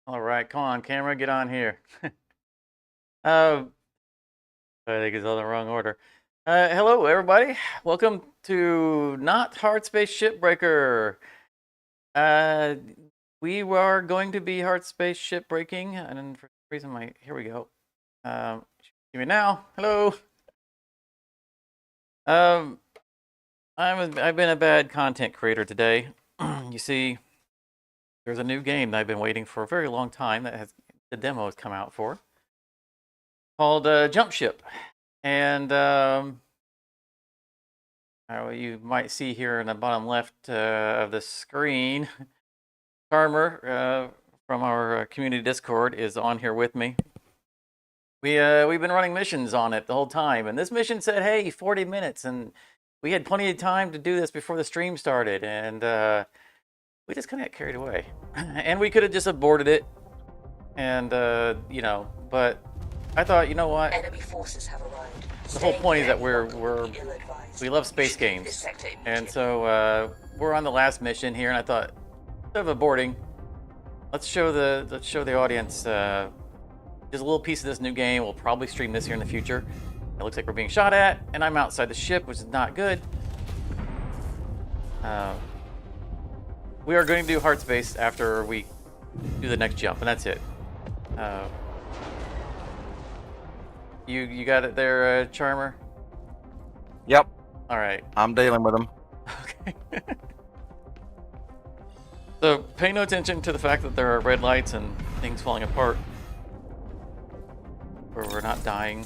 All right, come on, camera, get on here. I think it's on the wrong order. Hello, everybody. Welcome to not Hardspace Shipbreaker. We are going to be Hardspace Shipbreaking, and then for some reason, here we go. Hear me now. Hello. I've been a bad content creator today. You see, there's a new game that I've been waiting for a very long time that the demo has come out for, called Jump Ship. And you might see here in the bottom left of the screen, Charmer from our community Discord is on here with me. We've been running missions on it the whole time, and this mission said, hey, 40 minutes, and we had plenty of time to do this before the stream started, and we just kind of got carried away. And we could have just aborted it, and you know, but I thought, you know what? Enemy forces have arrived. The whole point is that we love space games, and so we're on the last mission here, and I thought, instead of aborting, let's show the audience just a little piece of this new game. We'll probably stream this here in the future. It looks like we're being shot at, and I'm outside the ship, which is not good. We are going to do Hardspace after we do the next jump, and that's it. You got it there, Charmer? Yep. All right. I'm dealing with them. Okay. So pay no attention to the fact that there are red lights and things falling apart, or we're not dying.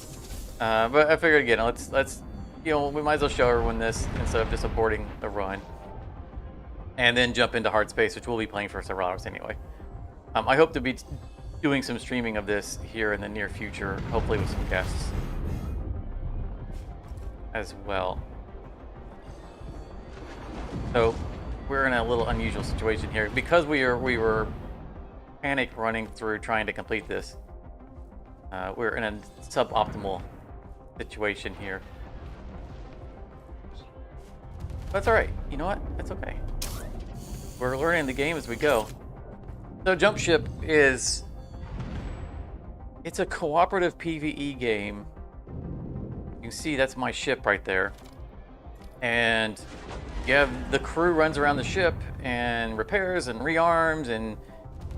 But I figured again, let's we might as well show everyone this instead of just aborting the run, and then jump into Hardspace, which we'll be playing for several hours anyway. I hope to be doing some streaming of this here in the near future, hopefully with some guests as well. So we're in a little unusual situation here because we were panic running through trying to complete this. We're in a suboptimal situation here. That's all right. You know what? That's okay. We're learning the game as we go. So Jump Ship it's a cooperative PvE game. You can see that's my ship right there. And you have the crew runs around the ship and repairs and rearms, and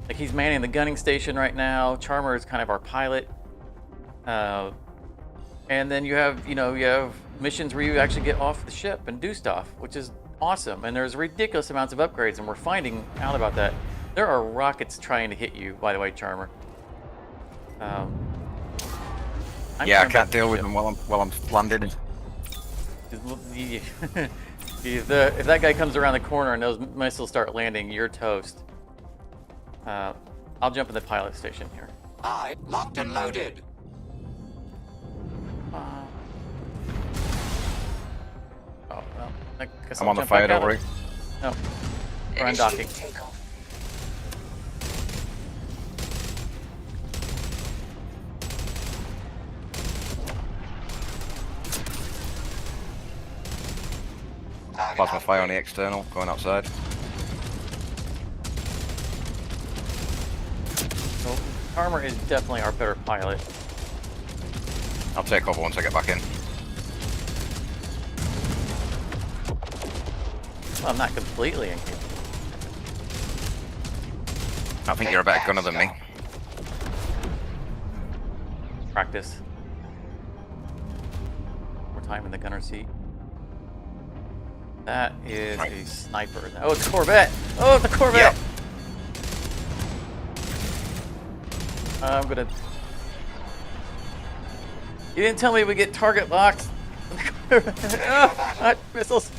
like he's manning the gunning station right now. Charmer is kind of our pilot. And then you have missions where you actually get off the ship and do stuff, which is awesome. And there's ridiculous amounts of upgrades, and we're finding out about that. There are rockets trying to hit you, by the way, Charmer. Yeah, I can't deal with them while I'm landed. If that guy comes around the corner and those missiles start landing, you're toast. I'll jump in the pilot station here. Aye, locked and loaded. Oh, well, I guess I'm I'll on the jump fire, back don't out. worry. No, we're undocking. Plasma fire on the external, going outside. So, Charmer is definitely our better pilot. I'll take over once I get back in. Well, I'm not completely incapable. I think you're a better gunner than me. Practice. More time in the gunner seat. That is a sniper. Oh, it's a Corvette! Oh, it's a Corvette! Yep. I'm gonna... You didn't tell me we get target locked. Oh, missiles.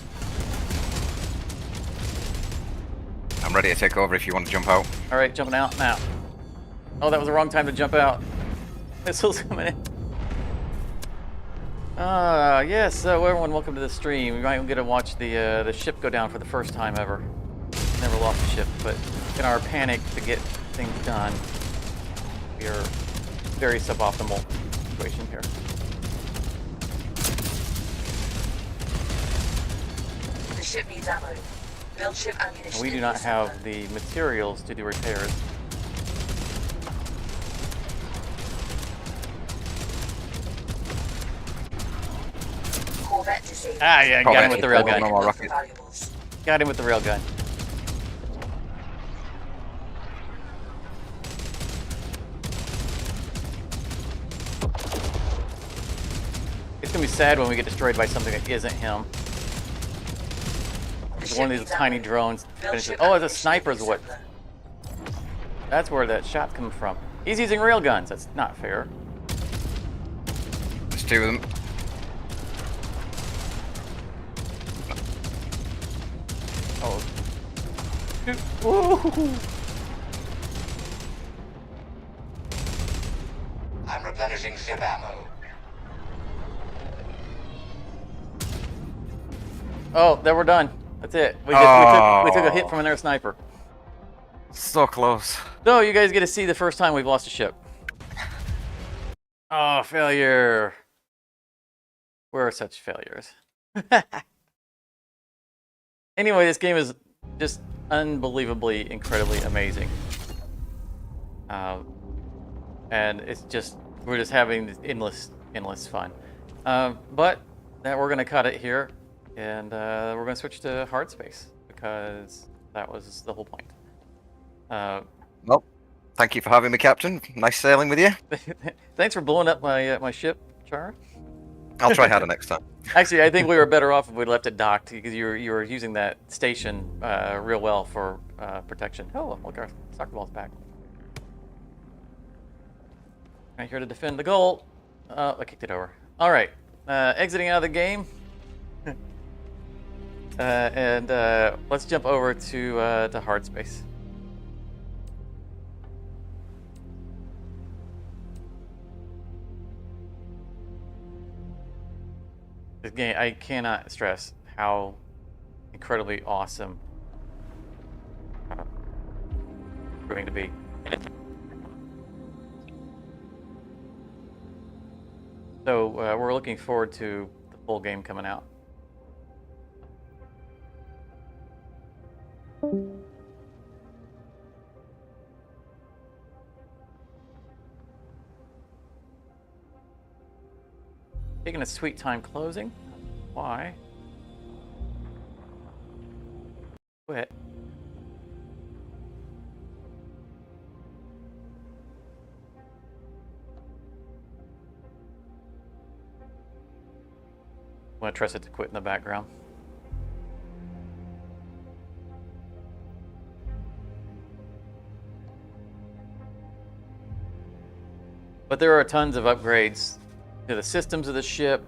I'm ready to take over if you want to jump out. All right, jumping out now. Oh, that was the wrong time to jump out. Missiles coming in. Yes, so everyone, welcome to the stream. We might get to watch the ship go down for the first time ever. Never lost a ship, but in our panic to get things done, we are very suboptimal situation here. The ship needs ammo. Build ship ammunition. And we do not have the materials to do repairs. Corvette disabled. Ah, yeah, got him with the railgun. No more rockets. Valuables. Got him with the railgun. It's gonna be sad when we get destroyed by something that isn't him. It's one of these tiny drones. Oh, it's a sniper's what? That's where that shot's coming from. He's using railguns. That's not fair. There's two of them. Oh. Ooh. I'm replenishing ship ammo. Oh, then we're done. That's it. We took a hit from an air sniper. So close. So you guys get to see the first time we've lost a ship. Oh, failure. We're such failures. Anyway, this game is just unbelievably, incredibly amazing. And it's just, we're just having this endless fun. But that we're gonna cut it here, and we're gonna switch to Hardspace because that was the whole point. Well, thank you for having me, Captain. Nice sailing with you. Thanks for blowing up my ship, Char. I'll try harder next time. Actually, I think we were better off if we left it docked because you were using that station real well for protection. Oh, look, our soccer ball's back. Right here to defend the goal. Oh, I kicked it over. All right, exiting out of the game. And let's jump over to Hardspace. This game, I cannot stress how incredibly awesome it's going to be. So we're looking forward to the full game coming out. Taking a sweet time closing. Why? Quit. I'm gonna trust it to quit in the background. But there are tons of upgrades to the systems of the ship.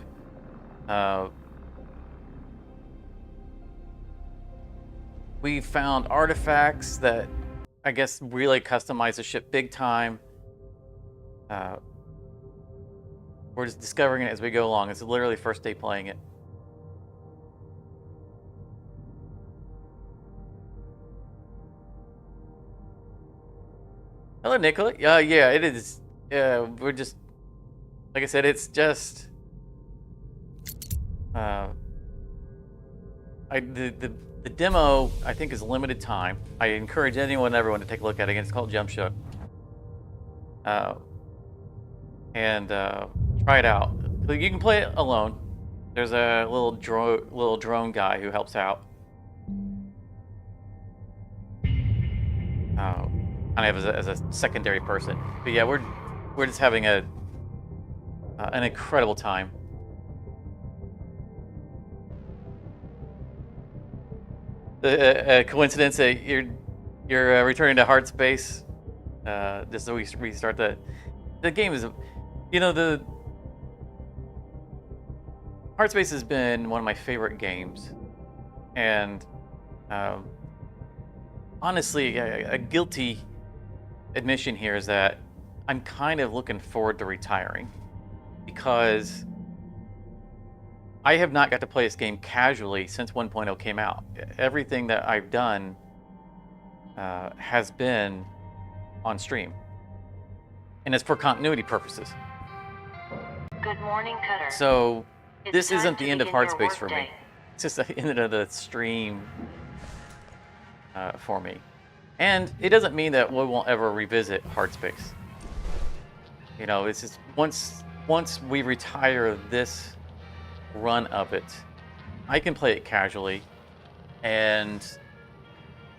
We found artifacts that I guess really customize the ship big time. We're just discovering it as we go along. It's literally first day playing it. Hello, Nicola. Yeah, it is. We're just, like I said, it's just the demo I think is limited time. I encourage anyone and everyone to take a look at it. Again, it's called Jump Ship. And try it out. You can play it alone. There's a little drone guy who helps out. Kind of as a secondary person. But yeah, we're just having an incredible time. A coincidence that you're returning to Hardspace. Just so we restart the game is, you know, the Hardspace has been one of my favorite games, and honestly, a guilty admission here is that I'm kind of looking forward to retiring because I have not got to play this game casually since 1.0 came out. Everything that I've done has been on stream, and it's for continuity purposes. Good morning, Cutter. So this It's isn't time the to end of begin your Hardspace for me. workday. It's just the end of the stream for me. And it doesn't mean that we won't ever revisit Hardspace. You know, it's just once we retire this run of it, I can play it casually, and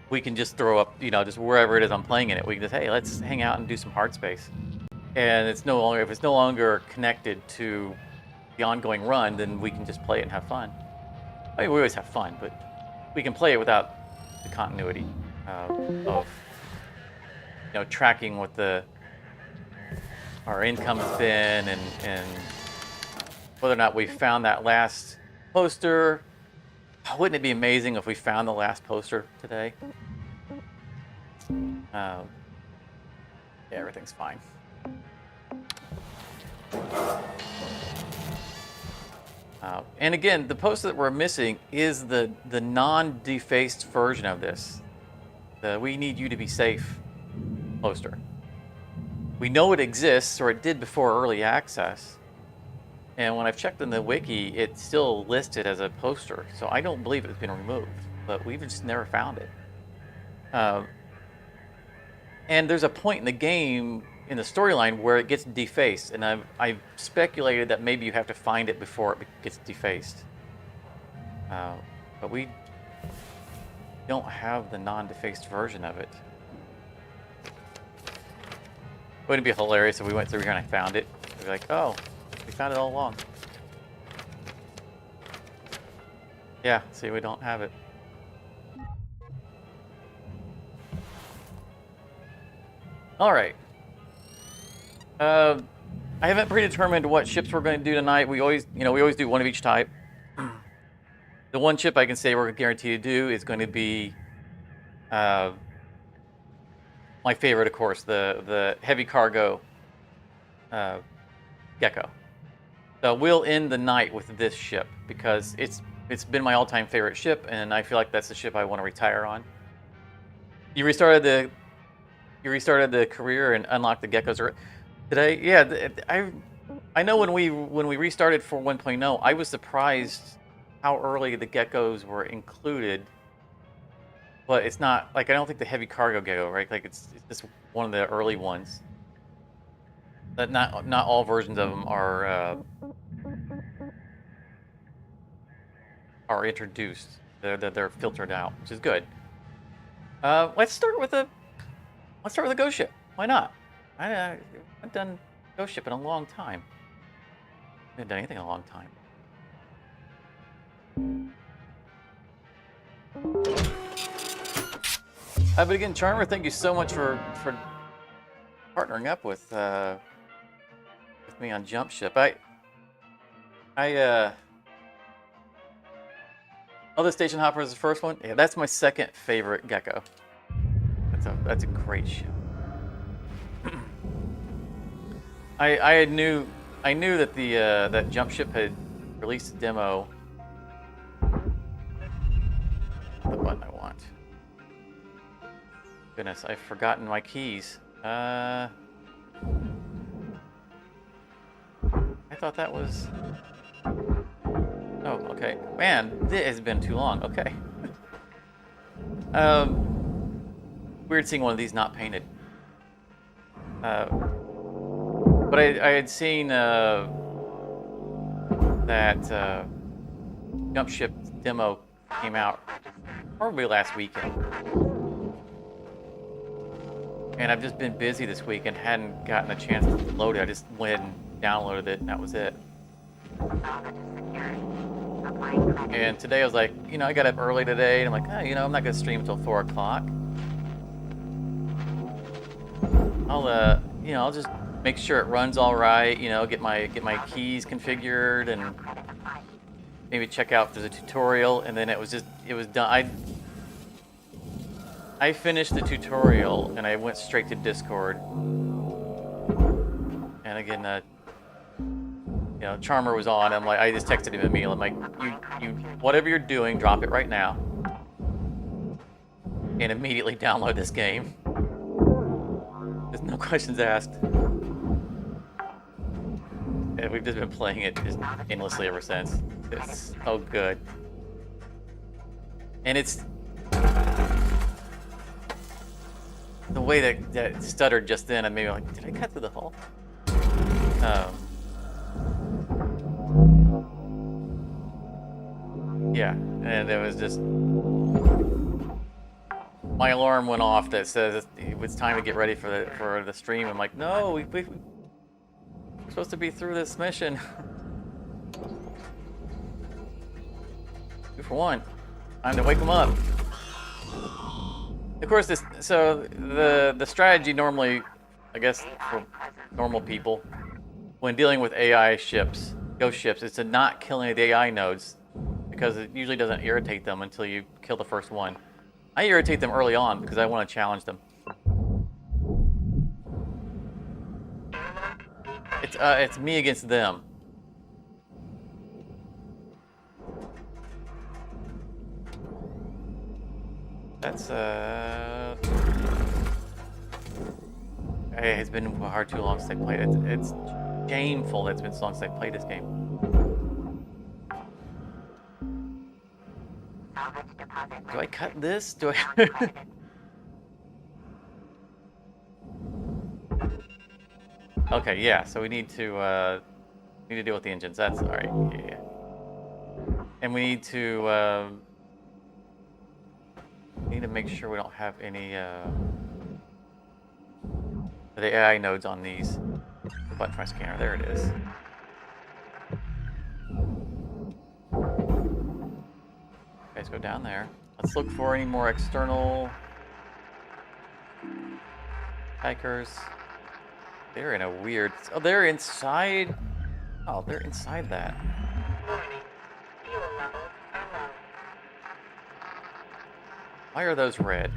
we can just throw up, just wherever it is I'm playing in it. We can just, hey, let's hang out and do some Hardspace. And it's no longer, if it's no longer connected to the ongoing run, then we can just play it and have fun. I mean, we always have fun, but we can play it without the continuity of tracking what our income has been and whether or not we found that last poster. Wouldn't it be amazing if we found the last poster today? Yeah, everything's fine. And again, the poster that we're missing is the non-defaced version of this. The "We need you to be safe" poster. We know it exists, or it did before early access. And when I've checked in the wiki, it's still listed as a poster. So I don't believe it's been removed, but we've just never found it. And there's a point in the game, in the storyline, where it gets defaced. And I've speculated that maybe you have to find it before it gets defaced. But we don't have the non-defaced version of it. Wouldn't it be hilarious if we went through here and I found it? We'd be like, oh, we found it all along. Yeah, see, we don't have it. All right. I haven't predetermined what ships we're going to do tonight. We always do one of each type. The one ship I can say we're guaranteed to do is going to be my favorite, of course, the heavy cargo Gecko. So we'll end the night with this ship because it's been my all-time favorite ship, and I feel like that's the ship I want to retire on. You restarted the career and unlocked the Geckos today. Yeah, I know when we restarted for 1.0, I was surprised how early the Geckos were included. But it's not like, I don't think the heavy cargo Gecko, right? Like it's just one of the early ones. That not all versions of them are introduced. They're filtered out, which is good. Let's start with a ghost ship. Why not? I haven't done ghost ship in a long time. I haven't done anything in a long time. But again, Charmer, thank you so much for partnering up with me on Jump Ship. The Station Hopper is the first one. Yeah, that's my second favorite Gecko. That's a great ship. I knew that that Jump Ship had released a demo. The button I want. Goodness, I've forgotten my keys. I thought that was... Oh, okay. Man, this has been too long. Okay. Weird seeing one of these not painted. But I had seen that Jump Ship demo came out probably last weekend. And I've just been busy this week and hadn't gotten a chance to load it. I just went and downloaded it, and that was it. And today I was like, I got up early today, and I'm like, I'm not gonna stream until 4 o'clock. I'll just make sure it runs all right. Get my keys configured, and maybe check out if there's a tutorial. And then it was done. I finished the tutorial and I went straight to Discord. And again, Charmer was on. I'm like, I just texted him immediately. I'm like, you, whatever you're doing, drop it right now, and immediately download this game. There's no questions asked. And we've just been playing it just endlessly ever since. It's so good, and it's the way that it stuttered just then. And maybe like, did I cut through the hole? Yeah, and it was just... My alarm went off that says it's time to get ready for the stream. I'm like, no, we're supposed to be through this mission. 2 for 1. Time to wake them up. Of course, the strategy normally, I guess, for normal people, when dealing with AI ships, ghost ships, is to not kill any of the AI nodes, because it usually doesn't irritate them until you kill the first one. I irritate them early on because I want to challenge them. It's me against them. That's Hey, it's been hard too long since I played it. It's shameful that it's been so long since I played this game. Do I cut this? Do I? Okay, yeah. So we need to deal with the engines. That's all right. Yeah. And we need to make sure we don't have any the AI nodes on these. The button for my scanner. There it is. Let's go down there. Let's look for any more external hikers. They're in a weird... Oh, they're inside... Oh, they're inside that. Why are those red?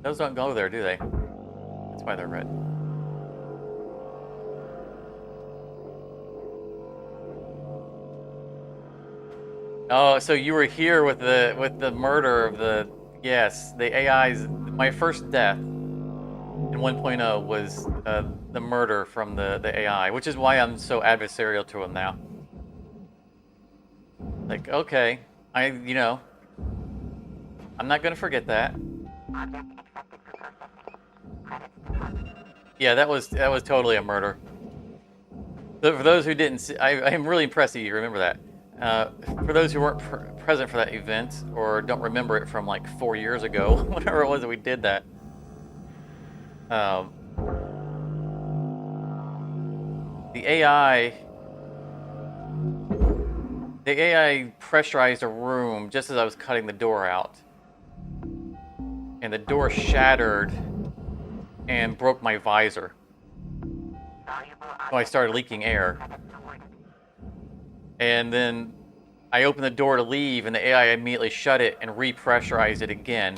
Those don't go there, do they? That's why they're red. Oh, so you were here with the murder of the... Yes, the AI's... My first death in 1.0 was the murder from the AI, which is why I'm so adversarial to him now. Like, okay, you know, I'm not gonna forget that. Yeah, that was totally a murder. So for those who didn't see, I'm really impressed that you remember that. For those who weren't present for that event or don't remember it from like 4 years ago, whatever it was that we did that. The AI pressurized a room just as I was cutting the door out. And the door shattered and broke my visor. So I started leaking air. And then I opened the door to leave, and the AI immediately shut it and repressurized it again.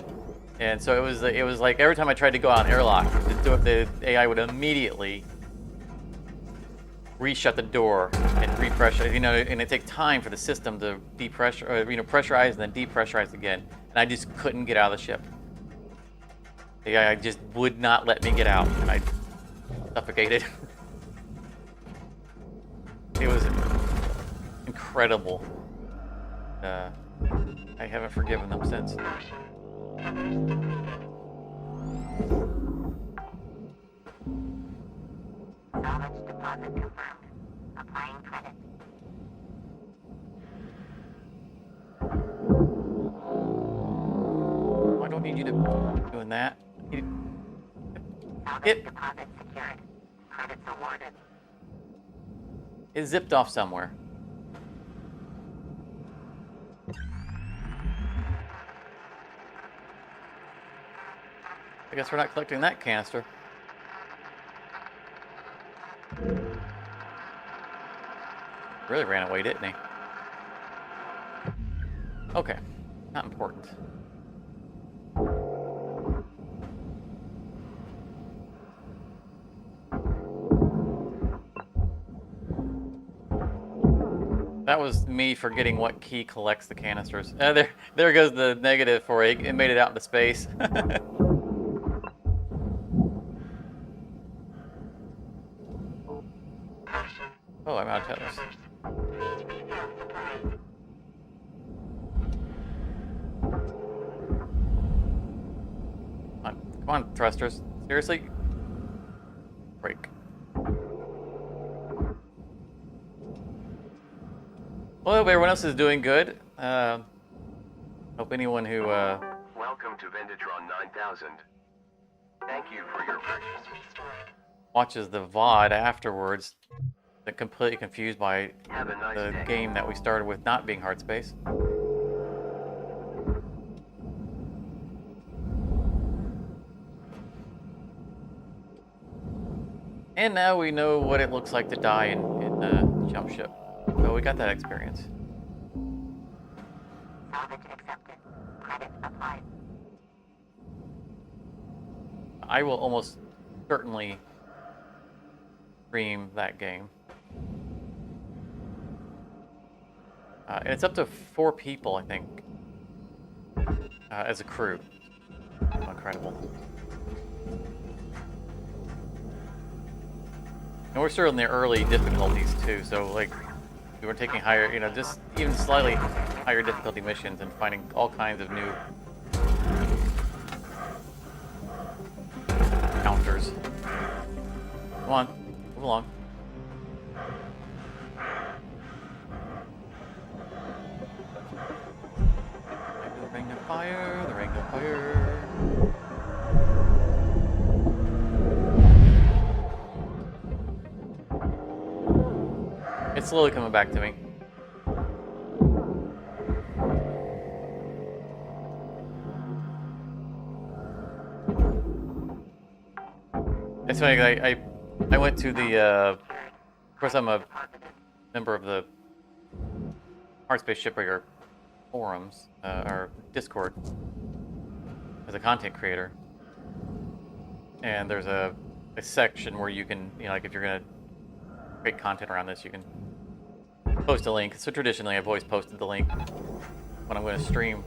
And so it was like every time I tried to go out and airlock, the AI would immediately reshut the door and repressurize. You know, and it takes time for the system to depressure, pressurize and then depressurize again. And I just couldn't get out of the ship. The AI just would not let me get out, and I suffocated. It was incredible. I haven't forgiven them since. Salvage deposit confirmed. Applying credit. I don't need you to be doing that. Salvage deposit secured. Credits awarded. It zipped off somewhere. I guess we're not collecting that canister. Really ran away, didn't he? Okay, not important. That was me forgetting what key collects the canisters. There goes the negative for it. It made it out into space. Oh, I'm out of tethers. Come on, thrusters. Seriously? Break. Well, hope everyone else is doing good. Hope anyone who Welcome to Venditron 9000. Thank you for your purchase. watches the VOD afterwards is completely confused by Have a nice the day. game that we started with not being Hardspace. And now we know what it looks like to die in the jump ship. So we got that experience. Salvage accepted. Credit applied. I will almost certainly stream that game. And it's up to 4 people, I think, as a crew. Incredible. And we're still in the early difficulties too, so like we were taking higher, you know, just even slightly higher difficulty missions and finding all kinds of new counters. Come on, move along. The ring of fire, the ring of fire. It's slowly coming back to me. It's funny, I went to the, of course I'm a member of the Hardspace Shipbreaker forums, or Discord, as a content creator. And there's a section where you can, you know, like if you're gonna create content around this, you can post a link. So traditionally I've always posted the link when I'm going to stream.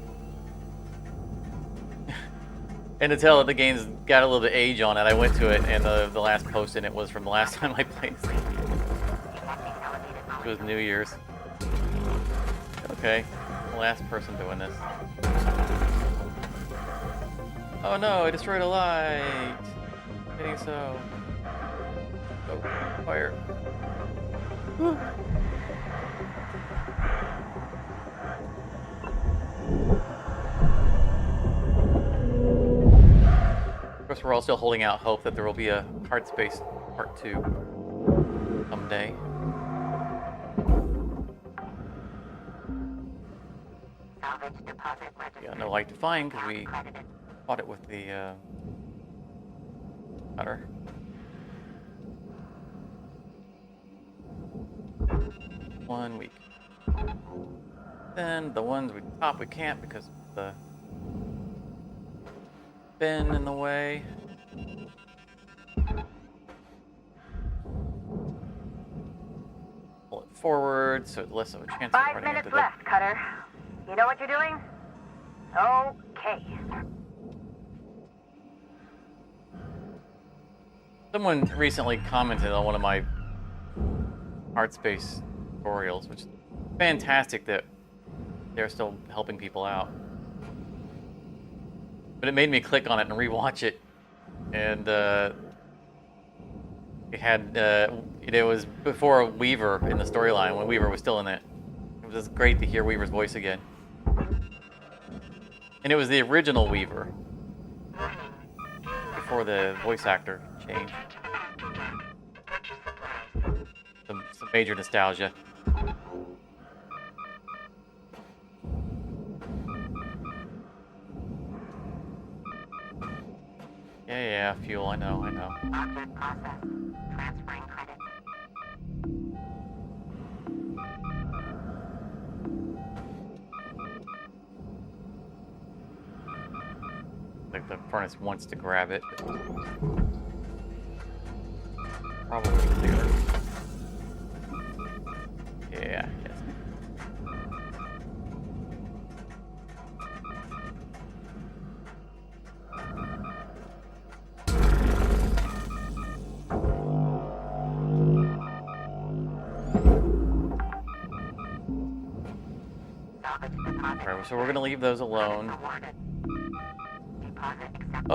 And to tell that the game's got a little bit of age on it, I went to it and the last post in it was from the last time I played. It was New Year's. Okay, the last person doing this. Oh no, I destroyed a light. Getting so. Oh, fire. Whew. Of course, we're all still holding out hope that there will be a Hardspace Part 2 someday. Salvage deposit registered. Yeah, no light to find because we Credited. fought it with the cutter. One week. Then the ones we top we can't because of the bin in the way. Pull it forward so it's less of a chance of 5 running minutes into left, Cutter. You know what you're doing? Okay. Someone recently commented on one of my Hardspace tutorials, which is fantastic that they're still helping people out. But it made me click on it and rewatch it, and it had it was before Weaver in the storyline when Weaver was still in it. It was just great to hear Weaver's voice again, and it was the original Weaver before the voice actor changed. Some major nostalgia. Yeah, fuel, I know. Object process. Transferring credit. Like the furnace wants to grab it. But probably clear. Yeah, yes. Salvage deposit. Alright, so we're gonna leave those alone. Awarded. Deposit accepted.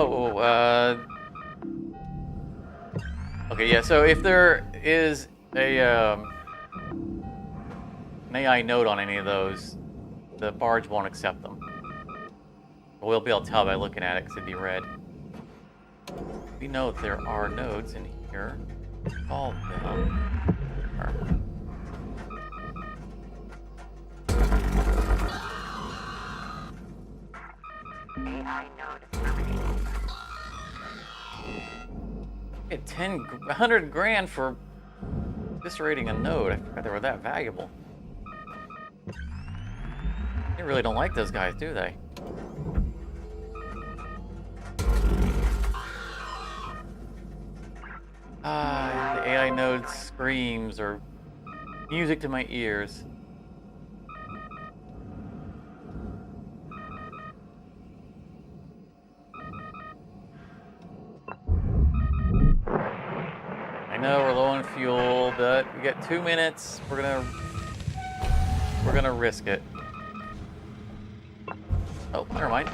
Okay, yeah, so if there is a, an AI node on any of those, the barge won't accept them. But we'll be able to tell by looking at it because it'd be red. We know that there are nodes in here. All of them are. AI node terminated. Get 100 grand for eviscerating a node. I forgot they were that valuable. They really don't like those guys, do they? The AI node screams are music to my ears. I know we're low on fuel, but we got 2 minutes. We're gonna risk it. Oh, never mind.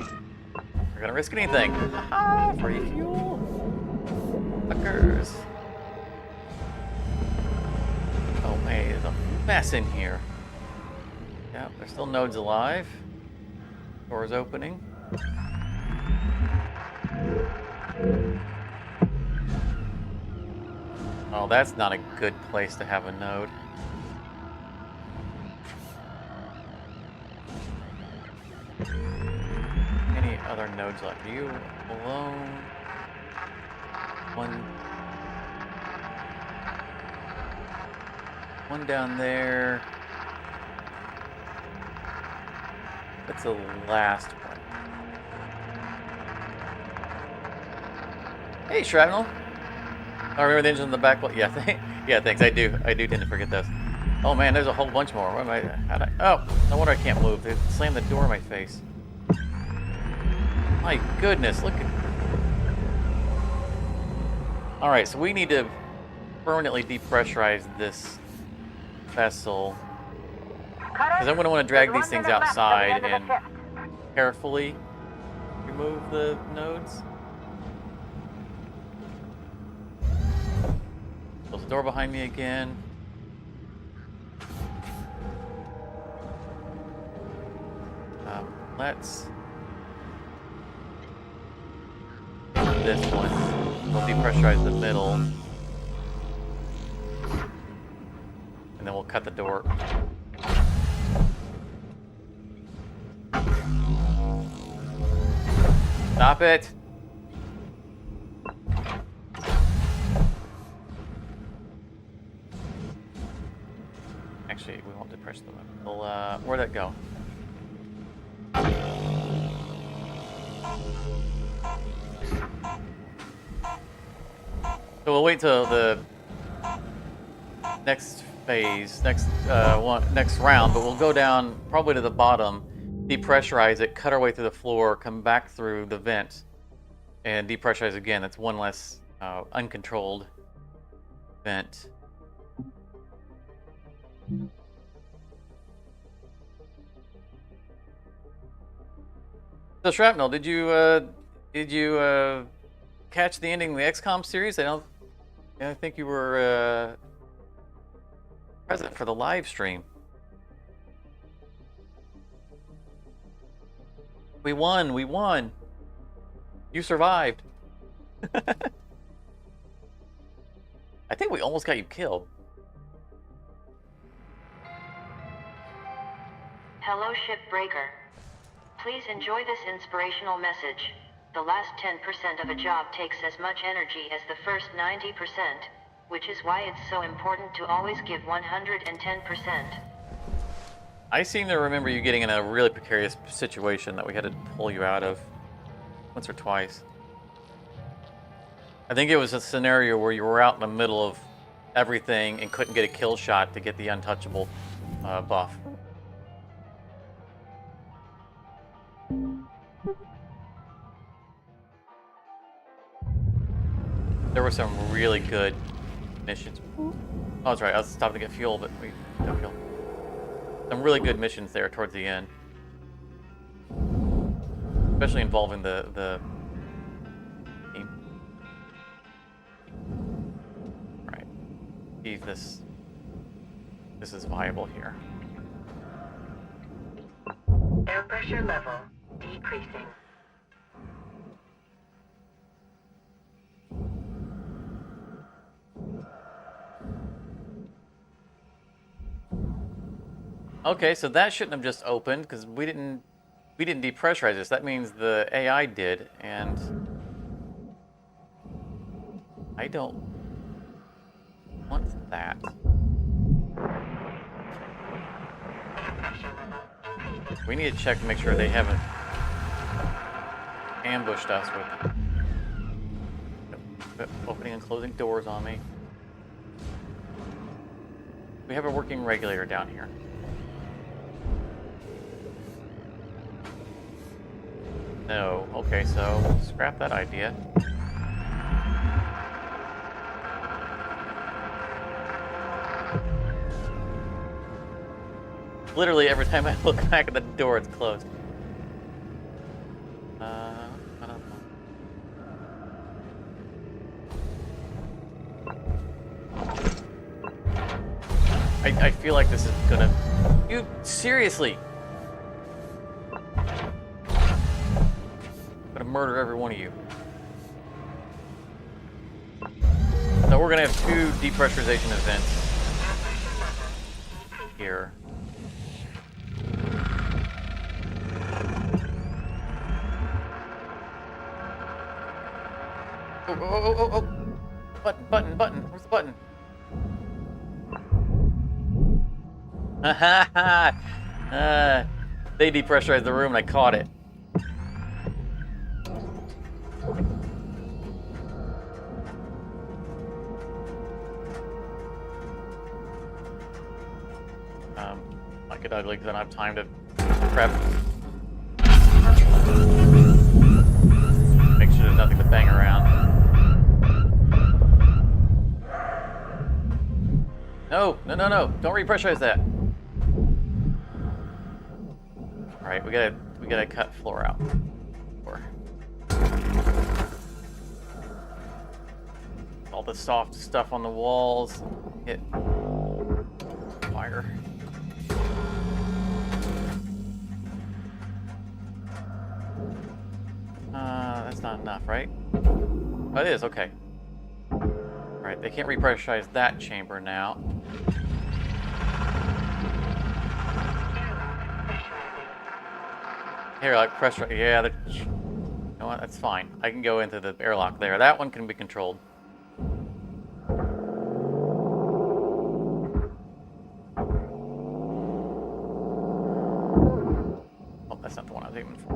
We're gonna risk anything. Haha, free fuel. Fuckers. Oh man, there's a mess in here. Yeah, there's still nodes alive. Door's opening. Oh, that's not a good place to have a node. Any other nodes left? Are you alone? One down there. That's the last one. Hey, Shrapnel. I remember the engine in the back. Yeah, yeah, thanks. I do tend to forget those. Oh man, there's a whole bunch more. What am I? Oh, no wonder I can't move. They slammed the door in my face. My goodness, look at. All right, so we need to permanently depressurize this vessel because I'm going to want to drag these things outside and carefully remove the nodes. Close the door behind me again. Let's do this one. We'll depressurize the middle. And then we'll cut the door. Stop it! Actually, we won't depress the middle. Where'd that go? So we'll wait till the next phase, next round, but we'll go down probably to the bottom, depressurize it, cut our way through the floor, come back through the vent, and depressurize again. That's one less uncontrolled vent. So Shrapnel, did you catch the ending of the XCOM series? I think you were present for the live stream. We won. You survived. I think we almost got you killed. Hello, Shipbreaker. Please enjoy this inspirational message. The last 10% of a job takes as much energy as the first 90%, which is why it's so important to always give 110%. I seem to remember you getting in a really precarious situation that we had to pull you out of once or twice. I think it was a scenario where you were out in the middle of everything and couldn't get a kill shot to get the untouchable buff. There were some really good missions. Oh, that's right. I was stopping to get fuel, but we no fuel. Some really good missions there towards the end, especially involving the team. Right. See if this is viable here. Air pressure level decreasing. Okay, so that shouldn't have just opened because we didn't depressurize this. That means the AI did, and I don't want that. We need to check to make sure they haven't ambushed us with opening and closing doors on me. We have a working regulator down here. No. Okay, so scrap that idea. Literally every time I look back at the door, it's closed. I don't know. I feel like this is gonna... You seriously? I'm gonna murder every one of you. So we're gonna have 2 depressurization events here. Oh. Button. Where's the button? They depressurized the room and I caught it. Like it ugly because I don't have time to prep. Make sure there's nothing to bang around. No. Don't repressurize that. Alright, we gotta cut floor out. All the soft stuff on the walls. Hit fire. That's not enough, right? Oh, it is, okay. Alright, they can't repressurize that chamber now. Airlock pressure, yeah, you know what, that's fine. I can go into the airlock there. That one can be controlled. Oh, that's not the one I was aiming for.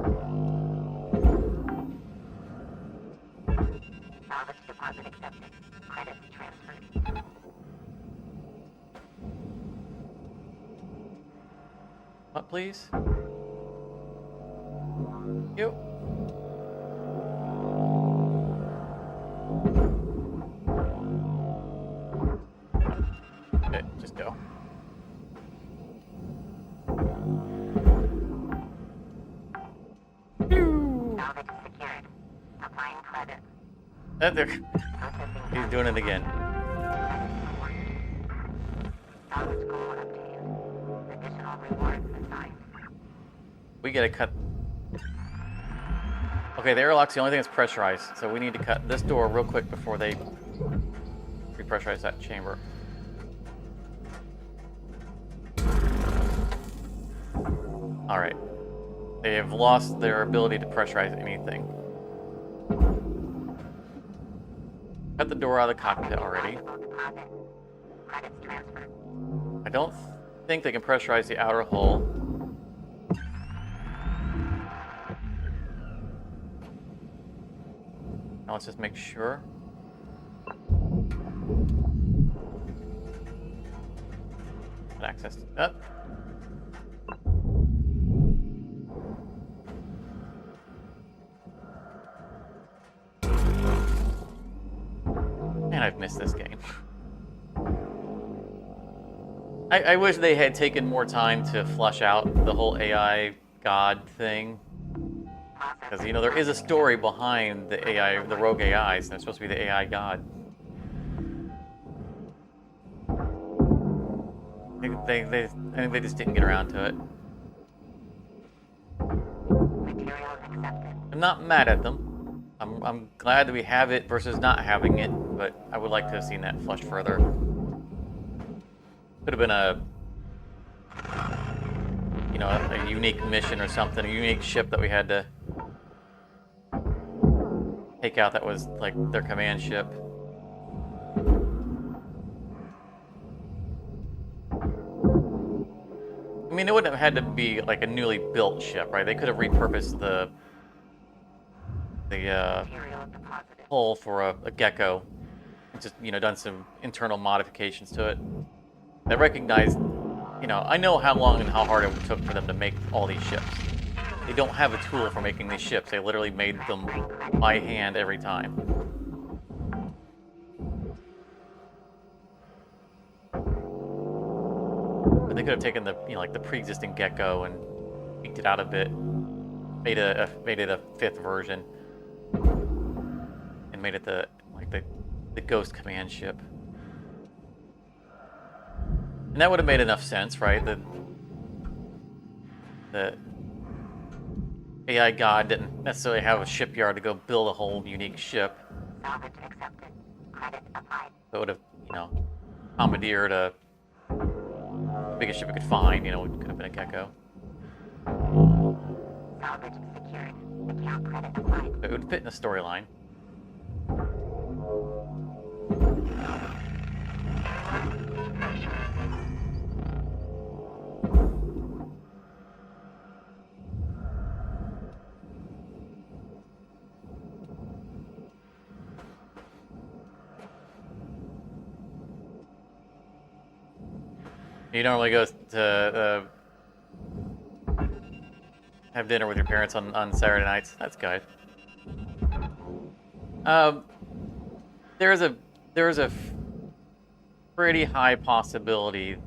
Salvage deposit accepted. Credits transferred. What, please? You. Okay, just go. Salvage secured. Applying credits. He's doing it again. Salvage goal obtained. Additional rewards assigned. We gotta cut. Okay, the airlock's the only thing that's pressurized, so we need to cut this door real quick before they repressurize that chamber. Alright. They have lost their ability to pressurize anything. Cut the door out of the cockpit already. Deposit. Credits transferred. I don't think they can pressurize the outer hull. Now let's just make sure. Access to that. Man, I've missed this game. I wish they had taken more time to flush out the whole AI god thing. Because, you know, there is a story behind the AI, the rogue AIs, and it's supposed to be the AI god. I think they just didn't get around to it. Materials accepted. I'm not mad at them. I'm glad that we have it versus not having it, but I would like to have seen that flushed further. Could have been a, you know, a unique mission or something, a unique ship that we had to take out that was like their command ship. I mean, it wouldn't have had to be like a newly built ship, right? They could have repurposed the Material deposited. hull for a gecko, and just, you know, done some internal modifications to it. I recognize, you know, I know how long and how hard it took for them to make all these ships. They don't have a tool for making these ships. They literally made them by hand every time. But they could have taken the, you know, like the pre-existing gecko and tweaked it out a bit, made it a 5th version, and made it the ghost command ship. And that would have made enough sense, right? The AI god didn't necessarily have a shipyard to go build a whole unique ship. Salvage accepted. Credit applied. So it would have, you know, commandeered the biggest ship it could find. You know, it could have been a gecko. Salvage secured. Account credit applied. It would fit in the storyline. You normally go to have dinner with your parents on Saturday nights. That's good. There is a pretty high possibility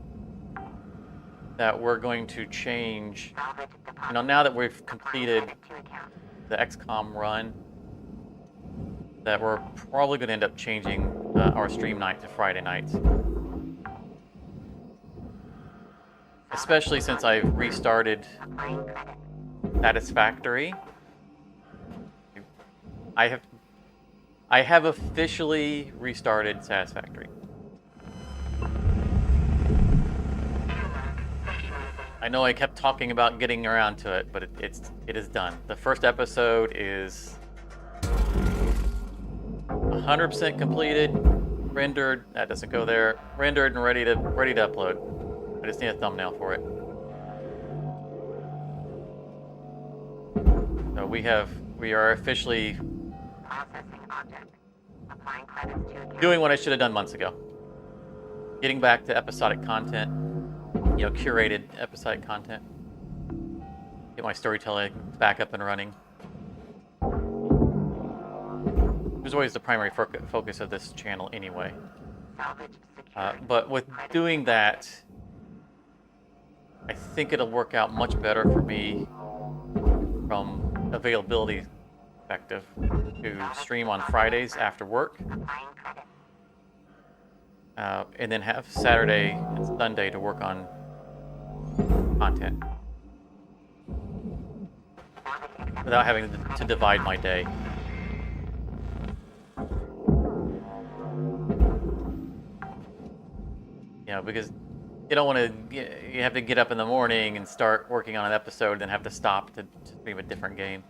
that we're going to change. Salvage deposit. You know, now that we've completed Credit to account. the XCOM run, that we're probably going to end up changing our stream night to Friday nights. Especially since I've restarted Applying credit. Satisfactory. I have officially restarted Satisfactory. I know I kept talking about getting around to it, but it is done. The first episode is 100% completed, rendered. That doesn't go there. Rendered and ready to upload. I just need a thumbnail for it. So we are officially Processing object. Applying credits to account. doing what I should have done months ago. Getting back to episodic content, you know, curated episodic content. Get my storytelling back up and running. It was always the primary focus of this channel anyway. Salvage secured. But with doing that, I think it'll work out much better for me from availability perspective to stream on Fridays after work, Applying credit. and then have Saturday and Sunday to work on content Salvage accepted. without having to divide my day. You know, because you don't want to. You have to get up in the morning and start working on an episode, then have to stop to stream a different game.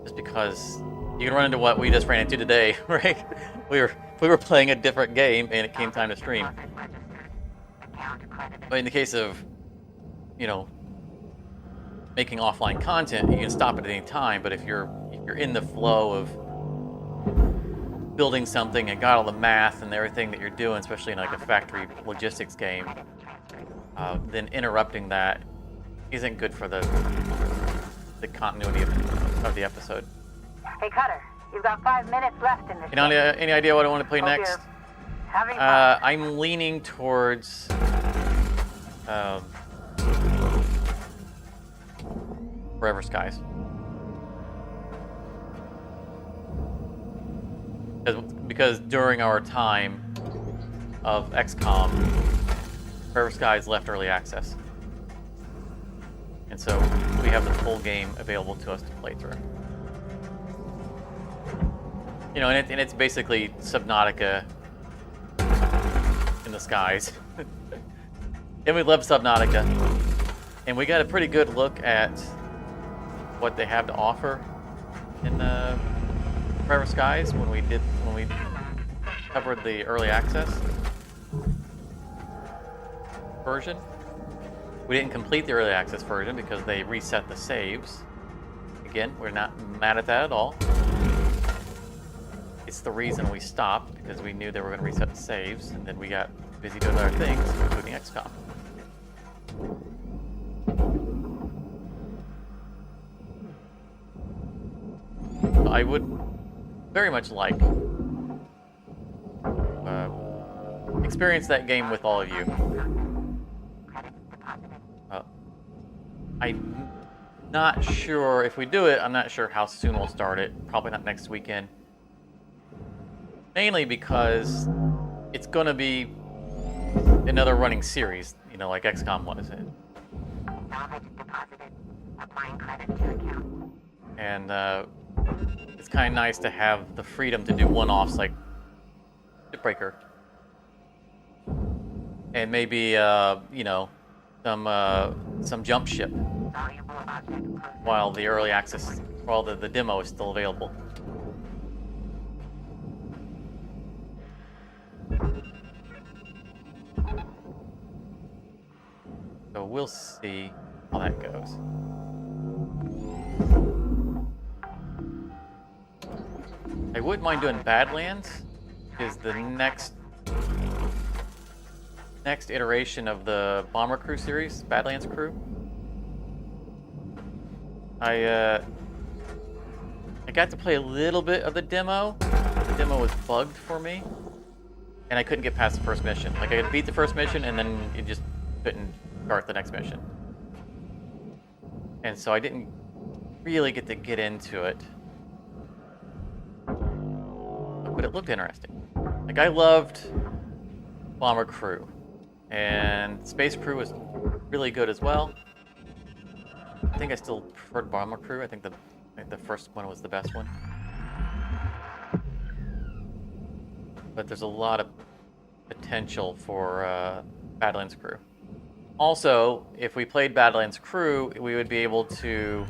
Just because you can run into what we just ran into today, right? We were playing a different game and it came time to stream. Deposit registered. Account credited. But in the case of, you know, making offline content, you can stop it at any time. But if you're in the flow of building something and got all the math and everything that you're doing, especially in like a factory logistics game, Credit transferred. then interrupting that isn't good for the continuity of the episode. Hey, Cutter, you've got 5 minutes left in this. You know, any idea what I want to play Hope next? you're having fun. I'm leaning towards Forever Skies. Because during our time of XCOM, Forever Skies left early access. And so we have the full game available to us to play through. You know, and it's basically Subnautica in the skies. And we love Subnautica. And we got a pretty good look at what they have to offer in Forever Skies when we covered the early access version. We didn't complete the early access version because they reset the saves. Again, we're not mad at that at all. It's the reason we stopped, because we knew they were going to reset the saves, and then we got busy doing other things, including XCOM. I would very much like experience that game with all of you. I'm not sure if we do it. I'm not sure how soon we'll start it. Probably not next weekend. Mainly because it's going to be another running series, you know, like XCOM was. Salvage deposited. Applying credit to account. And it's kind of nice to have the freedom to do one-offs like Shipbreaker. And maybe, you know, some jump ship Valuable object while the early access, while the demo is still available. So we'll see how that goes. I wouldn't mind doing Badlands, is the next iteration of the Bomber Crew series, Badlands Crew. I got to play a little bit of the demo. The demo was bugged for me, and I couldn't get past the first mission. Like, I could beat the first mission, and then it just couldn't start the next mission. And so I didn't really get to get into it. But it looked interesting. Like, I loved Bomber Crew, and Space Crew was really good as well. I think I still preferred Bomber Crew. I think the first one was the best one. But there's a lot of potential for Badlands Crew. Also, if we played Badlands Crew, we would be able to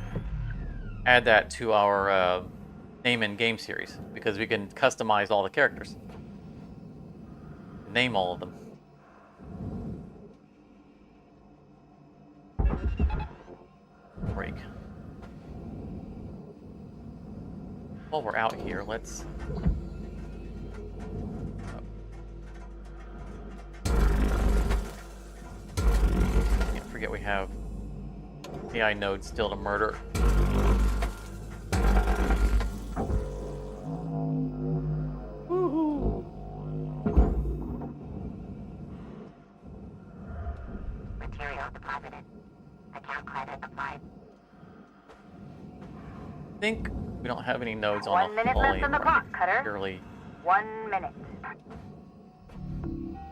add that to our name and game series, because we can customize all the characters. Name all of them. Break. While we're out here, let's... Can't forget we have AI nodes still to murder. Woohoo! material deposited. Account credit applied. I think we don't have any nodes on 1 the minute left on the clock, Cutter. purely. 1 minute.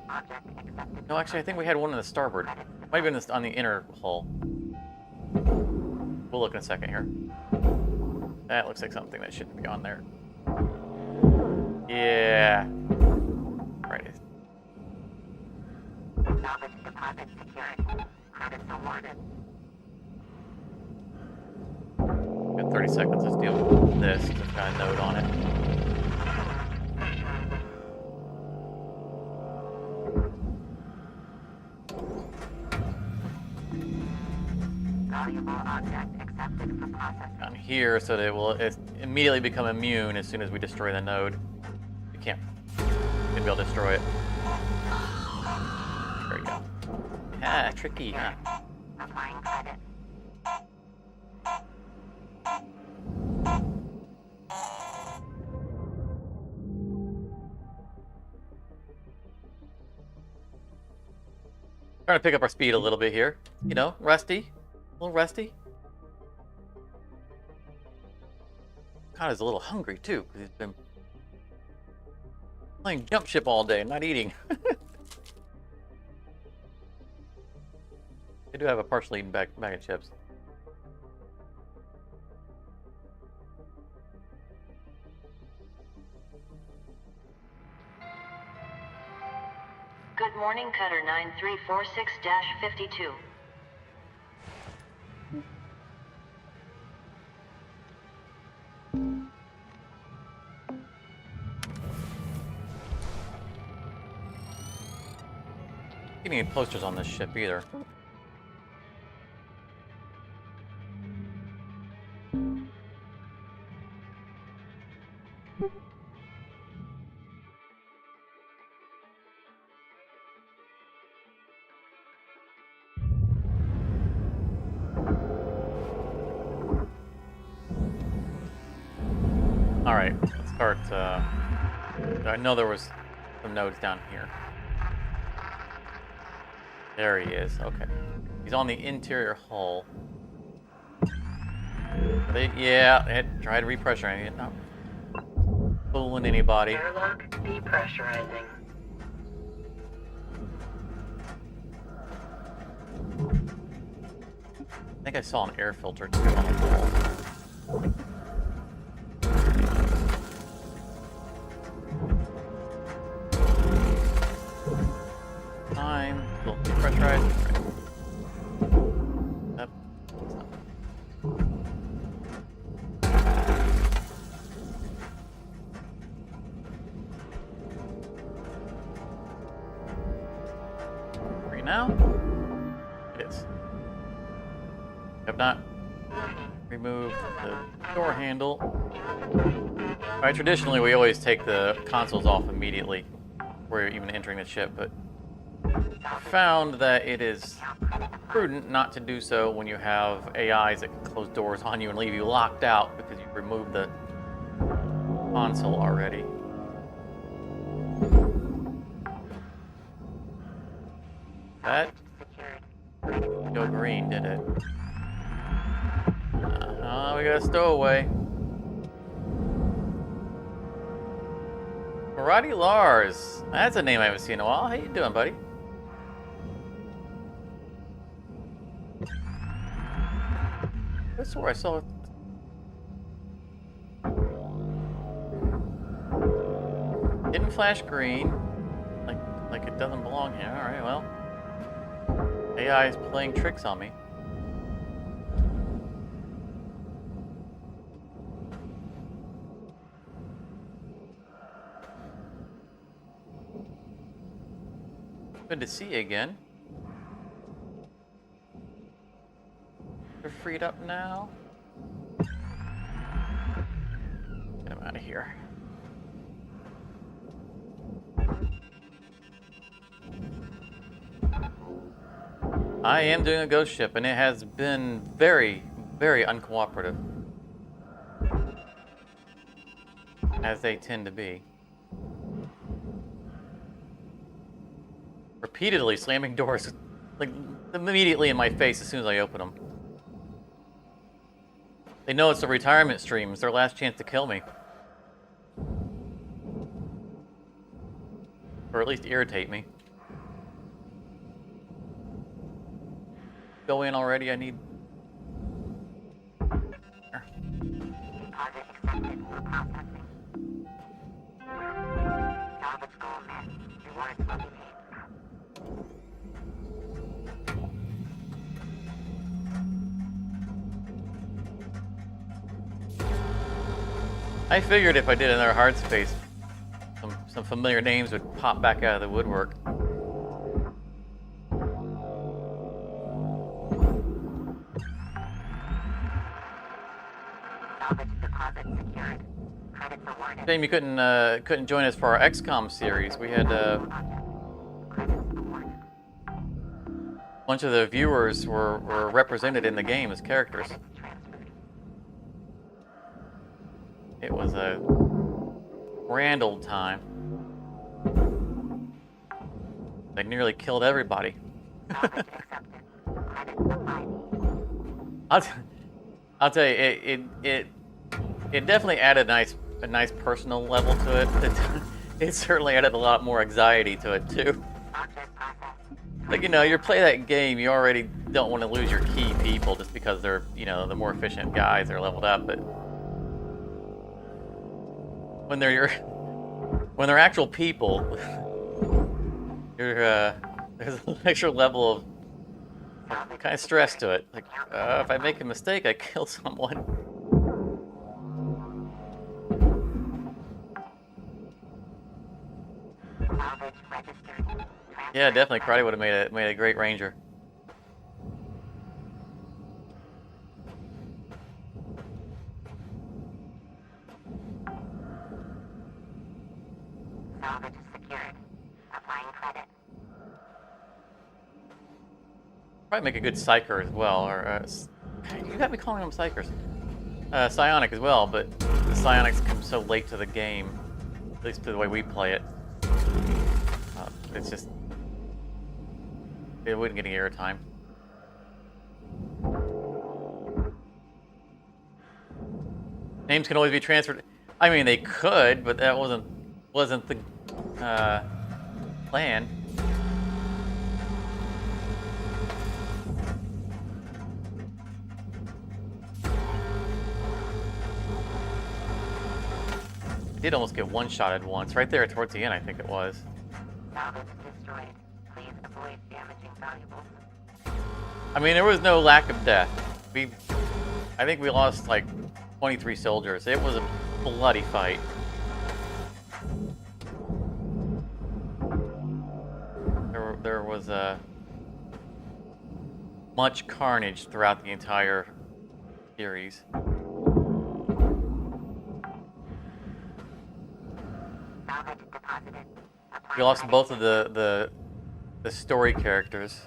Object accepted. No, actually, I think we had one in the starboard. Might have been on the inner hull. We'll look in a second here. That looks like something that shouldn't be on there. Yeah. Right. Salvage deposit secured. Credits awarded. Got 30 seconds. Let's deal with this. Just got a note on it. Valuable object accepted for processing. Down here, so that it will immediately become immune as soon as we destroy the node. We can't. We'll be able to destroy it. There we go. Ah, tricky, huh? Applying credit. Trying to pick up our speed a little bit here. You know, rusty. A little rusty. God is a little hungry too, because he's been playing jump ship all day and not eating. I do have a partially eaten bag of chips. Morning Cutter 9346-52. Getting any posters on this ship either. All right, let's start. I know there was some nodes down here. There he is. Okay, he's on the interior hull. Yeah, tried repressurizing it. Not fooling anybody. Airlock depressurizing. I think I saw an air filter too on the wall. Time. Still depressurized. Yep. Free now? It is. Have not removed the door handle. Alright, traditionally we always take the consoles off immediately before you're even entering the ship, but I found that it is prudent not to do so when you have AIs that can close doors on you and leave you locked out because you've removed the console already. That go green, did it? We got a stowaway. Karate Lars. That's a name I haven't seen in a while. How you doing, buddy? I swore I saw it. Didn't flash green. Like it doesn't belong here. Alright, well. AI is playing tricks on me. Good to see you again. They're freed up now. Get him out of here. I am doing a ghost ship, and it has been very, very uncooperative. As they tend to be. Repeatedly slamming doors, like, immediately in my face as soon as I open them. They know it's a retirement stream. It's their last chance to kill me. Or at least irritate me. Go in already, I need... Deposit accepted for processing. Salvage goal met. Rewards will be paid. I figured if I did another Hardspace, some familiar names would pop back out of the woodwork. Salvage deposit secured. Credits awarded. Shame you couldn't join us for our XCOM series. We had a bunch of the viewers were represented in the game as characters. It was a grand old time. They nearly killed everybody. I'll tell you, it definitely added a nice personal level to it. It certainly added a lot more anxiety to it too. Like, you know, you play that game, you already don't want to lose your key people just because they're, you know, the more efficient guys that are leveled up, but when they're actual people, there's an extra level of kind of stress to it. Like, if I make a mistake, I kill someone. Salvage registered. Yeah, definitely. Karate would have made a great ranger. Salvage is secured. Applying credit. Probably make a good psyker as well, or you got me calling them psychers. Psionic as well, but the psionics come so late to the game, at least to the way we play it. It's just it wouldn't get any airtime. Names can always be transferred. I mean, they could, but that wasn't the plan. Did almost get one-shotted once, right there towards the end, I think it was. Salvage destroyed. Please avoid damaging valuables. I mean, there was no lack of death. I think we lost like 23 soldiers. It was a bloody fight. There was much carnage throughout the entire series. Salvage deposited. We lost both of the story characters.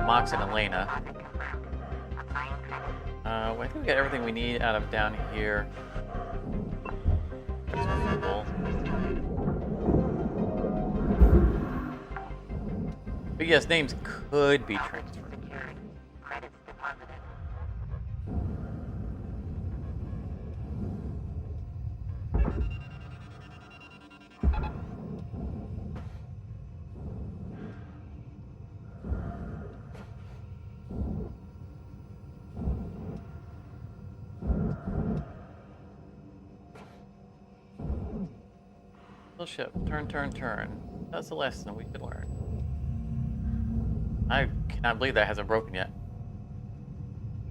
Mox and Elena. Deposit confirmed. Applying credit. I think we got everything we need out of down here. That's cool. But yes, names could be Salvage transferred. secured. Credits deposited. Ship. Turn, turn, turn. That's the lesson we could learn. I cannot believe that hasn't broken yet.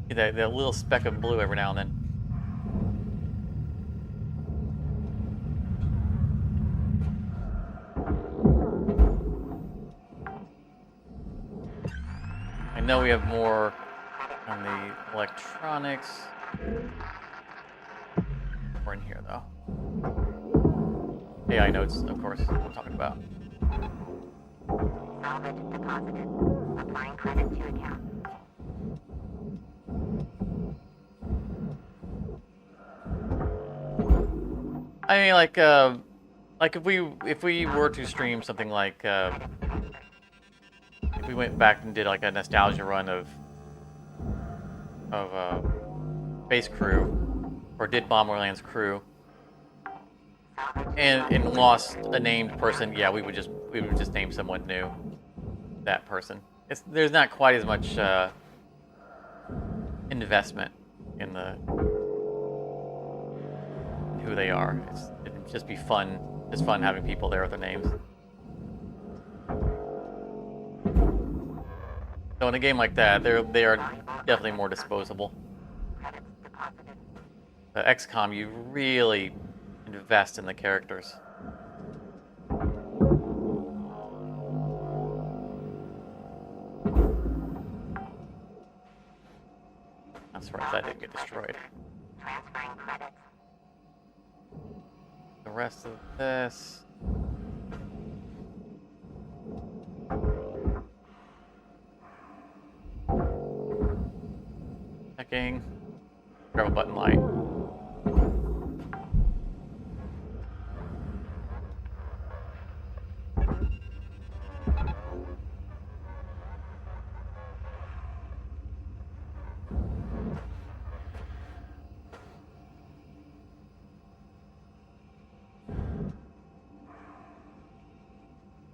See that little speck of blue every now and then. I know we have more on the electronics. We're in here though. AI notes, of course, I'm talking about. Salvage deposited. Applying credit to account. I mean, like if we were to stream something like, if we went back and did like a nostalgia run of Space Crew, or did Bomberland's Crew, and lost a named person, yeah, we would just name someone new. That person. There's not quite as much investment in who they are. It'd just be fun. It's fun having people there with their names. So in a game like that, they are definitely more disposable. Credits deposited. XCOM, you really invest in the characters. I'm surprised that didn't get destroyed. Transferring credits. The rest of this. Checking. Grab a button light.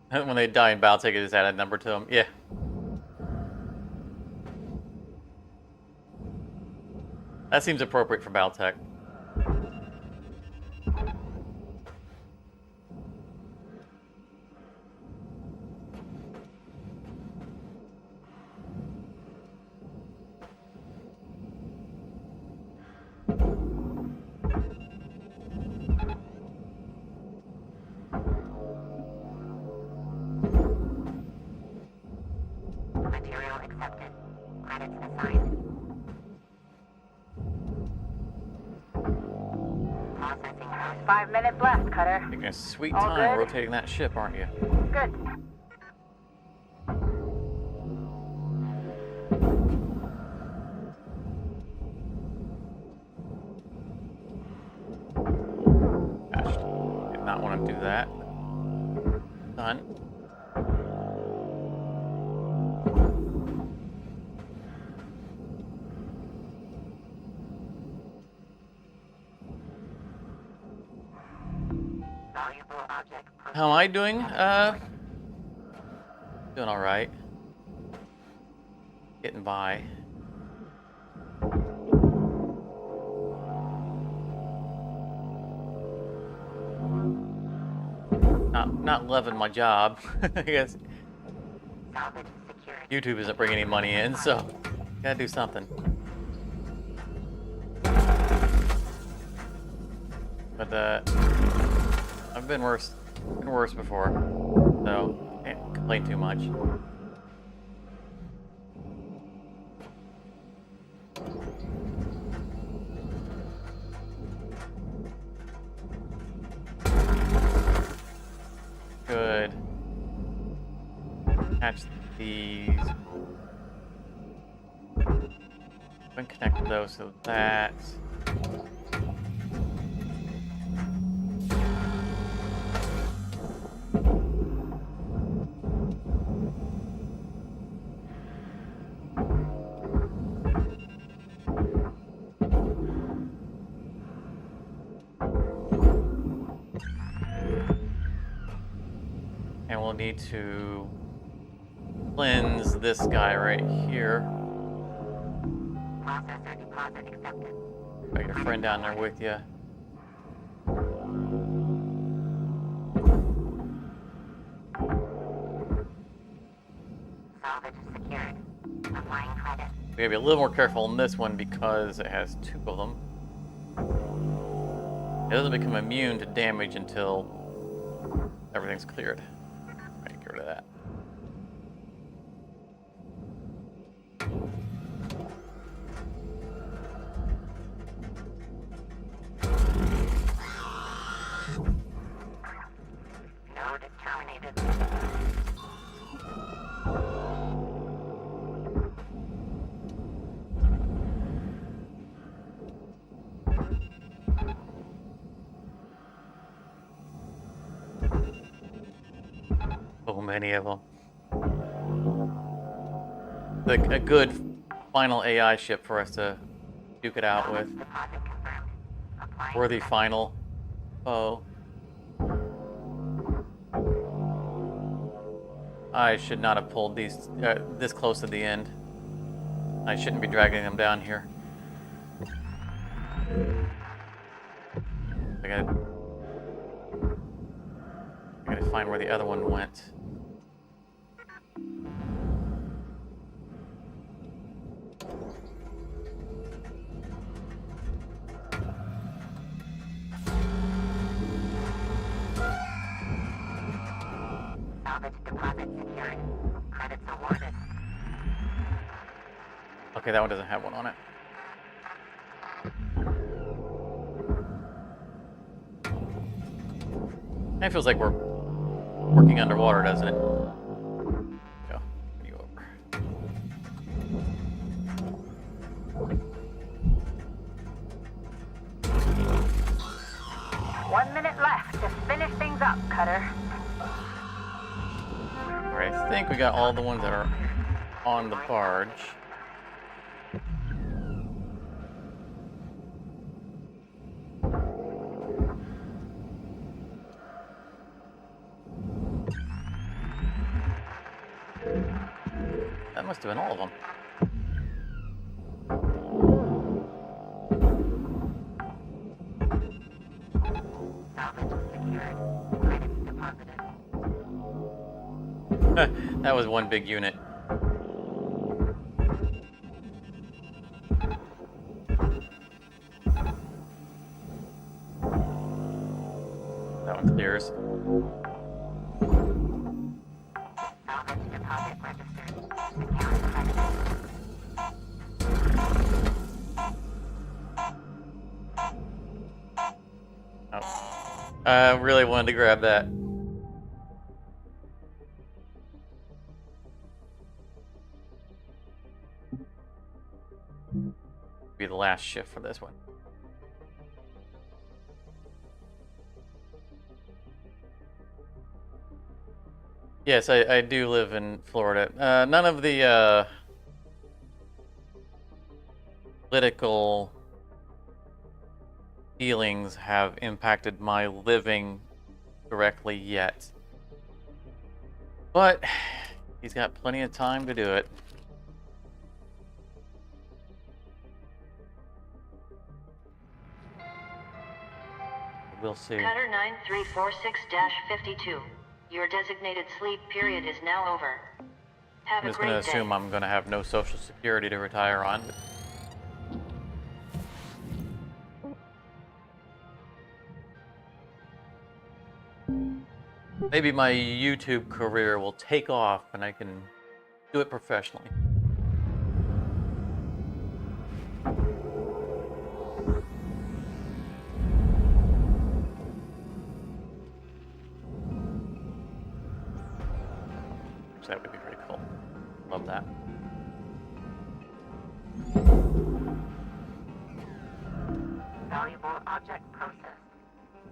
When they die in battle, take it, just add a number to them. Yeah. That seems appropriate for Baltech. Material accepted. Credits assigned. Processing host. 5 minutes left, Cutter. Taking a sweet All time good? rotating that ship, aren't you? Good. Gosh, did not want to do that. Done. Valuable object. How am I doing? Doing all right. Getting by. Not loving my job. I guess Salvage secured. YouTube isn't bringing any money in, so gotta do something. But I've been worse before, so can't complain too much. Good. Catch these. And connect those so that. And we'll need to cleanse this guy right here. Processor deposit accepted. Got your friend down there with you. Salvage secured. Applying credit. We gotta be a little more careful on this one because it has two of them. It doesn't become immune to damage until everything's cleared. Right, get rid of that. Node terminated. So many of them. Like a good final AI ship for us to duke it out with. Deposit confirmed. Applying Worthy final foe. I should not have pulled these this close to the end. I shouldn't be dragging them down here. I gotta find where the other one went. salvage deposit secured. Credits awarded. Okay, that one doesn't have one on it. It feels like we're working underwater, doesn't it? Go. You over. 1 minute left to finish things up, Cutter. Alright, I think we got all the ones that are on the barge. That must have been all of them. secured. Credits deposited. That was one big unit. That one clears. Salvage deposit registered. Account credited. Oh. I really wanted to grab that. Be the last shift for this one. Yes, I do live in Florida. None of the political feelings have impacted my living directly yet. But he's got plenty of time to do it. We'll see. Cutter 9346-52. Your designated sleep period is now over. Have I'm a just going to great day. assume I'm going to have no Social Security to retire on. Maybe my YouTube career will take off and I can do it professionally. That would be pretty cool. Love that. Valuable object processed.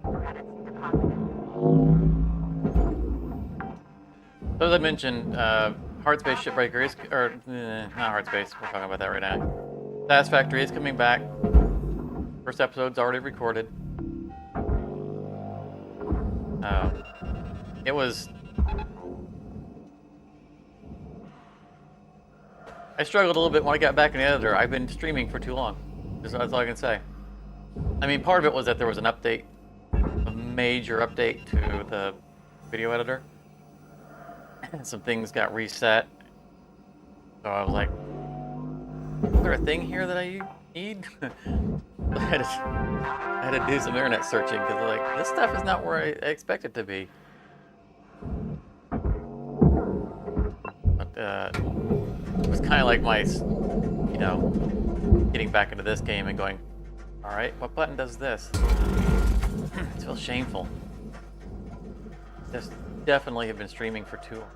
Credits deposited. So as I mentioned, Hardspace Shipbreaker is, or not Hardspace, we're talking about that right now. Satisfactory is coming back. First episode's already recorded. It was... I struggled a little bit when I got back in the editor. I've been streaming for too long. That's all I can say. I mean, part of it was that there was an update, a major update to the video editor. Some things got reset. So I was like, is there a thing here that I need? I had to do some internet searching because like, this stuff is not where I expect it to be. But it was kind of like my, you know, getting back into this game and going, all right, what button does this? It feels shameful. Just definitely have been streaming for too long.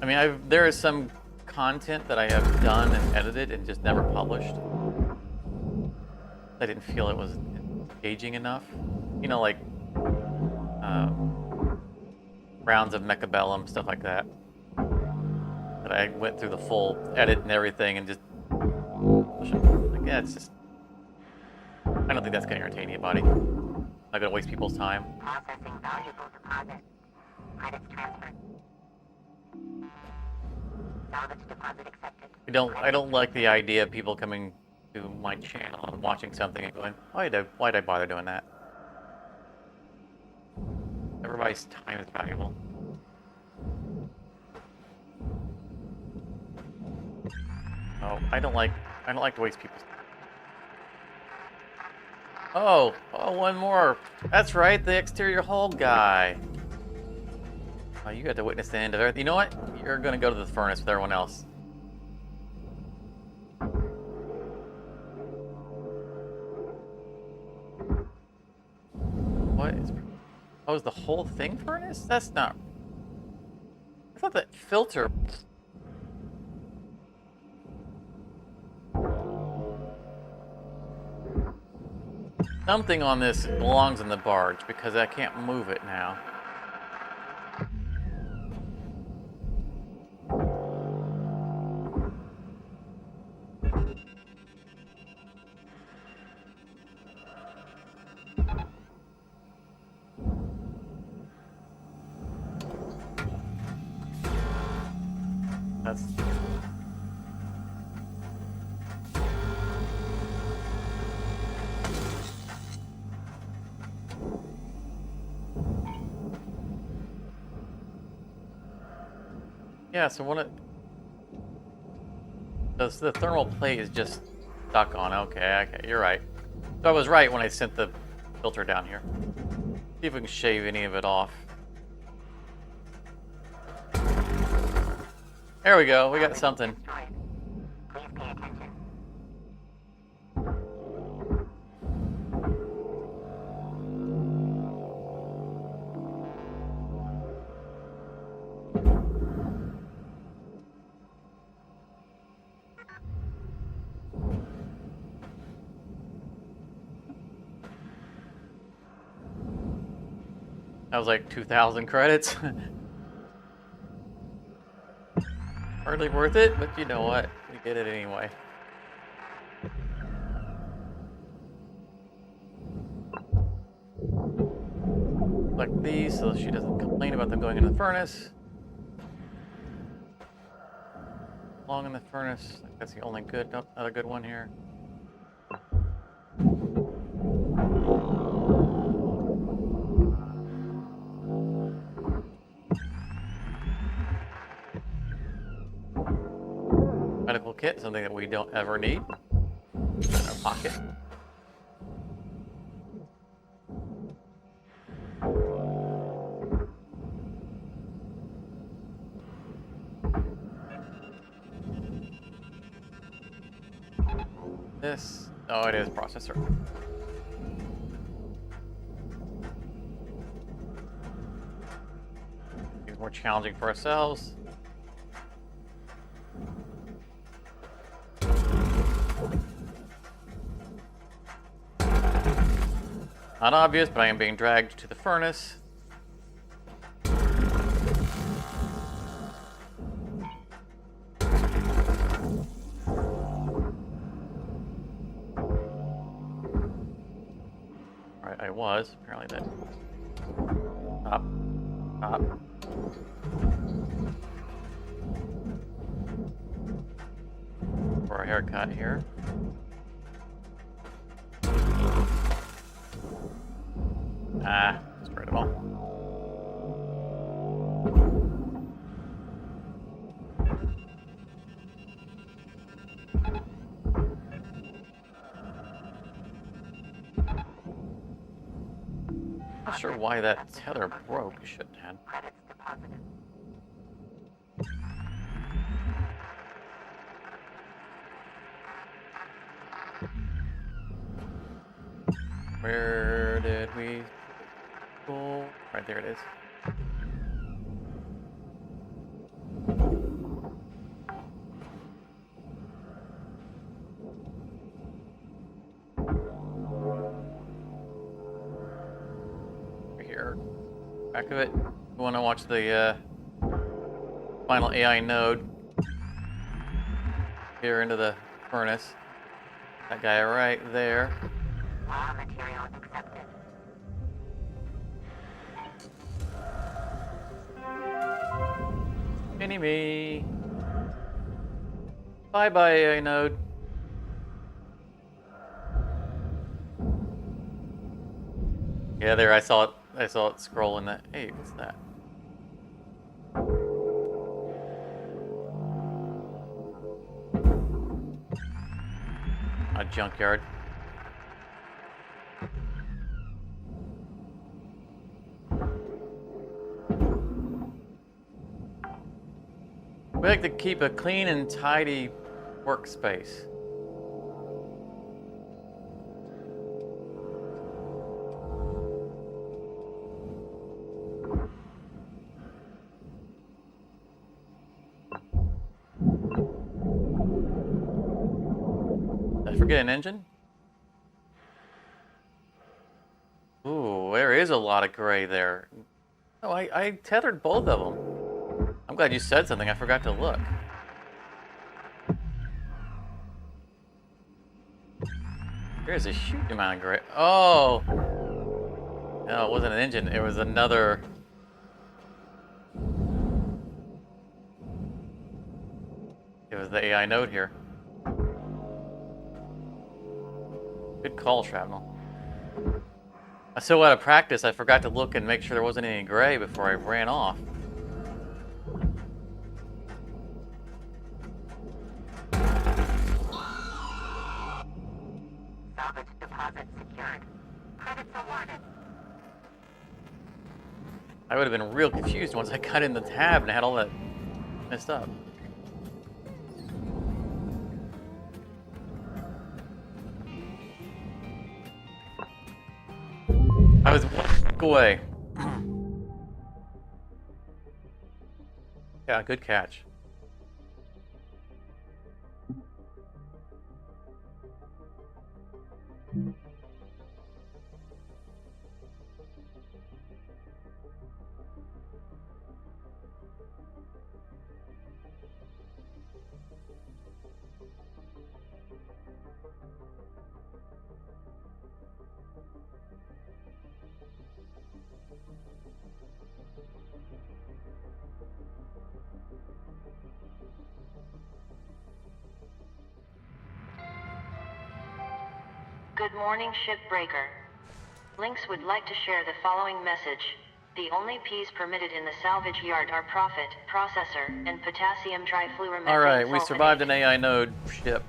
I mean, there is some content that I have done and edited and just never published. I didn't feel it was engaging enough. You know, like rounds of Mechabellum, stuff like that. But I went through the full edit and everything and just, like, yeah, it's just, I don't think that's going to entertain anybody. I'm not going to waste people's time. Processing valuable deposit. Credits transferred. Salvage deposit accepted. I don't like the idea of people coming to my channel and watching something and going, why'd I bother doing that? Everybody's time is valuable. Oh, I don't like to waste people's time. Oh, one more. That's right, the exterior hull guy. Oh, you got to witness the end of everything. You know what? You're gonna go to the furnace with everyone else. What is... Oh, is the whole thing furnace? That's not... I thought that filter... Something on this belongs in the barge because I can't move it now. Yeah, so when it... The thermal plate is just stuck on. Okay, okay, you're right. So I was right when I sent the filter down here. See if we can shave any of it off. There we go, we got something. Destroyed. Please pay attention. That was like 2,000 credits. Hardly worth it, but you know what? We get it anyway. Select these so she doesn't complain about them going in the furnace. Long in the furnace. I think that's the only good, nope, not a good one here. Medical kit, something that we don't ever need. In our pocket. This, oh, it is processor. It's more challenging for ourselves. Not obvious, but I am being dragged to the furnace. Alright, I was. Apparently that... Stop. Stop. For a haircut here. Ah, destroyed them all. Not sure why that tether broke. It shouldn't have. Credits deposited. Where did we go? Right there it is. Right here. Back of it. We want to watch the final AI node here into the furnace. That guy right there. Raw materials accepted. Mini me. Bye bye, AI node. Yeah, there I saw it. I saw it scroll in that. Hey, what's that? A junkyard. We like to keep a clean and tidy workspace. Did I forget an engine? Ooh, there is a lot of gray there. Oh, I tethered both of them. I'm glad you said something. I forgot to look. There's a huge amount of gray. Oh! No, it wasn't an engine. It was another... It was the AI node here. Good call, Shrapnel. I so out of practice, I forgot to look and make sure there wasn't any gray before I ran off. I would have been real confused once I got in the tab and had all that messed up. I was 1 click away. Yeah, good catch. Good morning, Shipbreaker. Lynx would like to share the following message. The only P's permitted in the salvage yard are profit, processor, and potassium trifluoromethane. Alright, we survived an AI node ship.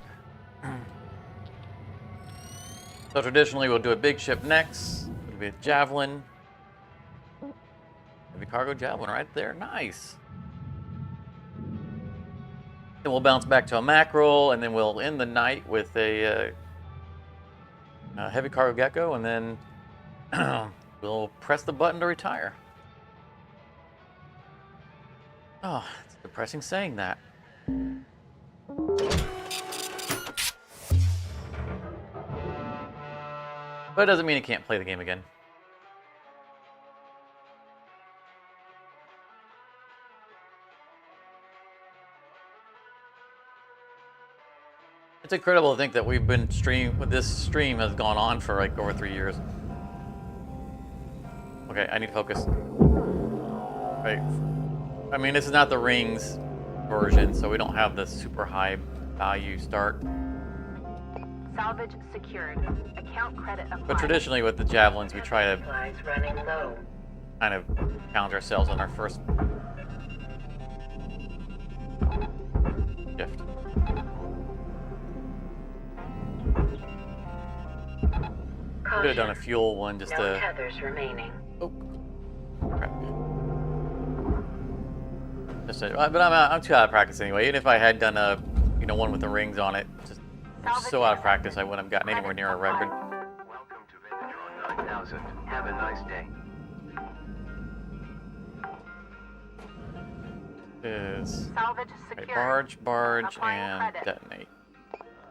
So traditionally we'll do a big ship next. It'll be a javelin. Heavy cargo javelin right there. Nice. Then we'll bounce back to a mackerel, and then we'll end the night with a heavy cargo gecko, and then we'll press the button to retire. Oh, it's depressing saying that. But it doesn't mean you can't play the game again. It's incredible to think that we've been this stream has gone on for like over 3 years. Okay, I need focus. Right. I mean, this is not the rings version, so we don't have the super high value start. Salvage secured. Account credit applied. But traditionally with the javelins, we try to Supplies running low. kind of challenge ourselves on our first shift. Could have done a fuel one just No to. tethers remaining. Oh, crap. But I'm too out of practice anyway. Even if I had done a, one with the rings on it, I'm so out of practice I wouldn't have gotten anywhere near a record. Welcome to Vendatron 9000. Have a nice day. Is Salvage okay, secured. barge, Applying and credit.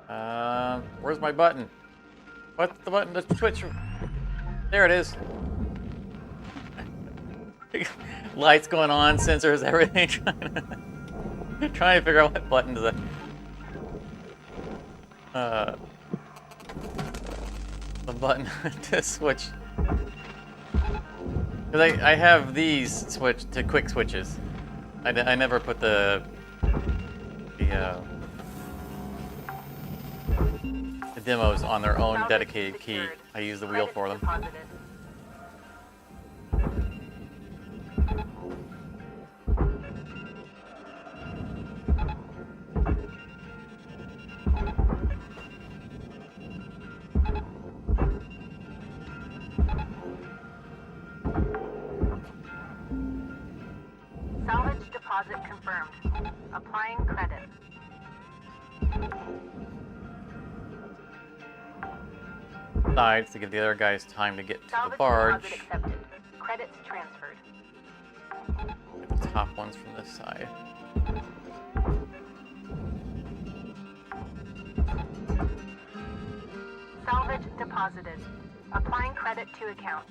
detonate. Where's my button? What's the button to switch? There it is. Lights going on, sensors, everything. Trying to figure out what button does that. The button to switch. Because I have these switch to quick switches. I never put the demos on their own Salvage dedicated key. secured. I use the wheel Credit for them. deposited. Salvage deposit confirmed. Applying credit. Sides to give the other guys time to get to the Salvage barge. deposit accepted. Credits transferred. Get the top ones from this side. Salvage deposited. Applying credit to account.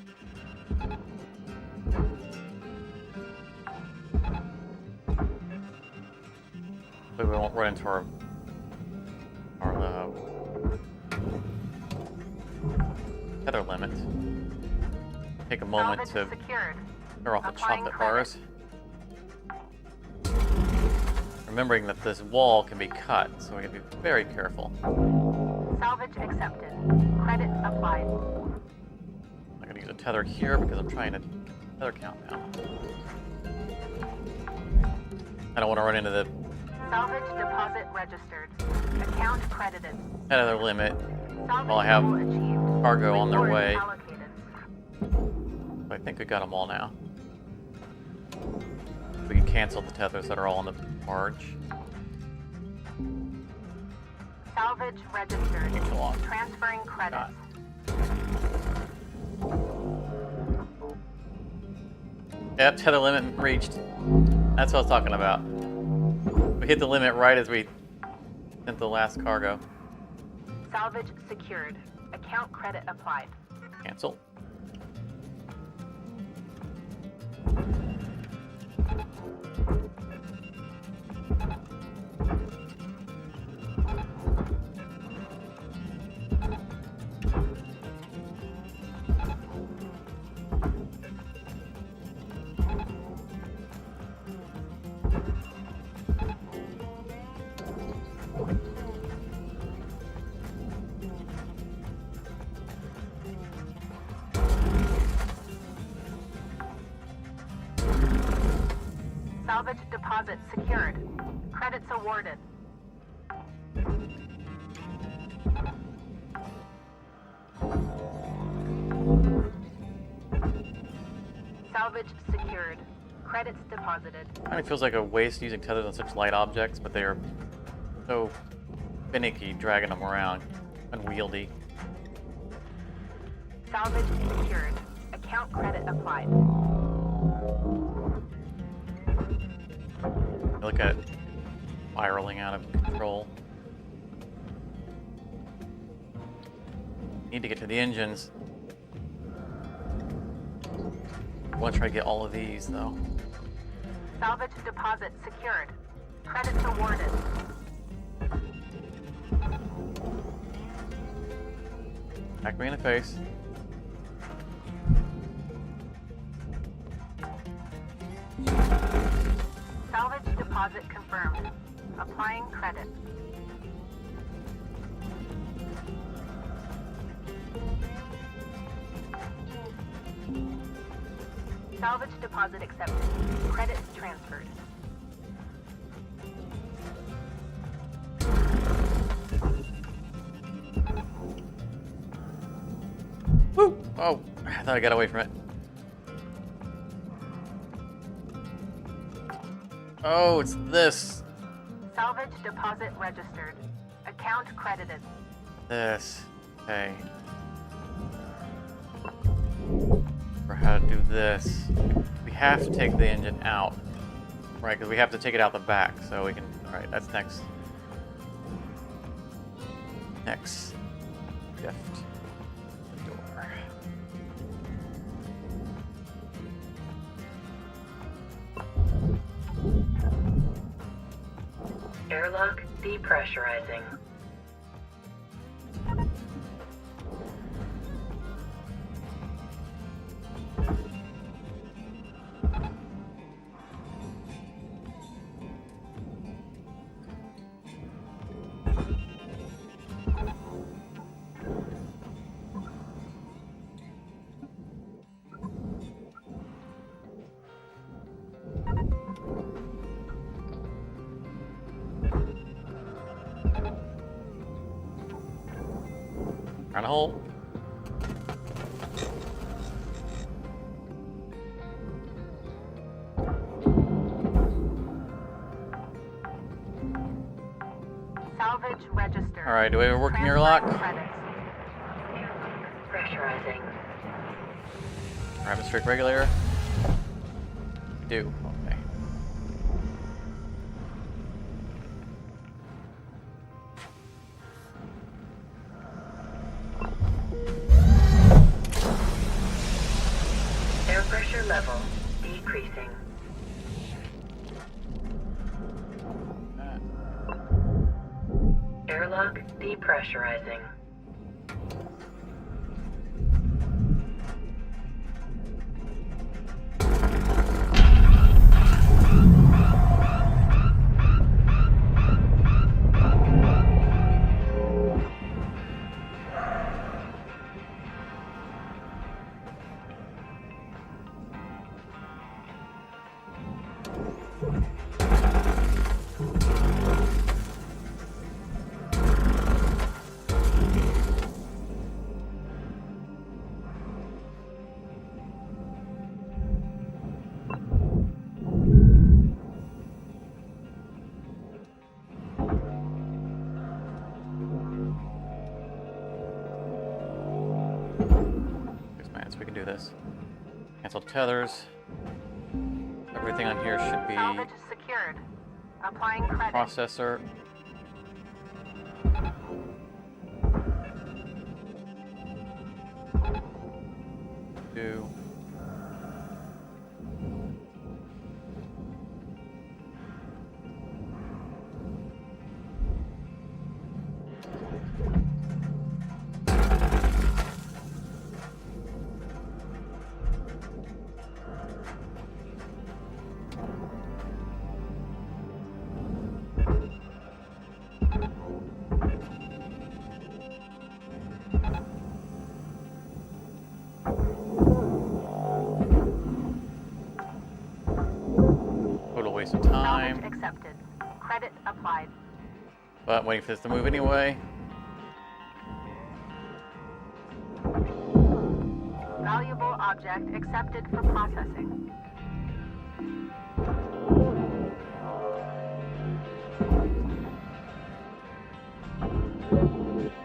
So we won't run into our tether limit. Take a moment Salvage to secured. clear off the Applying chocolate credit. bars. Remembering that this wall can be cut, so we have to be very careful. Salvage accepted. Credit applied. I'm gonna use a tether here because I'm trying to tether count now. I don't want to run into the Salvage deposit registered. Account credited. tether limit Salvage while I have goal achieved. cargo on their Rewards way. allocated. I think we got them all now. cancel the tethers that are all on the barge. Salvage registered. Cancel on. Transferring credits. Yep, tether limit reached. That's what I was talking about. We hit the limit right as we sent the last cargo. Salvage secured. Account credit applied. Cancel. Salvage deposit secured. Credits awarded. Salvage secured. Credits deposited. Kind of feels like a waste using tethers on such light objects, but they are so finicky dragging them around. Unwieldy. Salvage secured. Account credit applied. Look at it spiraling out of control. Need to get to the engines. I want to try to get all of these though. Salvage deposit secured. Credits awarded. Back me in the face. Salvage deposit confirmed. Applying credit. Salvage deposit accepted. Credits transferred. Woo! Oh, I thought I got away from it. Oh, it's this. Salvage deposit registered. Account credited. This. Okay. For how to do this. We have to take the engine out. Right, because we have to take it out the back so we can... Alright, that's next. Next. Shift. The door. Airlock depressurizing. Around a hole. Salvage registered. Alright, do we have a working airlock? Credits. Pressurizing. Atmospheric regulator? We do. Okay. Air pressure level decreasing. Airlock depressurizing. do this. Cancel tethers. Everything on here should be Salvage secured. Applying credit. processor. Do. Total waste of time. Salvage accepted. Credit applied. But waiting for this to move anyway. Valuable object accepted for processing.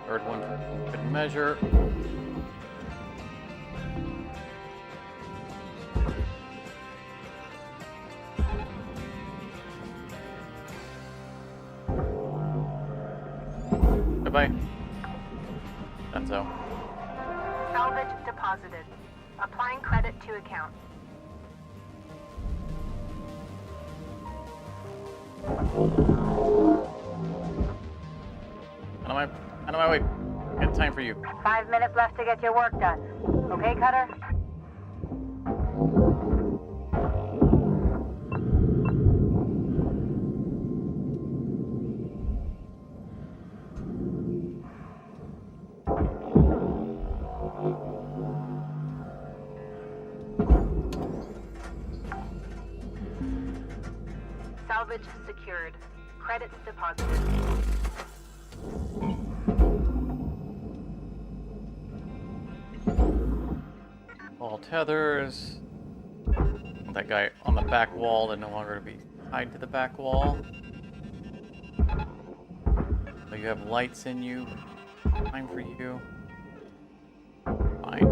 Third one, good measure. Bye-bye. Done so. Salvage deposited. Applying credit to account. Out of my way. Got time for you. 5 minutes left to get your work done. Okay, Cutter? Salvage secured. Credits deposited. All tethers. That guy on the back wall, they're no longer to be tied to the back wall. So you have lights in you. Time for you. Fine.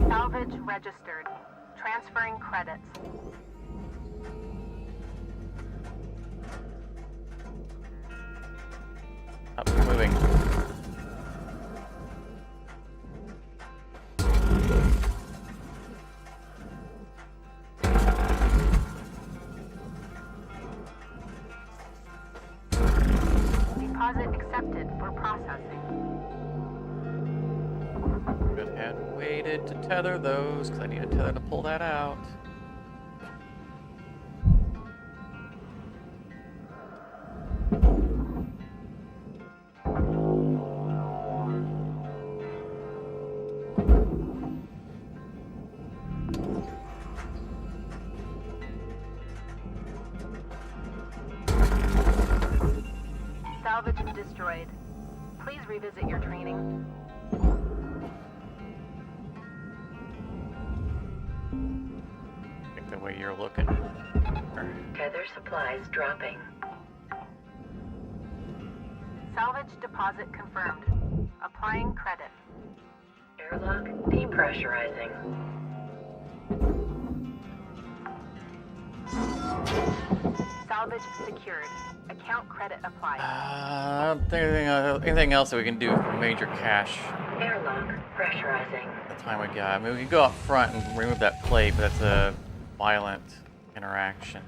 Salvage registered. Transferring credits. Up moving. Deposit accepted for processing. Good, had waited to tether those because I need a tether to pull that out. Salvage destroyed. Please revisit your training. I think the way you're looking. Tether supplies dropping. Salvage deposit confirmed. Applying credit. Airlock depressurizing. Salvage secured. Account credit applied. I don't think anything else that we can do for major cache. Airlock pressurizing. The time we got. I mean, we can go up front and remove that plate, but that's a violent interaction.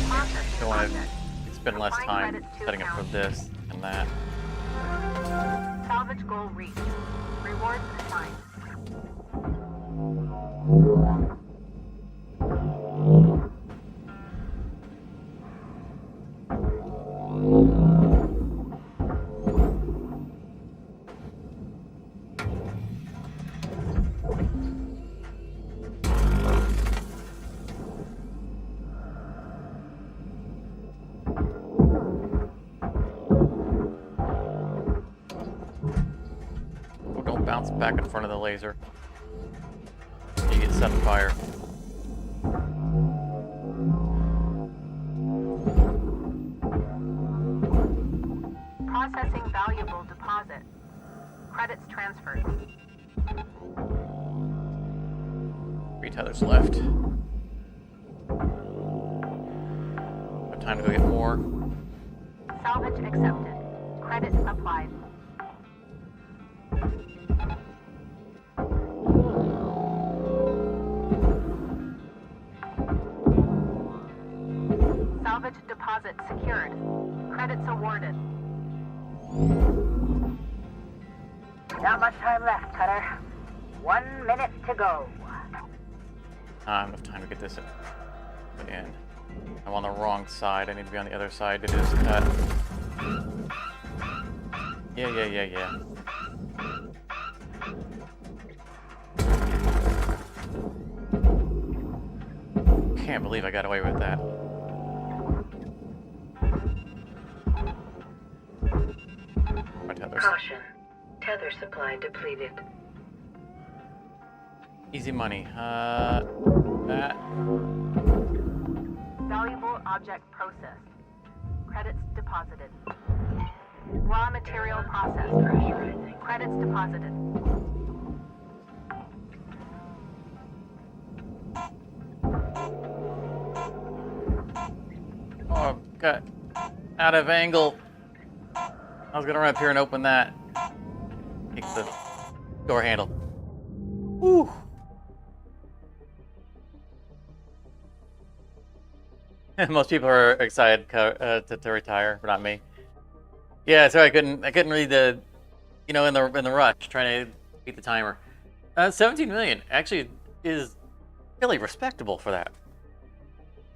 Processing Don't want to object. spend less time setting up for this and that. Salvage goal reached. Rewards assigned. Oh, don't bounce back in front of the laser. setting fire. Processing valuable deposit. Credits transferred. 3 tethers left. Have time to go get more. Salvage accepted. Credits applied. Salvage deposit secured. Credits awarded. Not much time left, Cutter. 1 minute to go. Enough time to get this in. I'm on the wrong side. I need to be on the other side to do this cut. Yeah. Can't believe I got away with that. My tethers. Caution. Tether supply depleted. Easy money. That. Valuable object processed. Credits deposited. Raw material processed. Credits deposited. Oh, got out of angle. I was gonna run up here and open that. Take the door handle. Whew. Most people are excited to retire, but not me. Yeah, so I couldn't read the, in the rush trying to beat the timer. 17 million actually is really respectable for that.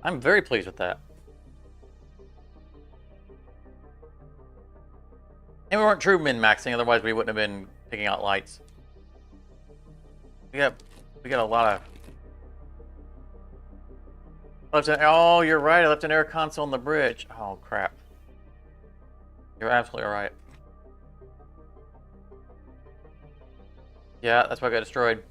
I'm very pleased with that. And we weren't true min-maxing, otherwise we wouldn't have been picking out lights. We got a lot of. Oh, you're right. I left an air console on the bridge. Oh crap. You're absolutely right. Yeah, that's why I got destroyed.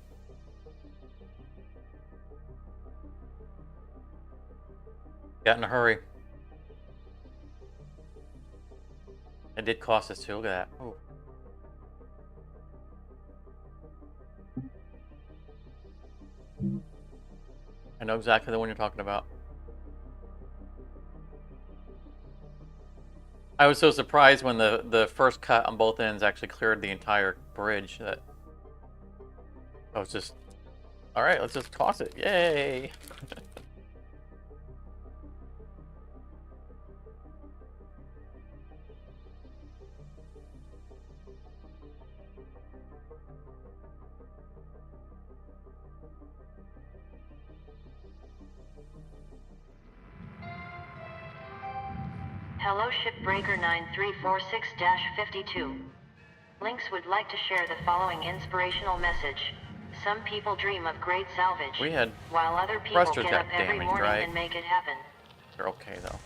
Got in a hurry. It did cost us too. Look at that. Oh. I know exactly the one you're talking about. I was so surprised when the first cut on both ends actually cleared the entire bridge that I was just, all right, let's just toss it. Yay! Hello Shipbreaker 9346-52. Lynx would like to share the following inspirational message. Some people dream of great salvage, We had while other people thrusters get got up every damaged, morning right? and make it happen. They're okay though.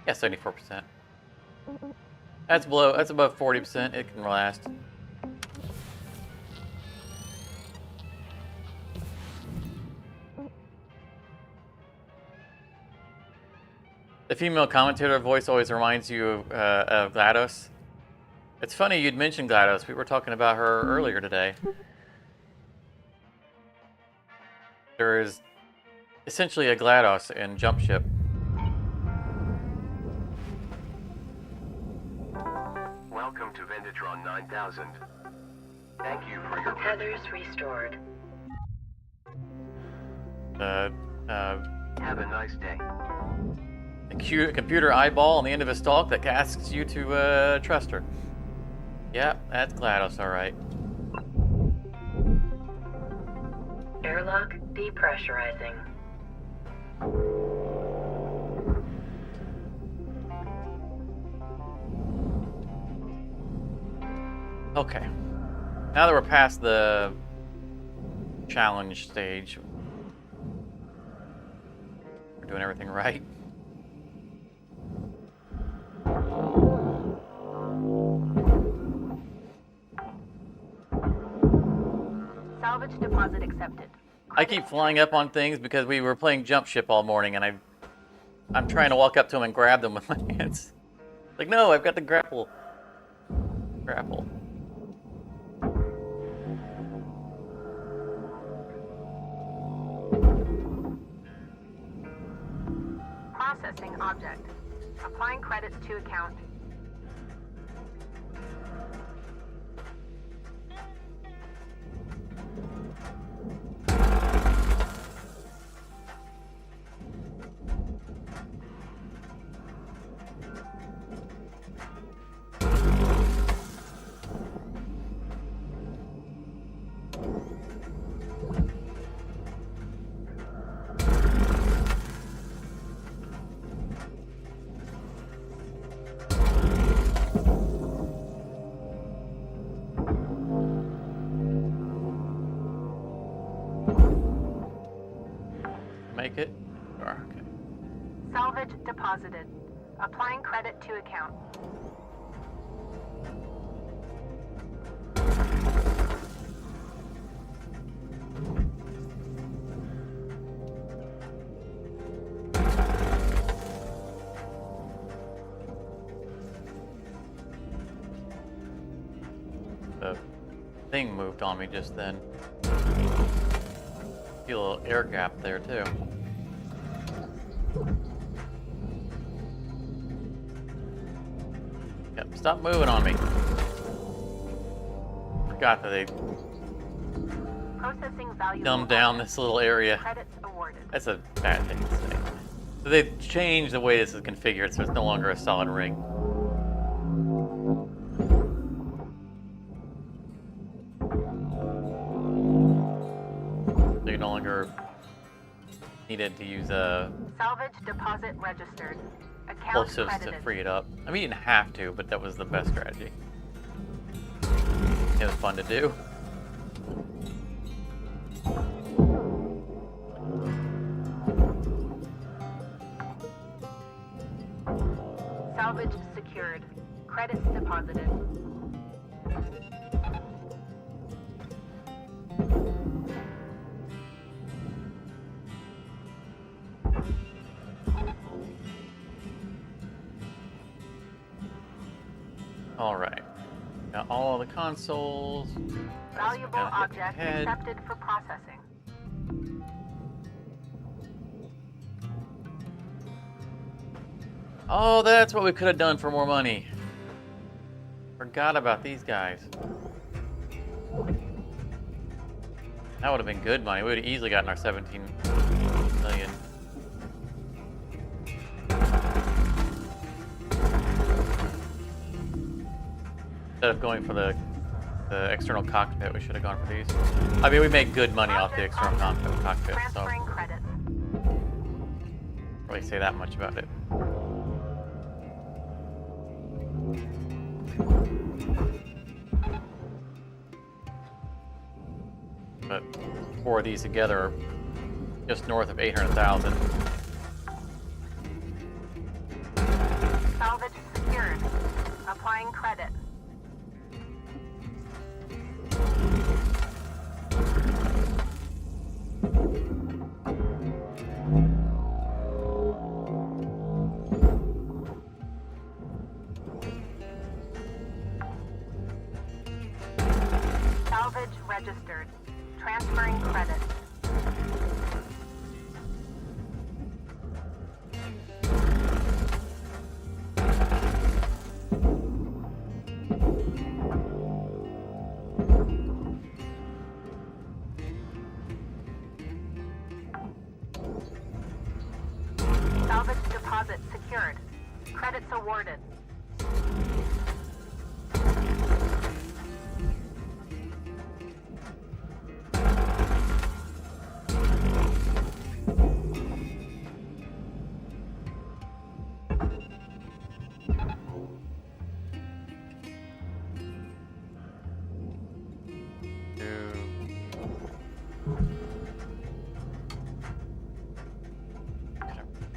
Yeah, 74%. That's above 40%. It can last. The female commentator voice always reminds you of GLaDOS. It's funny you'd mentioned GLaDOS. We were talking about her earlier today. There is essentially a GLaDOS in Jump Ship. Welcome to Vendatron 9000. Thank you for your Tethers restored. Have a nice day. A computer eyeball on the end of a stalk that asks you to trust her. Yeah, that's GLaDOS, all right. Airlock depressurizing. Okay. Now that we're past the challenge stage, we're doing everything right. Salvage deposit accepted. I keep flying up on things because we were playing jump ship all morning, and I'm trying to walk up to them and grab them with my hands. Like, no, I've got the grapple. Grapple. Processing object. Applying credits to account. Make it? Sure, okay. Salvage deposited. Applying credit to account. The thing moved on me just then. Feel a little air gap there too. Yep, stop moving on me. Forgot that they Processing value. dumbed down this little area. Credits awarded. That's a bad thing to say. So they've changed the way this is configured, so it's no longer a solid ring. So you no longer needed to use Salvage deposit registered. Account explosives to credited. free it up. I mean, you didn't have to, but that was the best strategy. It was fun to do. Salvage secured. Credits deposited. All right. Got all the consoles. Valuable Gotta hit the object head. accepted for processing. Oh, that's what we could have done for more money. Forgot about these guys. That would have been good money. We would have easily gotten our 17 million. Instead of going for the external cockpit, we should have gone for these. I mean, we make good money off the external cockpit, so Transferring credits. really say that much about it. But 4 of these together are just north of 800,000. Salvage secured. Applying credit. Salvage registered. Transferring credit. Salvage deposit secured. Credits awarded.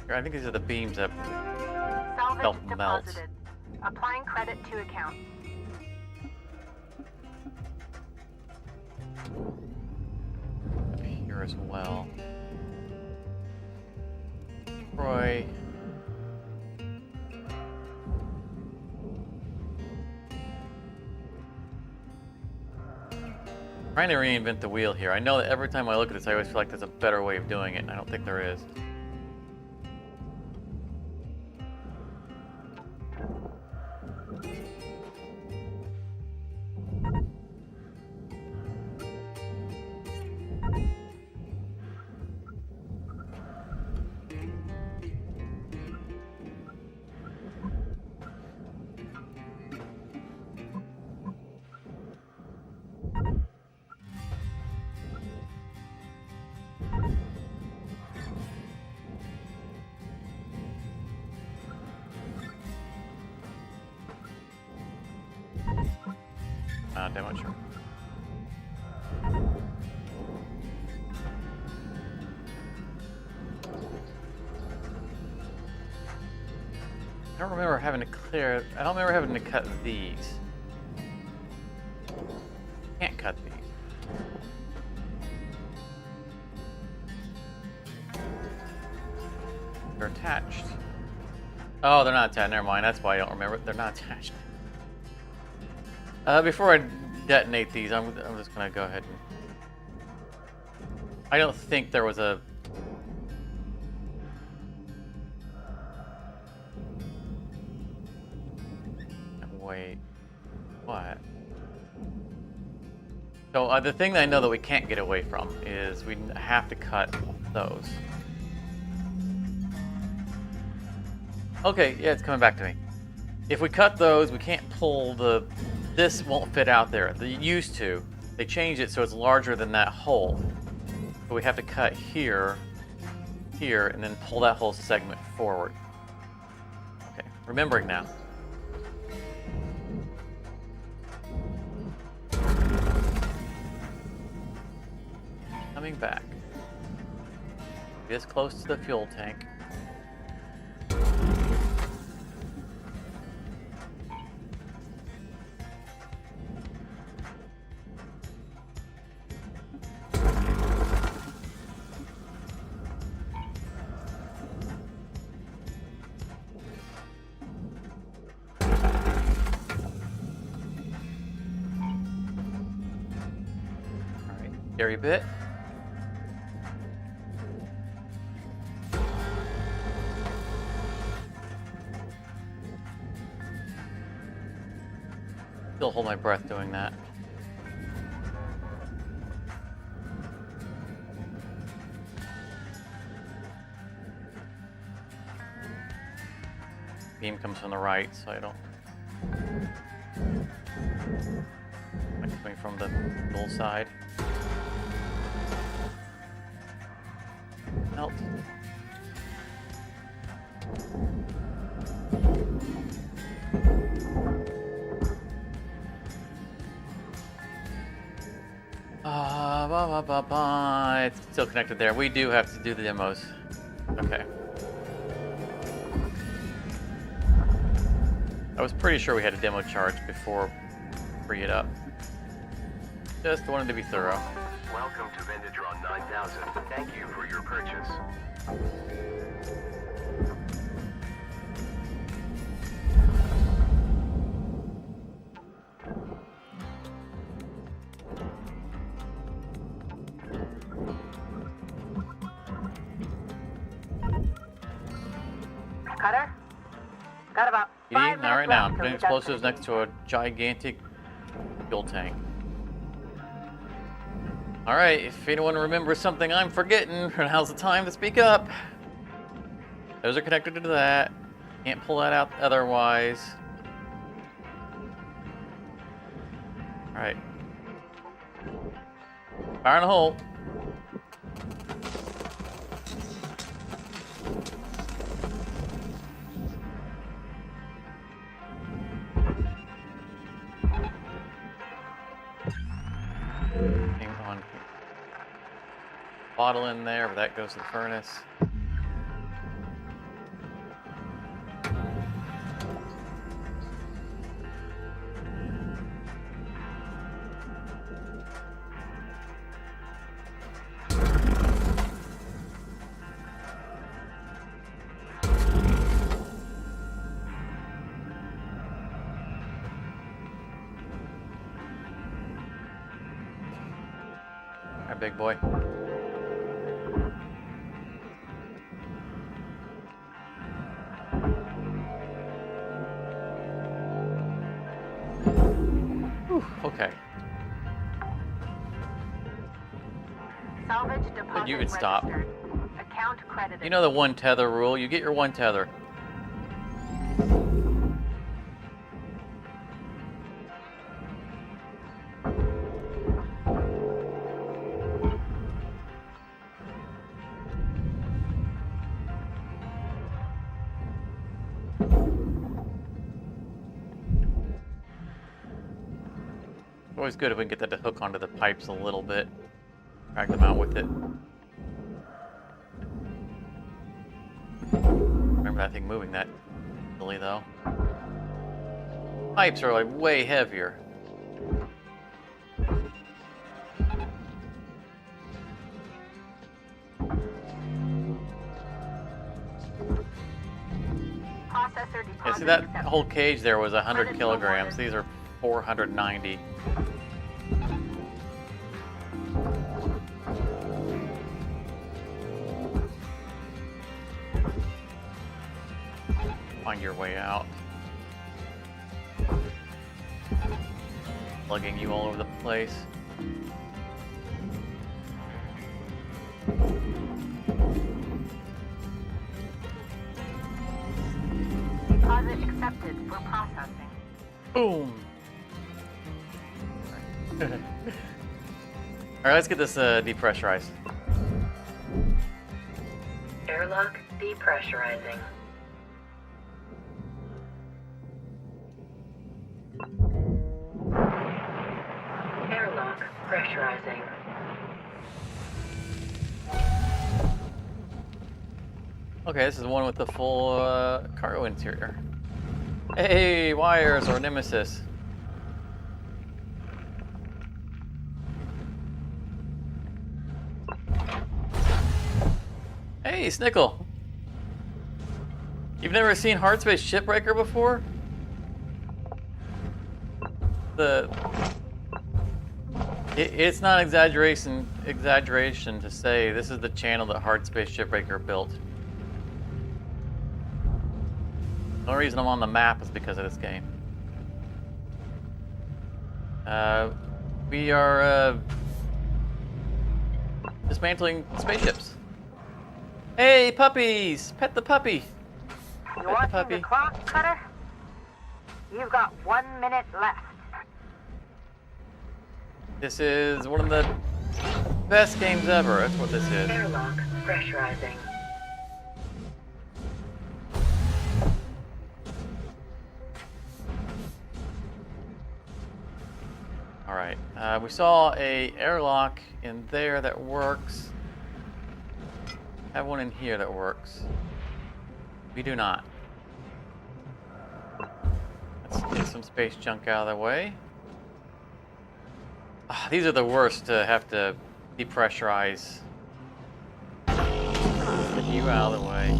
I think these are the beams that Salvage Don't melt. deposited. Applying credit to account. here as well. Troy. Trying to reinvent the wheel here. I know that every time I look at this, I always feel like there's a better way of doing it, and I don't think there is. Demo sure. I don't remember having to clear. I don't remember having to cut these. Can't cut these. They're attached. Oh, they're not attached. Never mind. That's why I don't remember. They're not attached. Before I detonate these, I'm just gonna go ahead and... I don't think there was a... Wait. What? So, the thing that I know that we can't get away from is we have to cut those. Okay, yeah, it's coming back to me. If we cut those, we can't pull the... This won't fit out there. They used to. They changed it so it's larger than that hole. So we have to cut here, here, and then pull that whole segment forward. Okay, remembering now. Coming back. This close to the fuel tank. Scary bit. Still hold my breath doing that. Beam comes from the right, so I don't... I'm coming from the bull side. Melt. It's still connected there. We do have to do the demos. Okay. I was pretty sure we had a demo charge before free it up. Just wanted to be thorough. Welcome to Venditron 9000. Thank you for your purchase. Cutter? Got about 5 minutes Not right now. I'm left putting till we're done. explosives next to a gigantic fuel tank. Alright, if anyone remembers something I'm forgetting, now's the time to speak up. Those are connected to that. Can't pull that out otherwise. Alright. Fire in the hole. Hang on. Bottle in there, but that goes to the furnace. big boy. Whew, okay. Salvage deposit You can stop. registered. Account credited. You know the one tether rule. You get your one tether. Always good if we can get that to hook onto the pipes a little bit. Drag them out with it. Remember that thing moving that easily though. Pipes are like way heavier. Processor deposit Yeah, see that accepted. whole cage there was 100 Credit kilograms. awarded. These are 490. Find your way out. Plugging you all over the place. Deposit accepted for processing. Boom. All right, let's get this depressurized. Airlock depressurizing. Airlock pressurizing. Okay, this is the one with the full cargo interior. Hey, wires or nemesis. Hey, Snickle. You've never seen Hardspace Shipbreaker before? It's not exaggeration to say this is the channel that Hardspace Shipbreaker built. The only reason I'm on the map is because of this game. We are dismantling spaceships. Hey, puppies! Pet the puppy! You the watching puppy. the clock, Cutter? You've got 1 minute left. This is one of the best games ever. That's what this is. Airlock pressurizing. All right. We saw a airlock in there that works. Have one in here that works. We do not. Let's get some space junk out of the way. Ah, these are the worst to have to depressurize. Get you out of the way.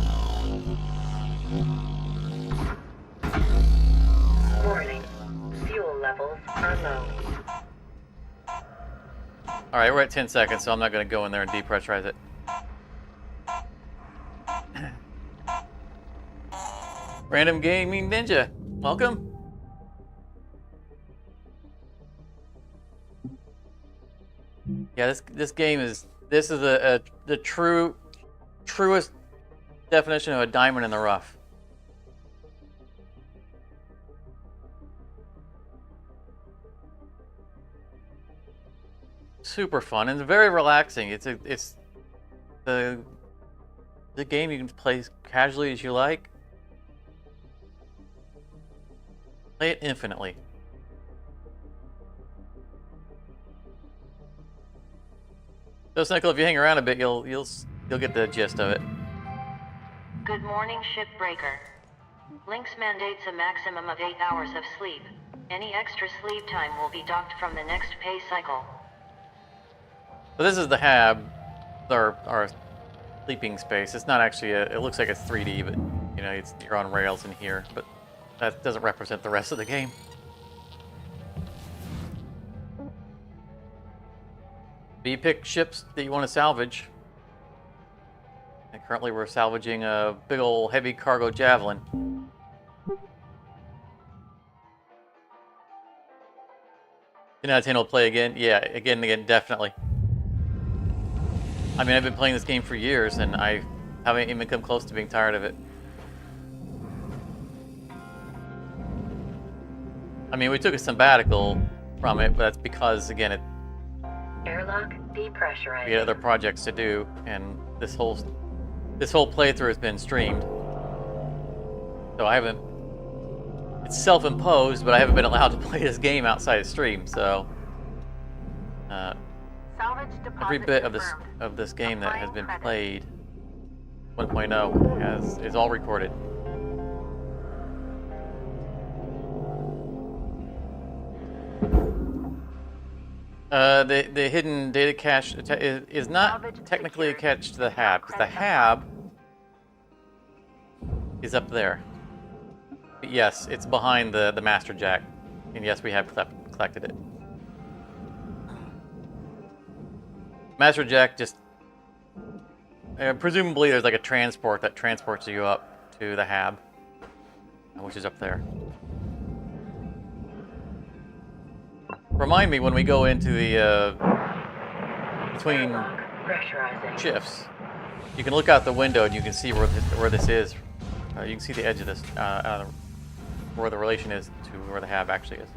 Warning. Fuel levels are low. All right, we're at 10 seconds, so I'm not going to go in there and depressurize it. Random Gaming Ninja, welcome. Yeah, this game is the truest definition of a diamond in the rough. Super fun and very relaxing. It's the game you can play as casually as you like. Play it infinitely. So, Snickle, if you hang around a bit, you'll get the gist of it. Good morning, Shipbreaker. Lynx mandates a maximum of 8 hours of sleep. Any extra sleep time will be docked from the next pay cycle. So this is the hab, our sleeping space. It's not actually it looks like it's 3D, but you know you're on rails in here, but that doesn't represent the rest of the game. Do you pick ships that you want to salvage? And currently we're salvaging a big old heavy cargo javelin. 10 out of 10 will play again? Yeah, again, definitely. I mean, I've been playing this game for years, and I haven't even come close to being tired of it. I mean, we took a sabbatical from it, but that's because, again, Airlock we depressurizing. had other projects to do, and this whole playthrough has been streamed. So I haven't... It's self-imposed, but I haven't been allowed to play this game outside of stream, so... Salvage deposit every bit of confirmed. this game that has been Applying played 1.0 is all recorded. The hidden data cache is not technically attached to the hab, because the hab is up there. But yes, it's behind the master jack, and yes, we have collected it. Master jack just presumably there's like a transport that transports you up to the hab, which is up there. Remind me when we go into the between Pressurizing. shifts. You can look out the window and you can see where this is. You can see the edge of this, where the relation is to where the hab actually is.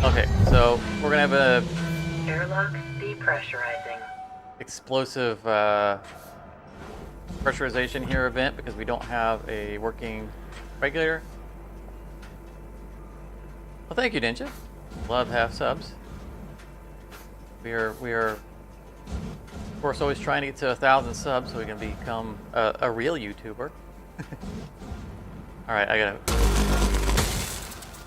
Okay, so we're gonna have a Airlock depressurizing. explosive pressurization here event because we don't have a working regulator. Well, thank you, Ninja. Love half subs. We are, of course, always trying to get to 1,000 subs so we can become a real YouTuber. All right, I gotta.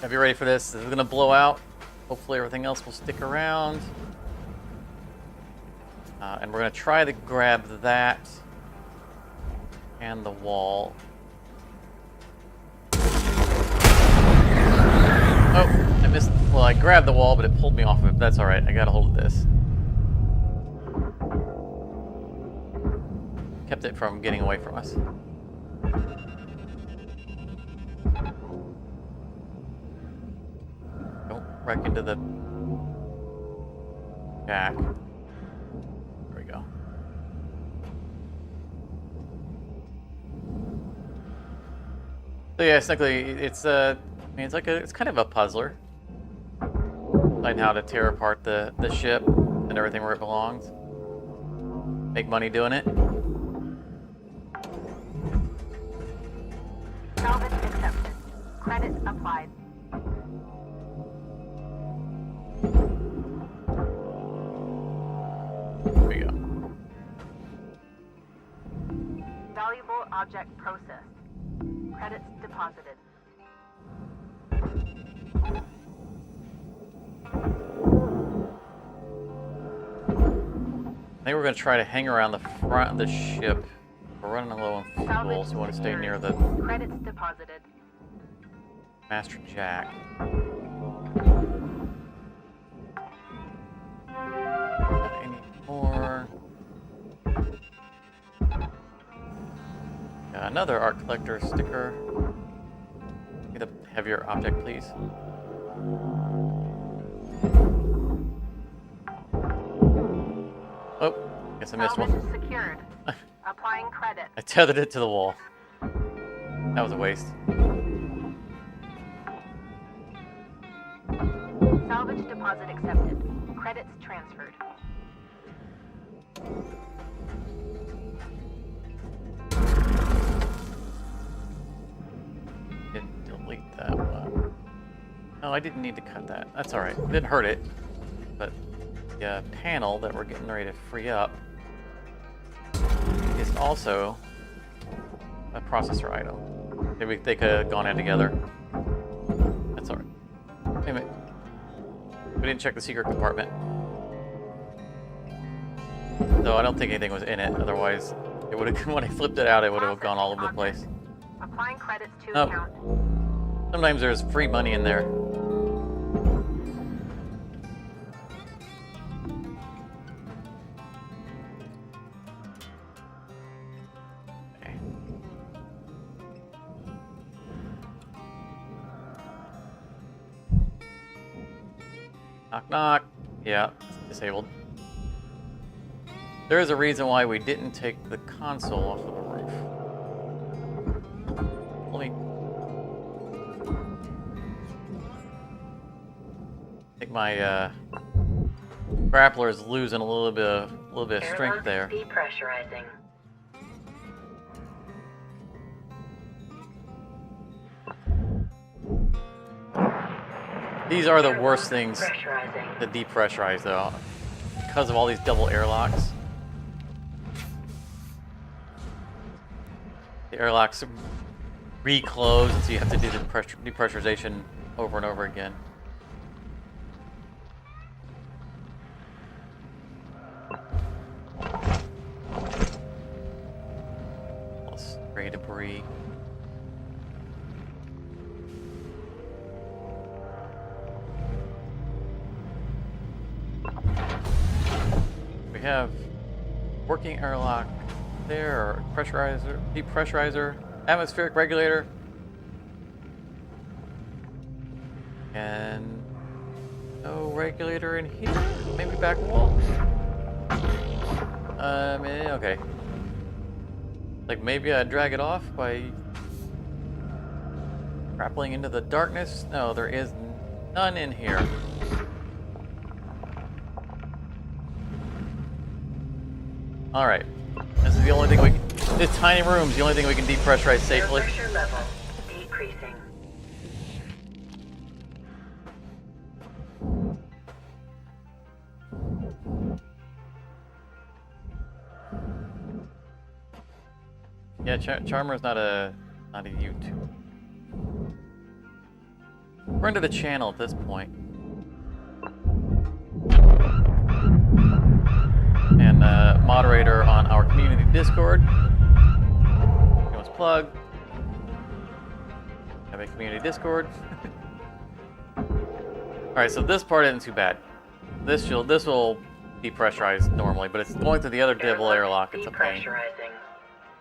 Have you ready for this? This is gonna blow out. Hopefully, everything else will stick around. And we're gonna try to grab that and the wall. Oh, I missed. Well, I grabbed the wall, but it pulled me off of it. That's all right. I got a hold of this. Kept it from getting away from us. Don't wreck into the jack. There we go. So yeah, technically, it's I mean, it's kind of a puzzler. Like how to tear apart the ship and everything where it belongs. Make money doing it. Salvage accepted. Credit applied. There we go. Valuable object processed. Credits deposited. I think we're going to try to hang around the front of the ship. We're running low on fuel, so we want to stay near the Credits deposited. master jack. Any more? Another art collector sticker. Get a heavier object, please. Oh, guess I missed Salvage one. is secured. Applying credit. I tethered it to the wall. That was a waste. Salvage deposit accepted. Credits transferred. Didn't delete that one. No, I didn't need to cut that. That's alright. Didn't hurt it. But the panel that we're getting ready to free up is also a processor item. Maybe they could have gone in together. That's alright. Wait a minute. We didn't check the secret compartment. So I don't think anything was in it. Otherwise, it would have. When I flipped it out, it would have gone all over the place. Applying credits to Oh. account. Sometimes there's free money in there. Knock, knock. Yeah, it's disabled. There is a reason why we didn't take the console off of the roof. Let me... I think my grappler is losing a little bit of strength there. Depressurizing. These are the worst things Pressurizing. to depressurize, though, because of all these double airlocks. The airlocks reclose, and so you have to do the depressurization over and over again. Stray debris. We have working airlock there, or pressurizer, depressurizer, atmospheric regulator, and no regulator in here. Maybe back wall. Okay. Like maybe I drag it off by grappling into the darkness. No, there is none in here. All right. This is the only thing we can... This tiny room's the only thing we can depressurize safely. Air pressure level decreasing. Yeah, Charmer's not a YouTube. We're into the channel at this point. And moderator on our community Discord. Let's plug. Have a community Discord. Alright, so this part isn't too bad. This will depressurize normally, but it's going through the other double airlock. It's a pain.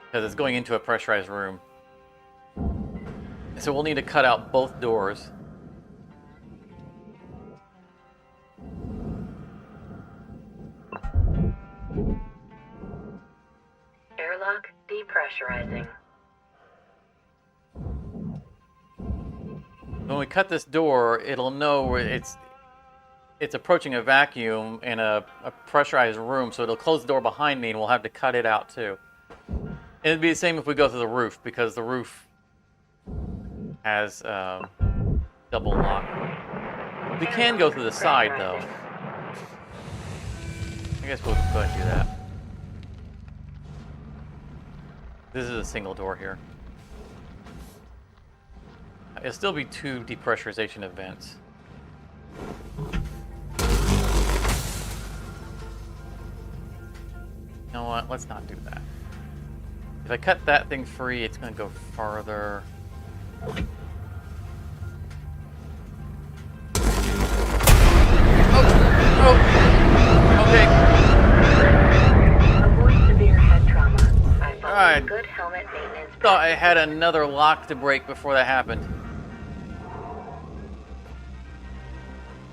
Because it's going into a pressurized room. So we'll need to cut out both doors. Airlock depressurizing. When we cut this door, it'll know it's approaching a vacuum in a pressurized room, so it'll close the door behind me, and we'll have to cut it out too. And it'd be the same if we go through the roof, because the roof has double lock. We can go through the side though. I guess we'll go ahead and do that. This is a single door here. It'll still be 2 depressurization events. You know what? Let's not do that. If I cut that thing free, it's going to go farther. Okay. Avoid severe head trauma. I follow Alright. good helmet maintenance. Thought I had another lock to break before that happened.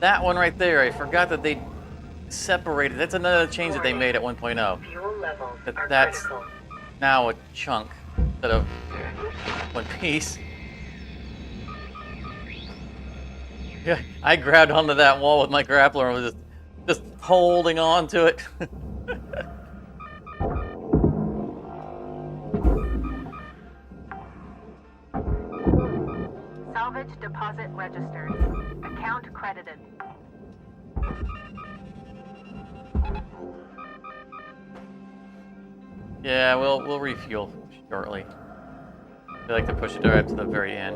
That one right there, I forgot that they separated. That's another change that they made at 1.0. Fuel levels are That's critical. now a chunk instead of one piece. Yeah, I grabbed onto that wall with my grappler and was just holding on to it. Salvage deposit registered. Account credited. Yeah, we'll refuel shortly. I like to push it right up to the very end.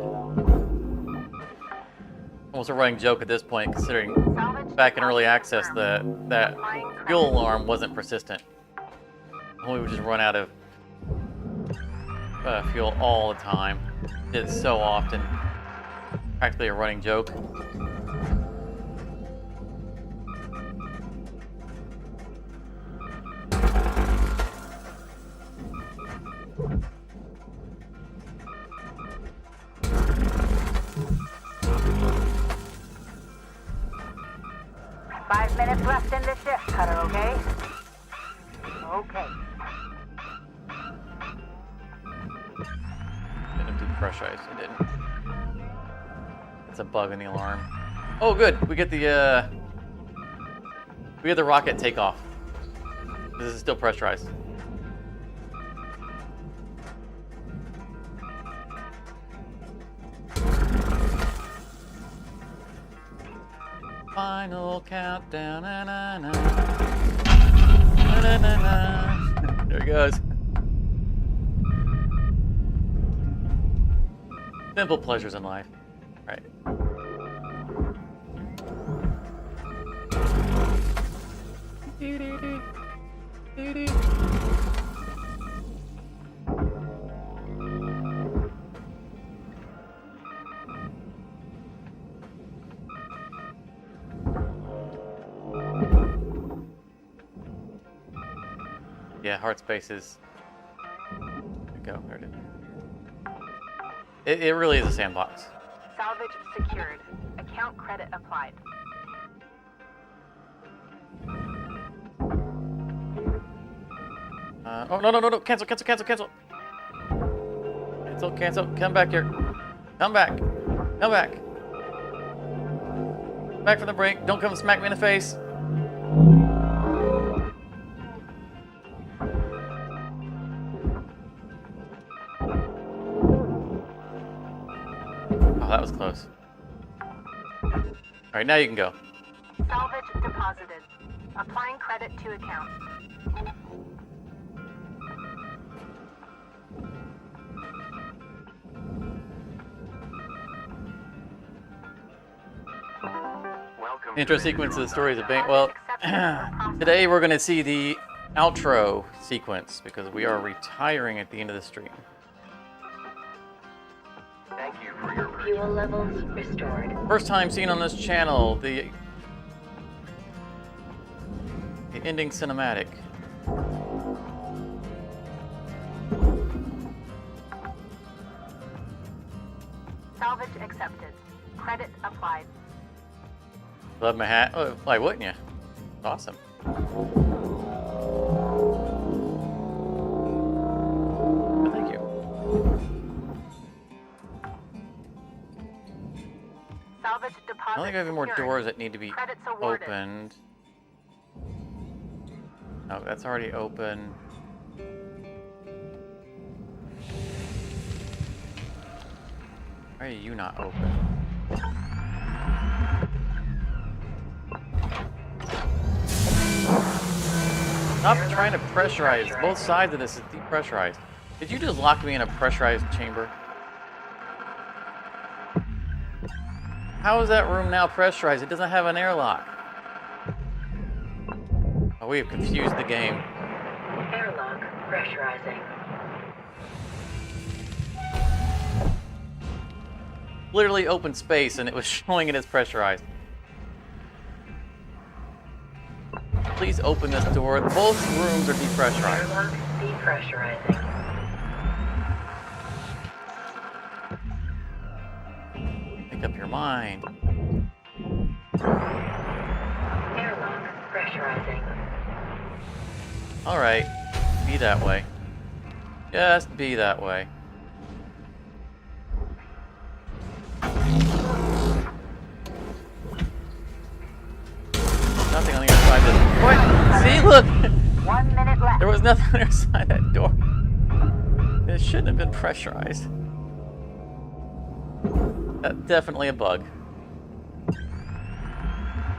Almost a running joke at this point, considering back in early access that fuel alarm wasn't persistent. We would just run out of fuel all the time. Did it so often. Practically a running joke. minutes left in this shift, Cutter, okay? Okay. Didn't depressurize. It didn't. It's a bug in the alarm. Oh, good. We get the rocket takeoff. This is still pressurized. Final countdown. Na, na, na. Na, na, na, na. There he goes. Simple pleasures in life. Right. Yeah, Hardspace is. There we go. There it is. It really is a sandbox. Salvage secured. Account credit applied. Oh, no. Cancel. Cancel. Come back here. Come back. Back from the brink. Don't come smack me in the face. Oh, that was close. Alright, now you can go. Salvage deposited. Applying credit to account. Welcome Intro to sequence of the Vendatron stories of 9000. Bane. Well, today we're going to see the outro sequence because we are retiring at the end of the stream. Thank you for your purchase. Fuel levels restored. First time seen on this channel, the ending cinematic. Salvage accepted. Credit applied. Love my hat. Oh, why wouldn't you? Awesome. Oh, thank you. Salvage deposit. I don't think I have any more secured. doors that need to be Credits awarded. opened. No, that's already open. Why are you not open? Stop trying to pressurize. Both sides of this is depressurized. Did you just lock me in a pressurized chamber? How is that room now pressurized? It doesn't have an airlock. Oh, we have confused the game. Airlock pressurizing. Literally open space and it was showing it as pressurized. Please open this door. Both rooms are depressurized. Airlock depressurizing. Make up your mind. Airlock pressurizing. Alright, be that way. Just be that way. Nothing on the other side of this. What? See, look! 1 minute left. There was nothing on the other side of that door. It shouldn't have been pressurized. That's definitely a bug.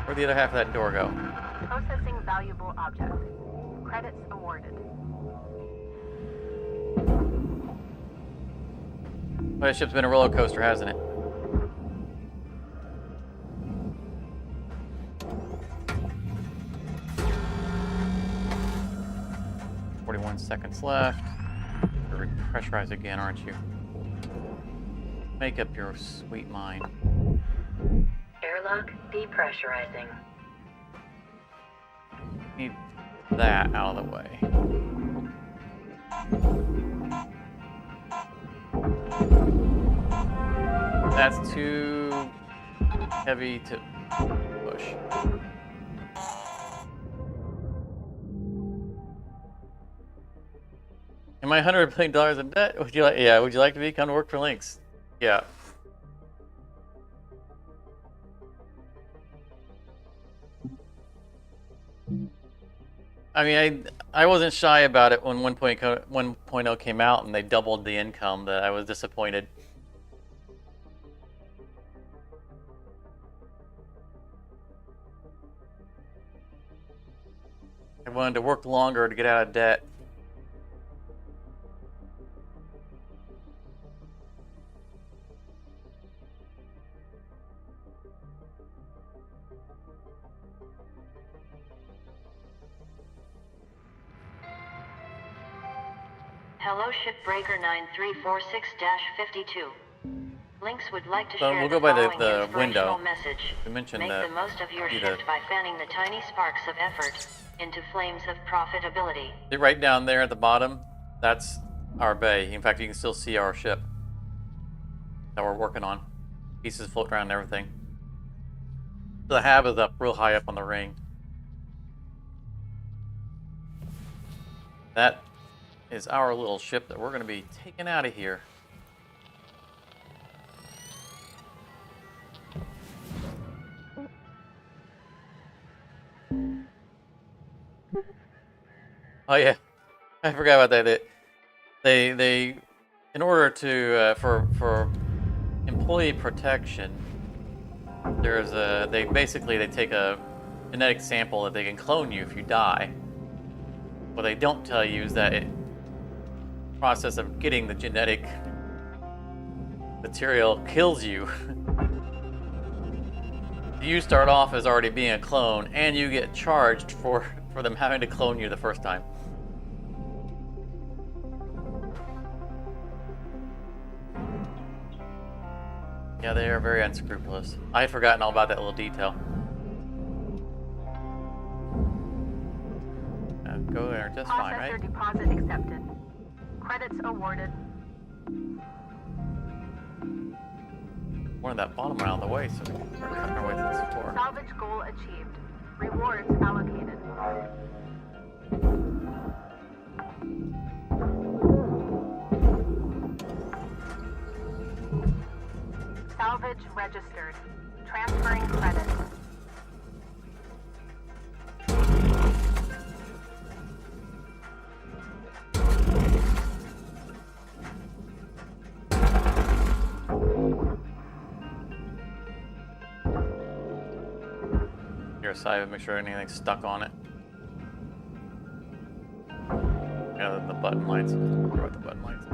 Where'd the other half of that door go? Processing valuable object. Credits awarded. Well, this ship's been a roller coaster, hasn't it? Seconds left. You're pressurized again, aren't you? Make up your sweet mind. Airlock depressurizing. Need that out of the way. That's too heavy to push. Am I $100 billion in debt? Would you like? Yeah. Would you like to be? Come to work for Lynx. Yeah. I mean, I wasn't shy about it when 1.0 came out and they doubled the income. That I was disappointed. I wanted to work longer to get out of debt. Hello, Shipbreaker 9346-52. Lynx would like to So share we'll the go by following the inspirational window. message. We mentioned Make that the most of your see shift the- by fanning the tiny sparks of effort into flames of profitability. Right down there at the bottom, that's our bay. In fact, you can still see our ship that we're working on. Pieces floating around and everything. The hab is up real high up on the ring. That is our little ship that we're going to be taking out of here. Oh yeah, I forgot about that. They in order to for employee protection, there's a they take a genetic sample that they can clone you if you die. What they don't tell you is that the process of getting the genetic material kills you. You start off as already being a clone, and you get charged for them having to clone you the first time. Yeah, they are very unscrupulous. I had forgotten all about that little detail. Go there just fine, Processor right? deposit accepted. Credits awarded. One of that bottom one out of the way, so we can start cutting our way to this floor. Salvage goal achieved. Rewards allocated. Salvage registered. Transferring credits. Your side, make sure anything's stuck on it. Yeah, the button lights. Forget about the button lights.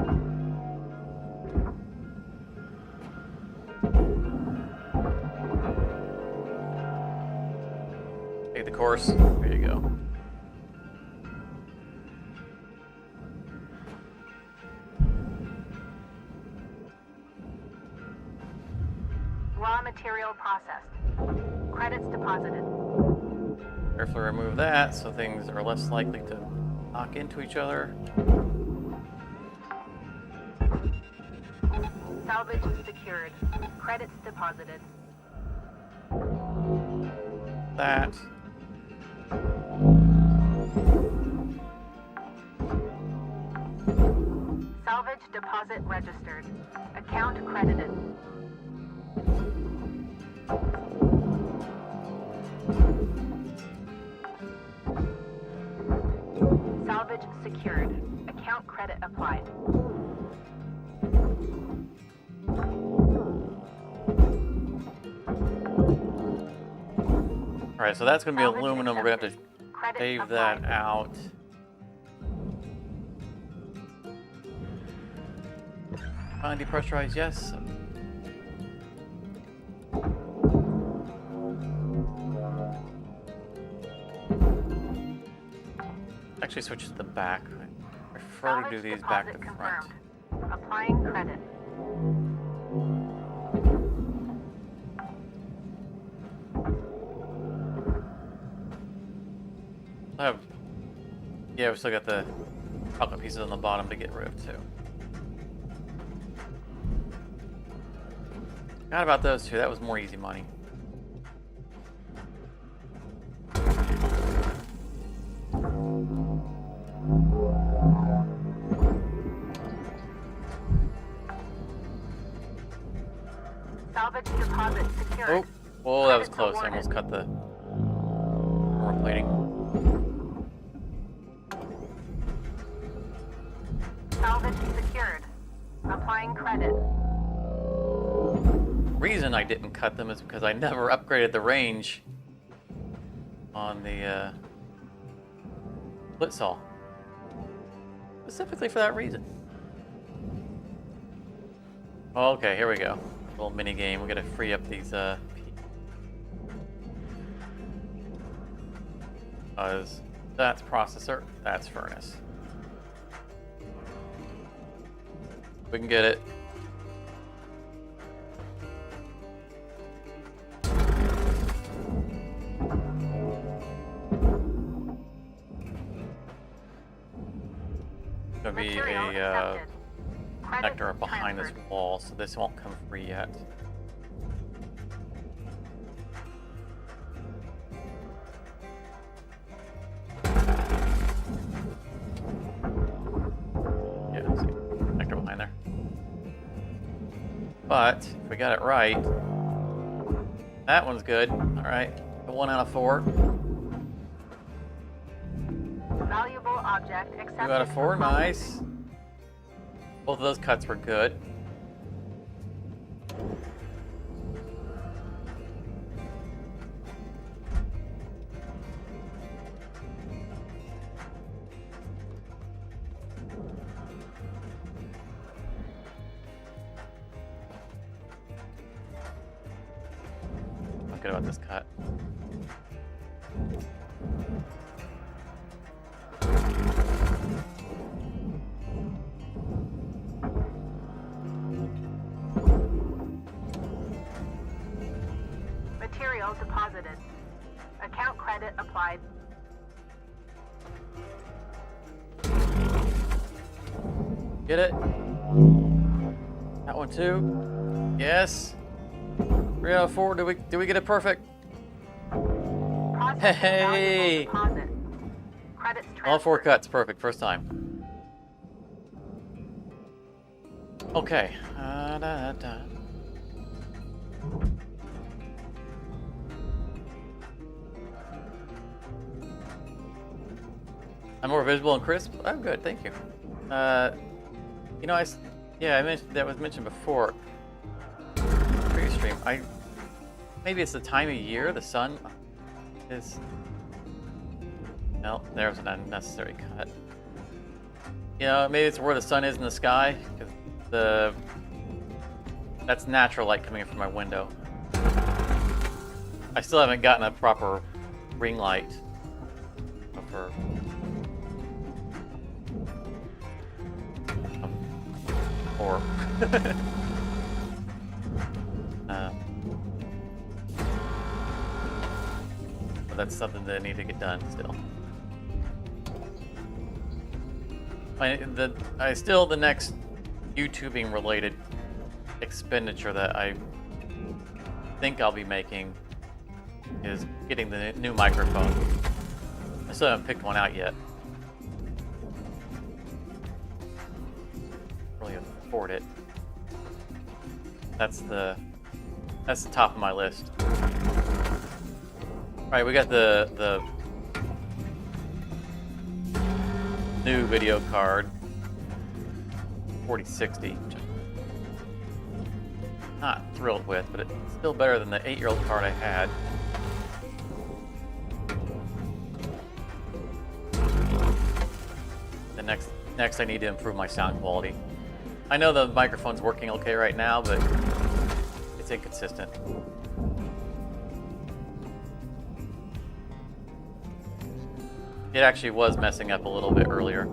Take the course. There you go. Raw material processed. Credits deposited. Carefully remove that so things are less likely to knock into each other. Salvage secured. Credits deposited. That. Salvage deposit registered. Account credited. Salvage secured. Account credit applied. Alright, so that's going to be Salvage aluminum. We're going to have to accepted. Credit shave that applied. out. Fine, depressurize, yes. Actually, switch to the back. I prefer to do these back to Deposit front. confirmed. Applying credit. Oh, yeah, we still got the chocolate pieces on the bottom to get rid of too. Forgot about those two. That was more easy money. deposit secured. Oh, whoa, that was Credits close. I awarded. almost cut the armor plating. Salvage secured. Applying credit. Reason I didn't cut them is because I never upgraded the range on the split saw. Specifically for that reason. Okay, here we go. Little mini game. We gotta free up these that's processor, that's furnace. We can get it. Gonna be Material a accepted. Credits connector behind this transferred. wall, so this won't come free yet. Yeah, see, connector behind there. But if we got it right, that one's good. All right, 1 out of 4. Valuable object accepted. 2 out of 4, for nice. Both of those cuts were good. I'm good about this cut. Material deposited. Account credit applied. Get it? That one too. Yes. 3 out of 4. Do we get it perfect? Processing Hey! valuable deposit. Credits transferred. All 4 cuts, perfect, first time. Okay. I'm more visible and crisp. I'm good, thank you. You know, I mentioned that was mentioned before. Previous stream. Maybe it's the time of year. The sun is. No, there's an unnecessary cut. You know, maybe it's where the sun is in the sky, because that's natural light coming in from my window. I still haven't gotten a proper ring light for or but that's something that I need to get done still. The next YouTubing related expenditure that I think I'll be making is getting the new microphone. I still haven't picked one out yet. Really afford it. That's the top of my list. All right, we got the new video card, 4060, which I'm not thrilled with, but it's still better than the 8-year-old card I had. The next I need to improve my sound quality. I know the microphone's working okay right now, but it's inconsistent. It actually was messing up a little bit earlier.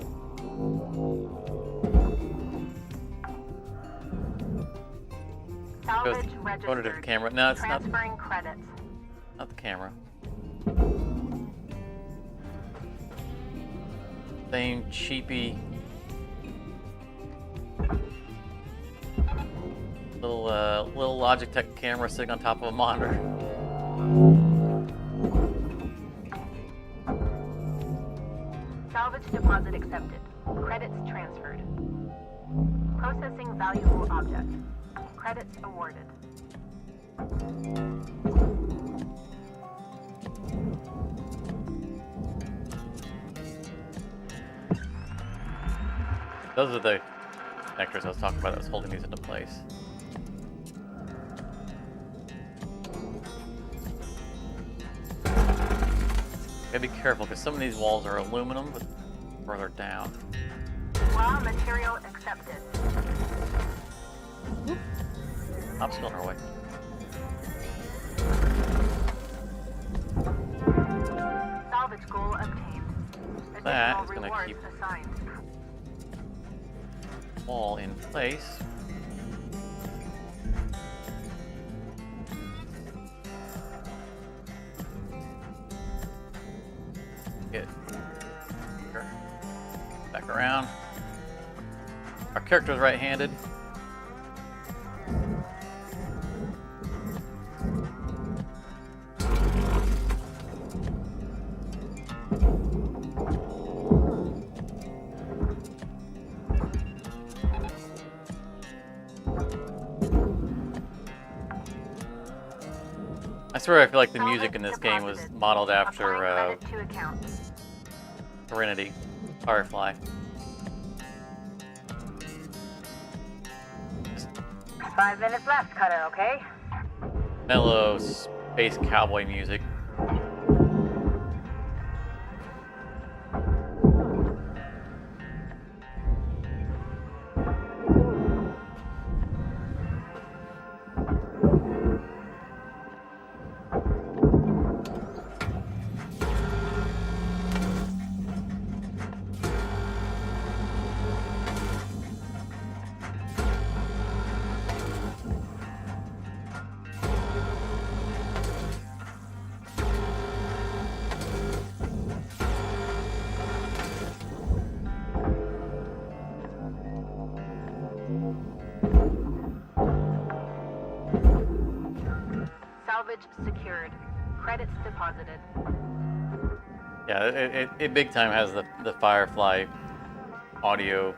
Salvage Go to the registered. camera. No, it's not. Transferring credits. Not the camera. Same cheapy little Logitech camera sitting on top of a monitor. Salvage deposit accepted. Credits transferred. Processing valuable object. Credits awarded. Those are the connectors I was talking about that was holding these into place. Gotta be careful because some of these walls are aluminum, but further down. Raw material accepted. Obstacle in our way. Salvage goal obtained. That Additional is gonna rewards keep- assigned. Wall in place. Get here. Back around. Our character's right-handed. I swear I feel like the music in this game was modeled after Applying credit to account. Serenity, Firefly. 5 minutes left, Cutter, okay? Mellow space cowboy music. Salvage secured. Credits deposited. Yeah, it big time has the Firefly audio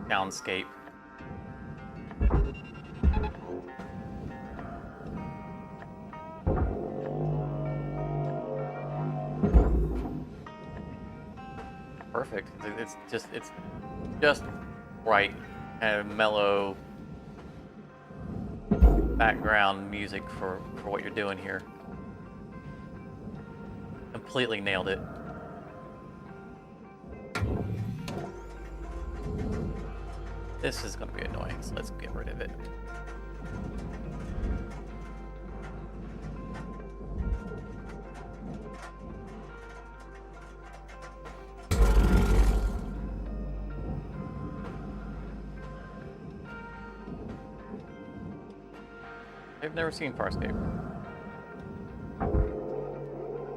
soundscape. Perfect. It's just right and mellow background music for what you're doing here. Completely nailed it. This is going to be annoying, so let's get rid of it. I've never seen Farscape.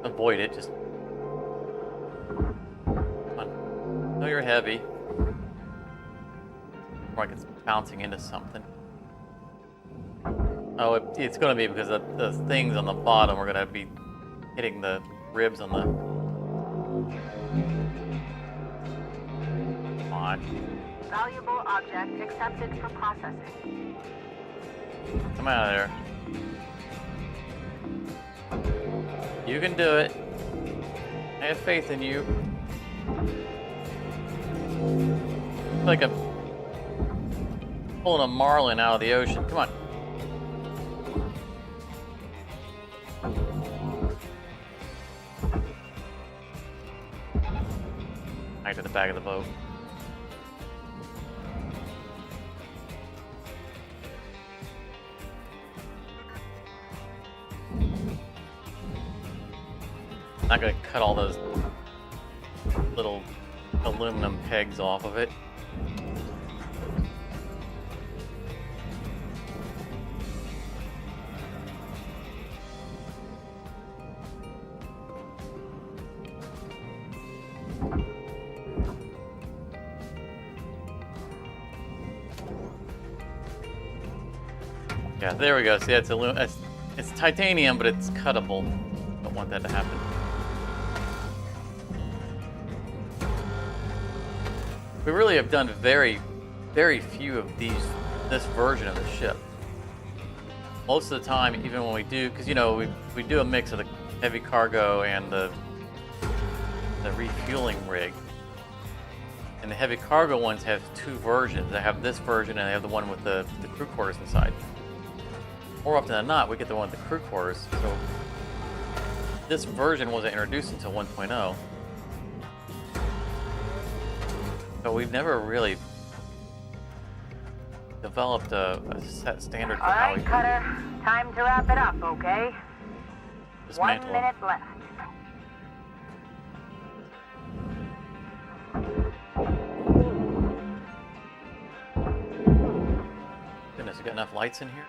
Avoid it, just... Come on. No, you're heavy. More like it's bouncing into something. Oh, it's going to be because the things on the bottom are going to be hitting the ribs on the... Come on. Valuable object accepted for processing. Come out of there. You can do it. I have faith in you. It's like I'm pulling a marlin out of the ocean. Come on. Back to the back of the boat. Not gonna cut all those little aluminum pegs off of it. Yeah, there we go. See, it's titanium, but it's cuttable. Don't want that to happen. We really have done very, very few of this version of the ship. most of the time, even when we do, because you know we do a mix of the heavy cargo and the refueling rig. And the heavy cargo ones have two versions. They have this version and they have the one with the crew quarters inside. More often than not, we get the one with the crew quarters. So this version wasn't introduced until 1.0. So we've never really developed a set standard for All how right, we Cutter. Time to wrap it up, okay? 1 dismantle them. minute left. Goodness, we got enough lights in here?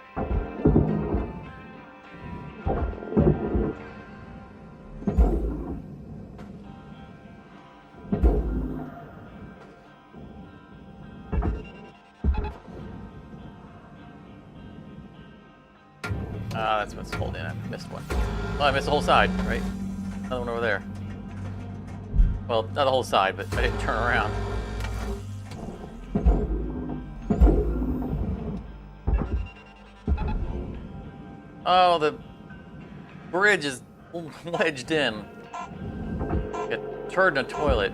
Ah, that's what's holding it. I missed one. Oh, I missed the whole side, right? Another one over there. Well, not the whole side, but I didn't turn around. Oh, the bridge is wedged in. Got turd in a toilet.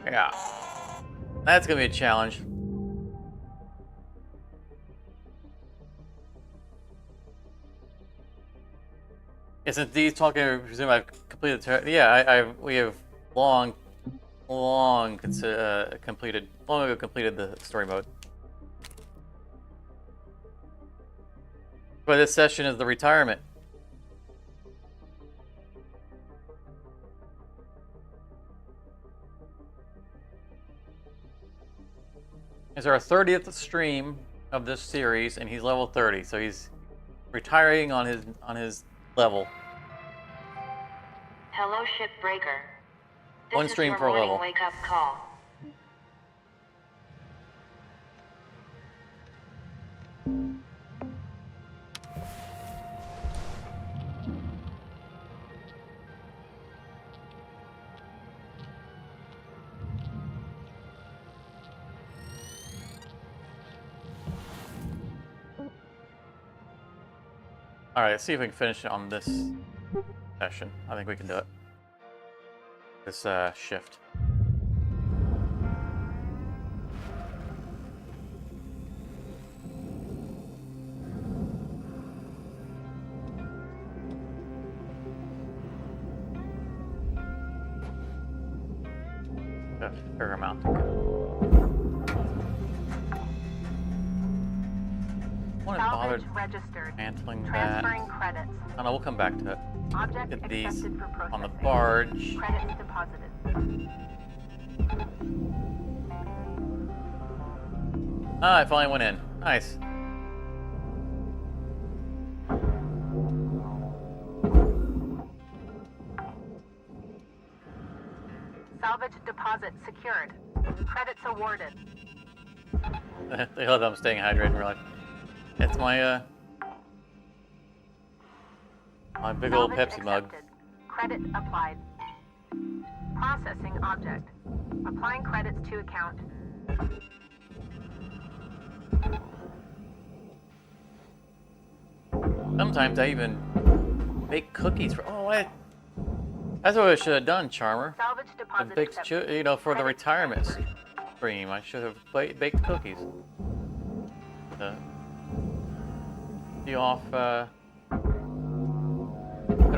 Yeah. That's gonna be a challenge. Isn't these talking? I presume I've completed. Yeah, we have long ago completed the story mode. But this session is the retirement. It's our 30th stream of this series, and he's level 30, so he's retiring on his level. Hello, Shipbreaker. This One is stream your per morning level. wake-up call. All right, let's see if we can finish it on this session. I think we can do it. This shift. A fair amount to go. I want to bother Salvage registered. mantling that. Transferring credits. Oh no, we'll come back to it. Object Get these accepted for processing. on the barge. Credits deposited. Ah, I finally went in. Nice. Salvage deposit secured. Credits awarded. They love that I'm staying hydrated in real life. It's my my big old Salvage Pepsi mug. accepted. Credit applied. Processing object. Applying credits to account. Sometimes I even bake cookies for. Oh, that's what I should have done, Charmer. Salvage I deposit baked, accepted. you know, for the Credits retirement transferred. stream. I should have baked cookies. See off. Cutter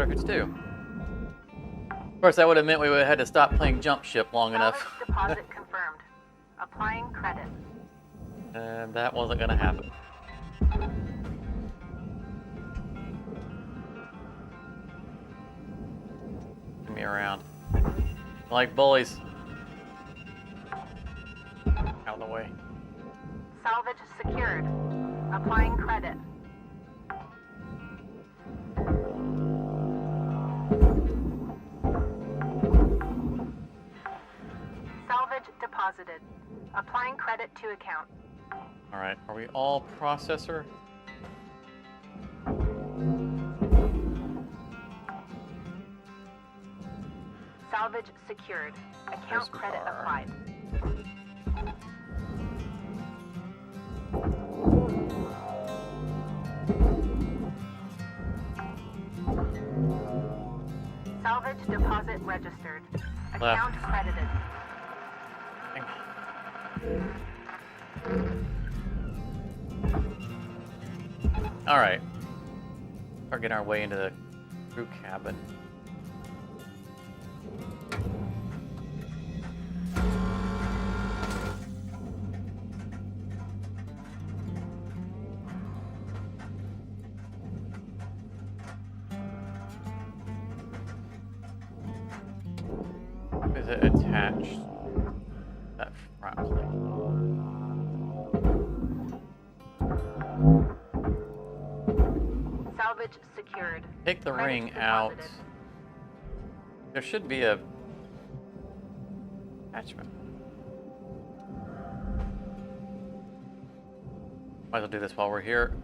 could do. Of course, that would have meant we would have had to stop playing Jump Ship long enough. Salvage deposit confirmed. Applying credit. And that wasn't going to happen. Give me around. Like bullies. Out of the way. Salvage secured. Applying credit. Salvage deposited. Applying credit to account. Alright, are we all processor? Salvage secured. Account Yes, we credit are. applied. Salvage deposit registered. Left. Account credited. All right. We're getting our way into the crew cabin. Is it attached? That front plate. Salvage secured. Take the Credits ring out. deposited. There should be a attachment. Might as well do this while we're here.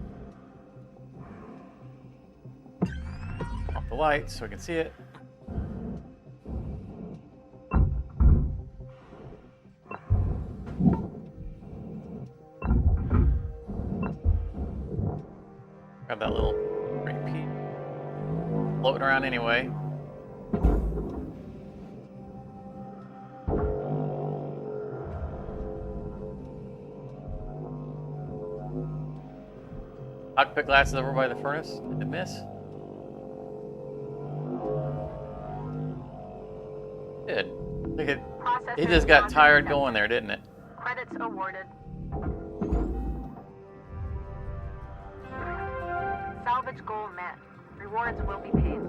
Off the lights so we can see it. Grab that little repeat. Floating around anyway. Cockpit glasses over by the furnace. Did it miss? Did. Look at, it just got tired going there, didn't it? Credits awarded. Salvage goal met. Rewards will be paid.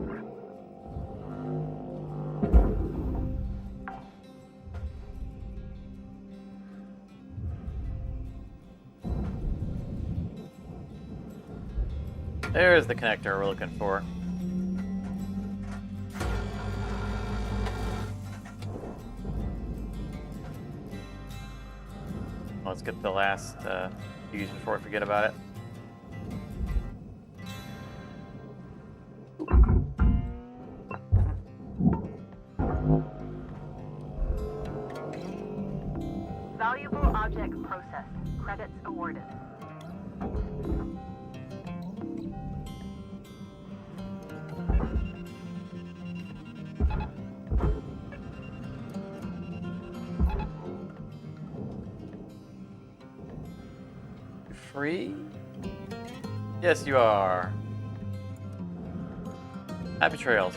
There's the connector we're looking for. Let's get the last fuse before I forget about it. Valuable object processed. Credits awarded. Free? Yes, you are. Happy trails.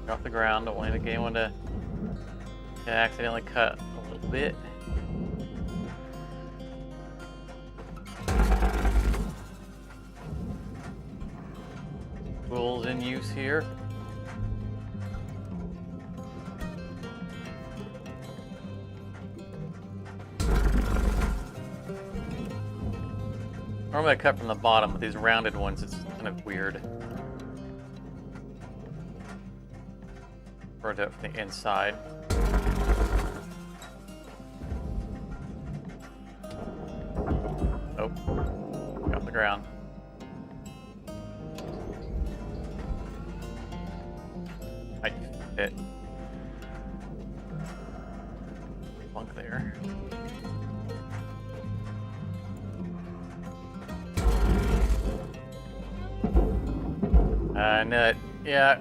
Off the ground, don't want the game to accidentally cut a little bit. Tools in use here. Normally I cut from the bottom, but these rounded ones, it's kind of weird. Or do it from the inside. Oh, got the ground. I fit. Plunk there. Nut. Yeah,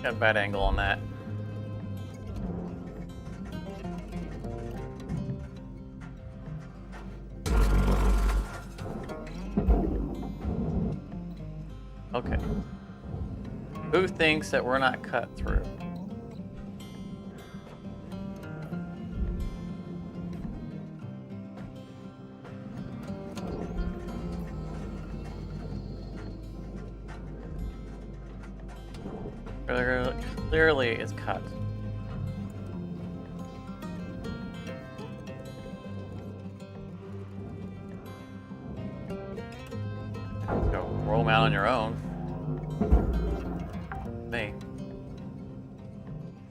got a bad angle on that. Okay. Who thinks that we're not cut through? Clearly it's cut. So roll them out on your own. Me.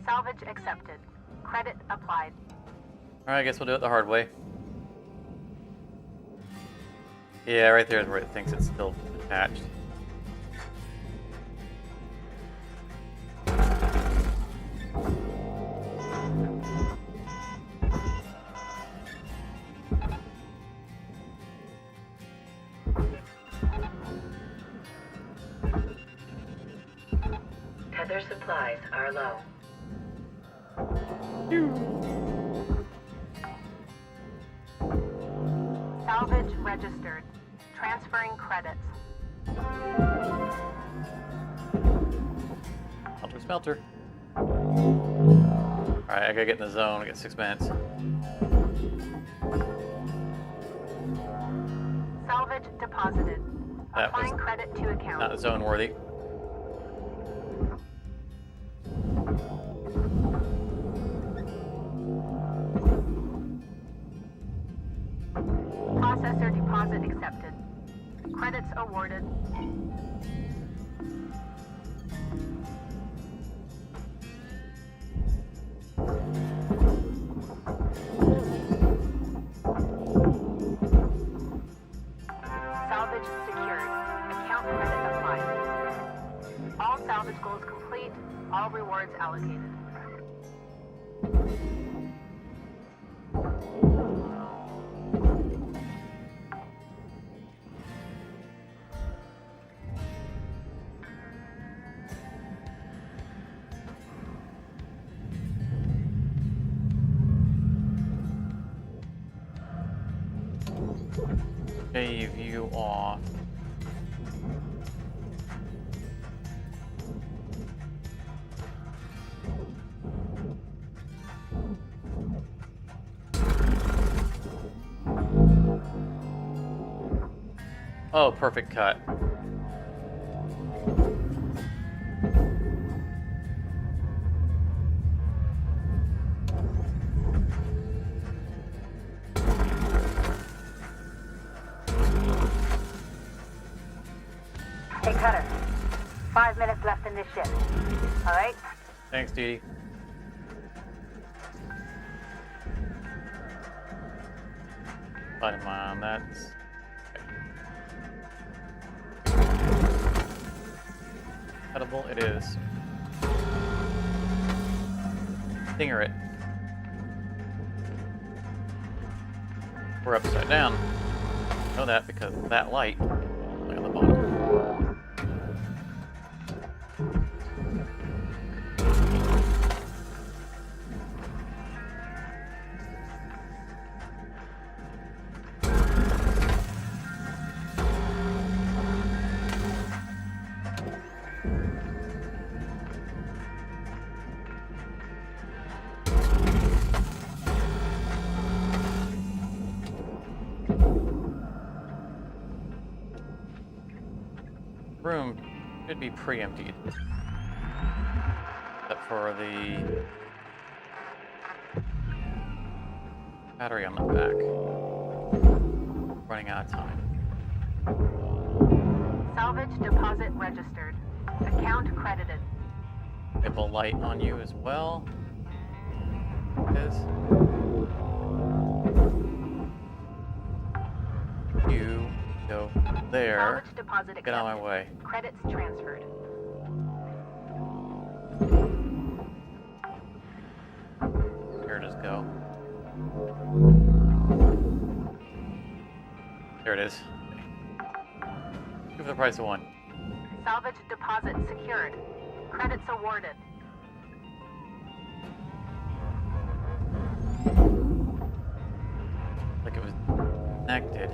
Salvage accepted. Credit applied. Alright, I guess we'll do it the hard way. Yeah, right there is where it thinks it's still attached. Tether supplies are low. Salvage registered. Transferring credits. Smelter. Alright, I gotta get in the zone. I got 6 minutes. Salvage deposited. That Applying was credit to account. not zone worthy. Processor deposit accepted. Credits awarded. Salvage secured. Account credit applied. All salvage goals complete. All rewards allocated. Shave you off. Oh, perfect cut. Hey, Cutter. 5 minutes left in this shift. All right? Thanks, Dee Dee. Bottom line, that's... Cuttable, it is. Stinger it. We're upside down. I know that because of that light. Look at the bottom. Room should be pre-emptied. Except for the battery on the back. Running out of time. Salvage deposit registered. Account credited. We have a light on you as well. Is you go there. Salvage deposit accepted. Get out of my way. Credits transferred. Here, just go. There it is. Two for the price of one. Salvage deposit secured. Credits awarded. Like it was connected.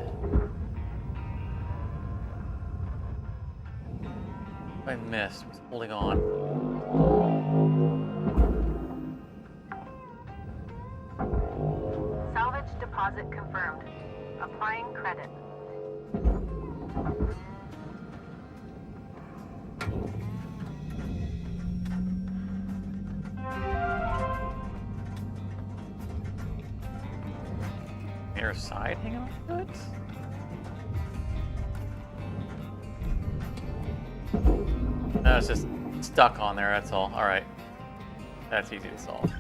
I missed. Was holding on. Salvage deposit confirmed. Applying credit. Air side hanging off to it? No, it's just stuck on there, that's all. Alright. That's easy to solve.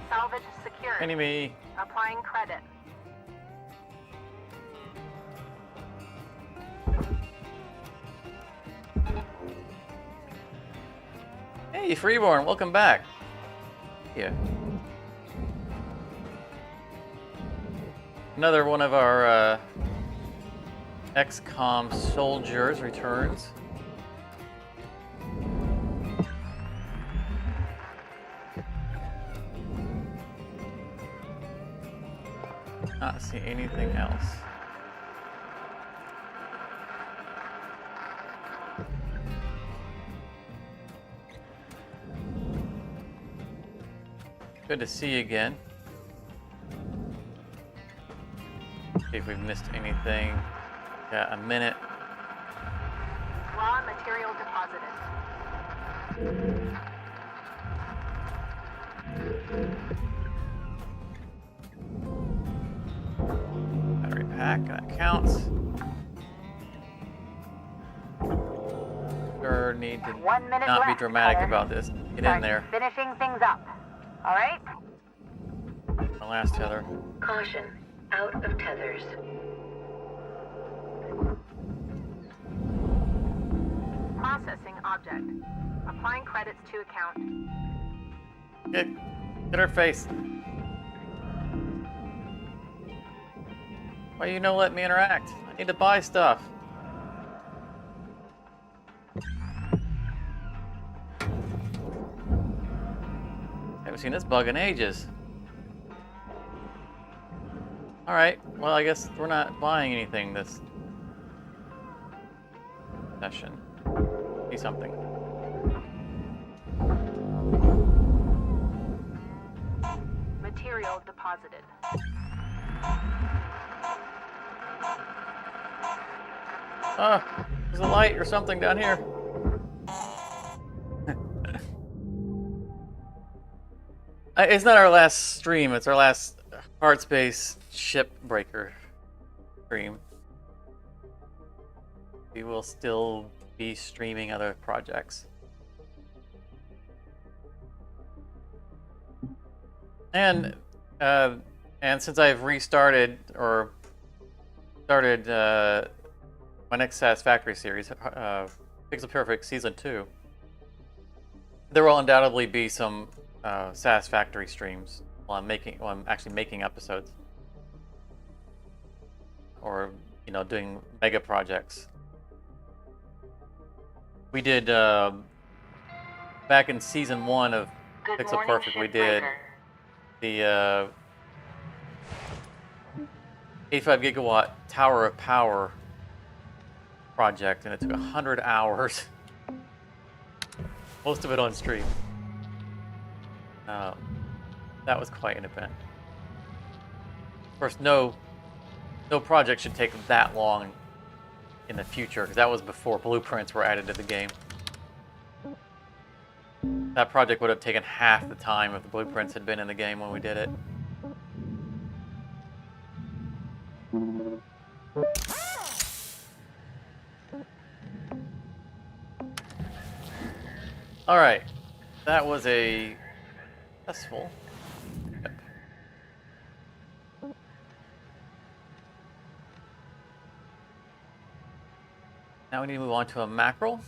Salvage secured. Enemy. Applying credit. Hey, Freeborn, welcome back. Yeah. Another one of our XCOM soldiers returns. Not see anything else. Good to see you again. See if we've missed anything. Got a minute. Raw material deposited. Battery pack, that counts. Sure need to 1 minute not be left, dramatic Cutter. about this. Get in Start there. Finishing things up. All right? My last tether. Caution. Out of tethers. Processing object. Applying credits to account. Get her face. Why you no let me interact? I need to buy stuff. Haven't seen this bug in ages. Alright, well I guess we're not buying anything this session. Be something. Material deposited. Ah, there's a light or something down here. It's not our last stream, it's our last Hardspace Shipbreaker stream. We will still be streaming other projects. And since I've restarted or started my next Satisfactory series, Pixel Perfect Season 2, there will undoubtedly be some Satisfactory streams while I'm actually making episodes, or doing mega projects. We did back in Season 1 of Good Pixel morning, Perfect. We did Shipbreaker. the 85 gigawatt Tower of Power project, and it took 100 hours. Most of it on stream. That was quite an event. Of course, no project should take that long in the future, because that was before blueprints were added to the game. That project would have taken half the time if the blueprints had been in the game when we did it. All right, that was a successful trip. Now we need to move on to a mackerel.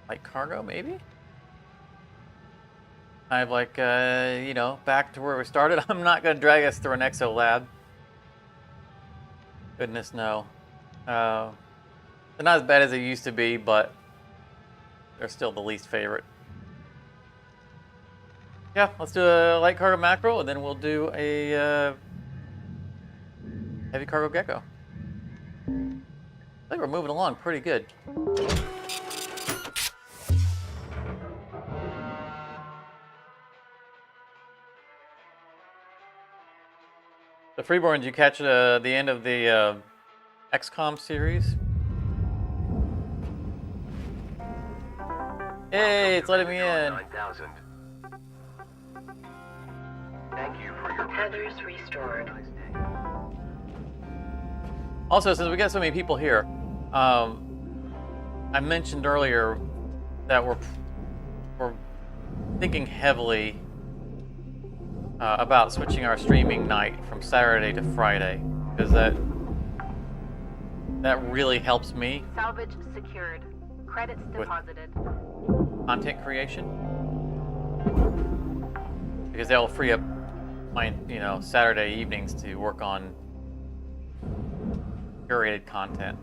Light cargo, maybe? Kind of like, back to where we started. I'm not going to drag us through an exo lab. Goodness, no. They're not as bad as they used to be, but they're still the least favorite. Yeah, let's do a light cargo mackerel, and then we'll do a heavy cargo gecko. I think we're moving along pretty good. So Freeborn, did you catch the end of the XCOM series? Hey, it's letting Welcome me to in. Vendatron 9000. Thank you for your Heather's restored. Nice day. Also, since we got so many people here, I mentioned earlier that we're thinking heavily about switching our streaming night from Saturday to Friday, because that really helps me Salvage secured. Credits With- deposited. content creation, because that'll free up my Saturday evenings to work on curated content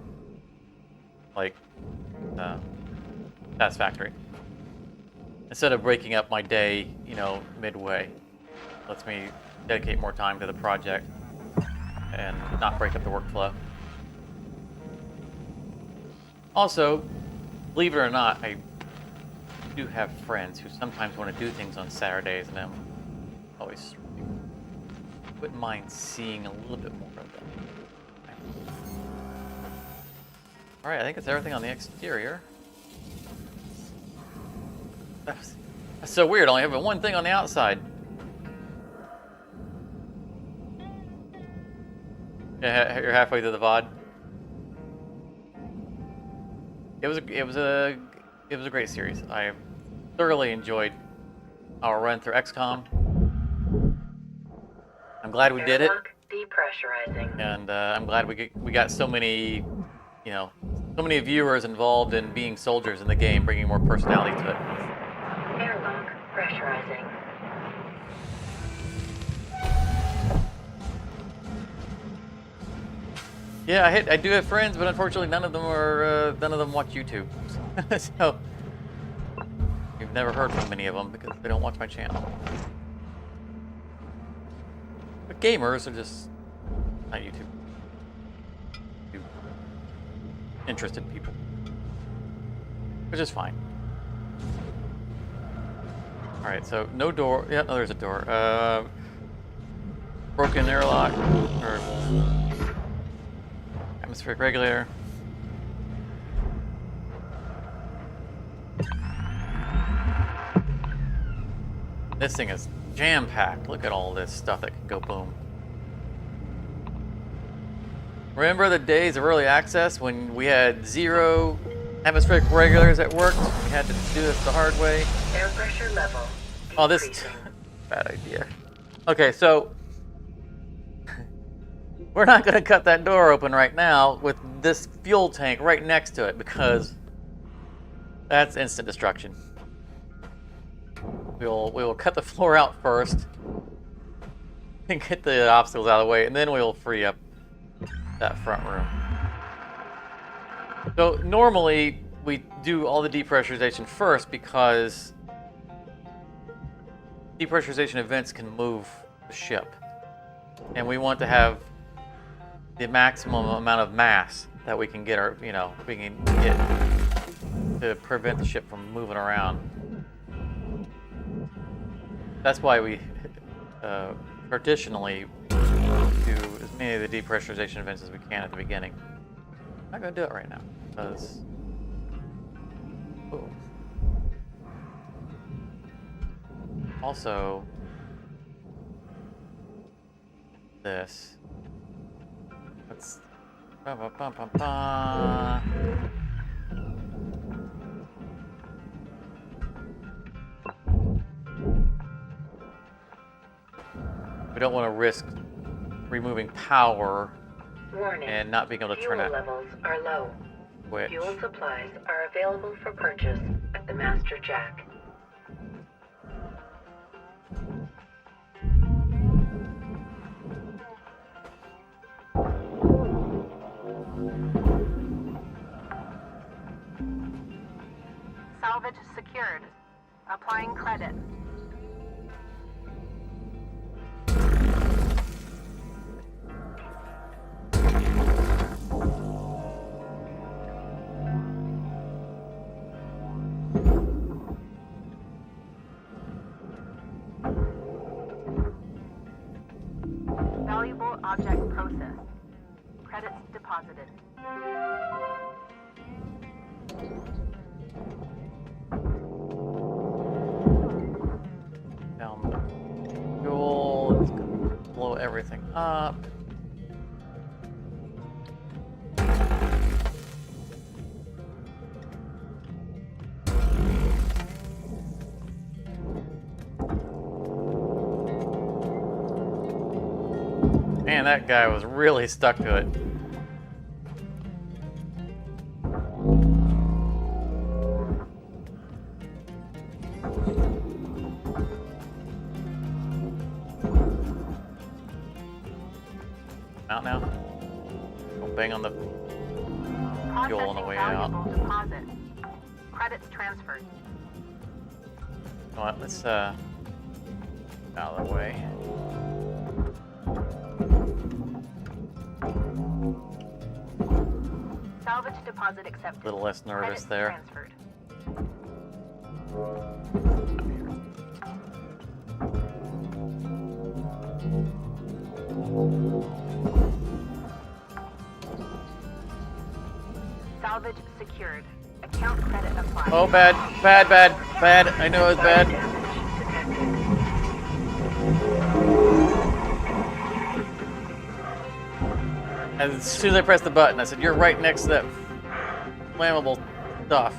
like Satisfactory, instead of breaking up my day midway. Lets me dedicate more time to the project and not break up the workflow. Also, believe it or not, I do have friends who sometimes want to do things on Saturdays, and I'm always wouldn't mind seeing a little bit more of them. Alright, I think that's everything on the exterior. That's so weird, only having one thing on the outside. Yeah, you're halfway through the VOD. It was a great series. I thoroughly enjoyed our run through XCOM. I'm glad we did it, Airlock depressurizing. and I'm glad we got so many, so many viewers involved in being soldiers in the game, bringing more personality to it. Airlock pressurizing. Yeah, I do have friends, but unfortunately none of them watch YouTube. So you've never heard from many of them because they don't watch my channel. But gamers are just not YouTube. Interested people, which is fine. All right, so no door. Yeah, no, there's a door. Broken airlock or atmospheric regulator. This thing is jam-packed. Look at all this stuff that can go boom. Remember the days of early access when we had 0 atmospheric regulators at work? We had to do this the hard way. Air pressure level Oh, this decreasing. bad idea. Okay, so we're not going to cut that door open right now with this fuel tank right next to it, because that's instant destruction. We will cut the floor out first and get the obstacles out of the way, and then we will free up that front room. So normally we do all the depressurization first, because depressurization events can move the ship, and we want to have the maximum amount of mass that we can get we can get to prevent the ship from moving around. That's why we traditionally do as many of the depressurization events as we can at the beginning. I'm not going to do it right now because also this. Let's. We don't want to risk removing power Warning. and not being able to turn Fuel a levels are low. switch. Fuel supplies are available for purchase at the Master Jack. Salvage secured. Applying credit. Valuable object processed. Credits deposited. everything up. Man, that guy was really stuck to it. Out now. Don't bang on the fuel on the way out. Valuable deposit. Credits transferred. You know what? Let's out of the way. Salvage deposit accepted. A little less nervous Credits there. Transferred. Salvage secured. Account credit applied. Oh, bad, bad, bad, bad. I knew it was bad. As soon as I pressed the button, I said, "You're right next to that flammable stuff."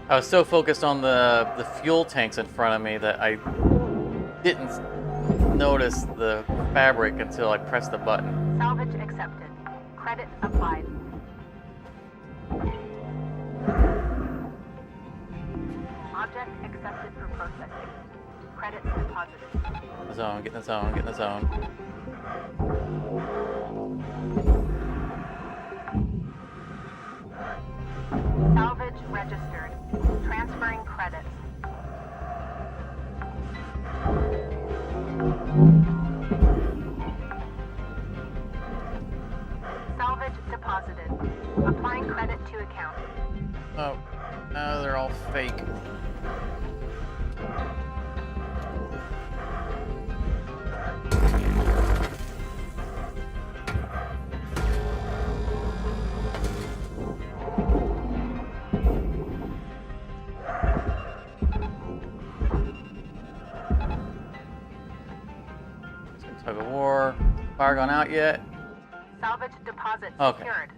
I was so focused on the fuel tanks in front of me that I didn't notice the fabric until I pressed the button. Salvage accepted. Credit applied. Object accepted for processing. Credits deposited. The zone, get in the zone, get in the zone. Salvage registered. Transferring credits. Salvage deposited. Applying credit to account. Oh, no, they're all fake. Tug of war. Fire gone out yet? Salvage deposit Okay. secured.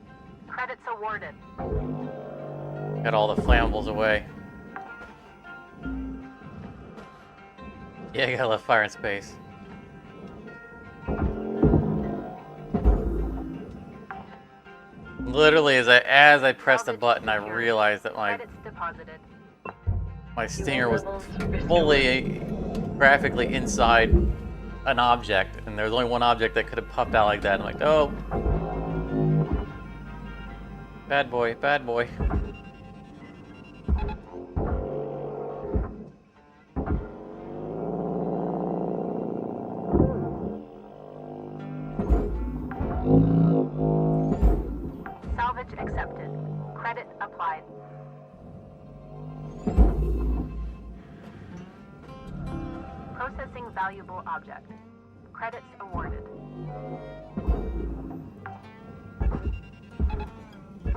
Credits awarded. Got all the flammables away. Yeah, you gotta love fire in space. Literally, as I pressed the button, I realized that Credits deposited. my stinger was fully graphically inside an object, and there was only one object that could have popped out like that. I'm like, oh, bad boy, bad boy. Salvage accepted. Credit applied. Processing valuable object. Credits awarded.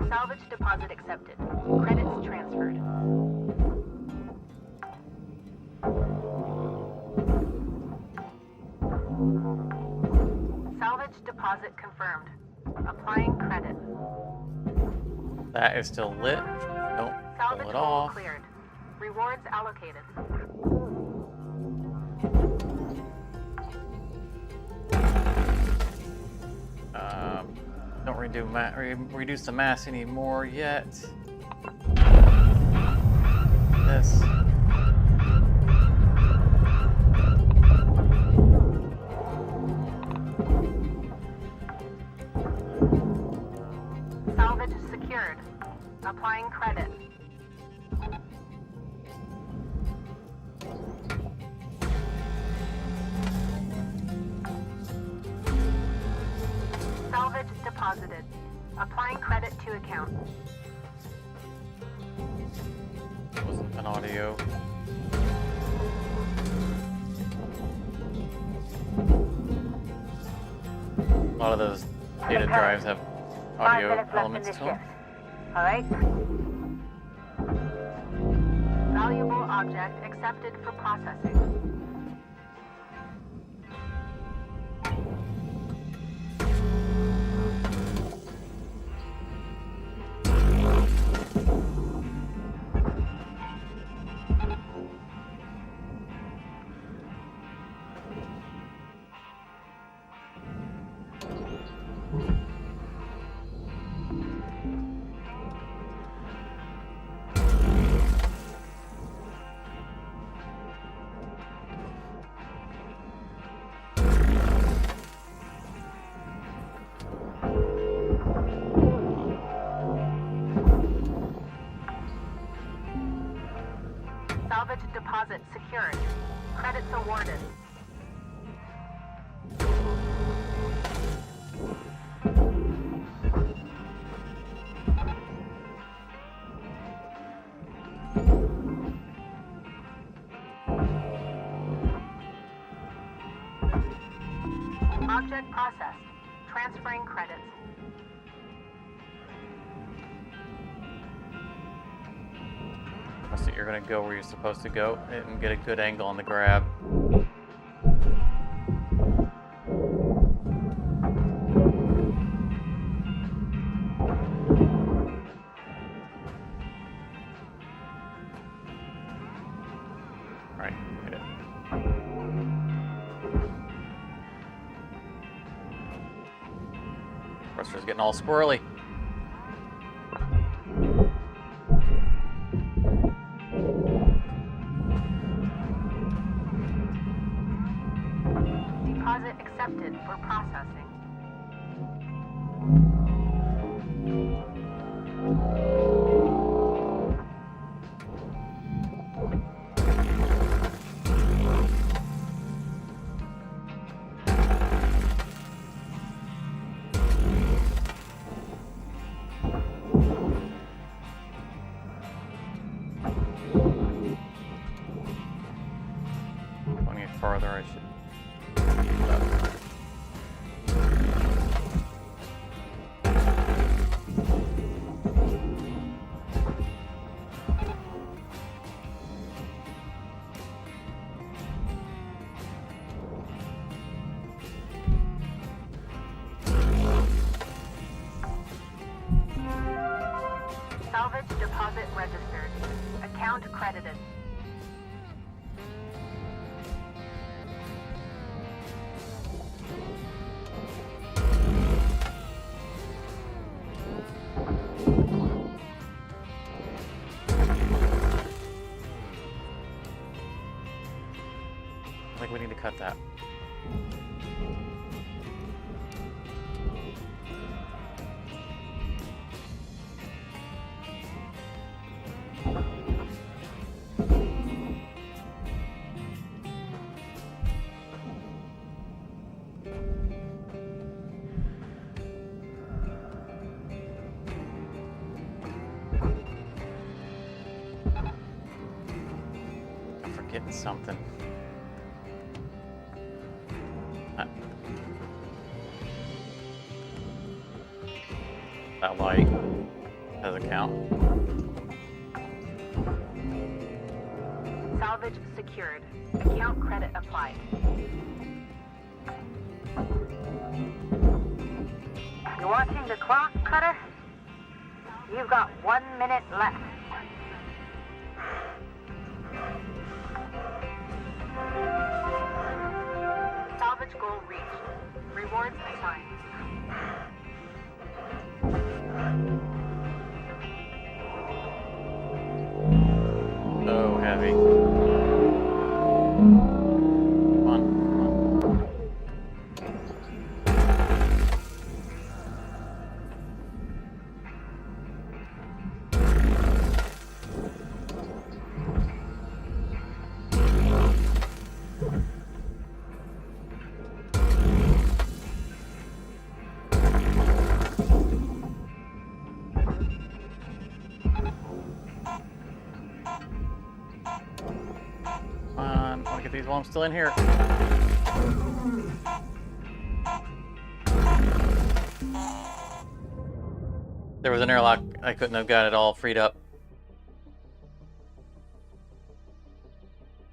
Salvage deposit accepted. Credits transferred. Salvage deposit confirmed. Applying credit. That is still lit. Don't Salvage pull it hole off. cleared. Rewards allocated. Don't reduce the mass anymore yet. This. Salvage secured. Applying credit. Salvage deposited. Applying credit to account. That was an audio. A lot of those data drives have audio elements to them. All right. Valuable object accepted for processing. Salvage deposit secured. Credits awarded. Object processed. Transferring credits. So you're gonna go where you're supposed to go and get a good angle on the grab. Alright, hit it. Pressure's getting all squirrely. Deposit accepted for processing. Going any farther, I should. Salvage deposit registered. Account credited. I think we need to cut that. I'm forgetting something. That light doesn't count. Salvage secured. Account credit applied. You watching the clock, Cutter? You've got 1 minute left. Salvage goal reached. Rewards assigned. So heavy. Come on, come on. I want to get these while I'm still in here. There was an airlock. I couldn't have got it all freed up.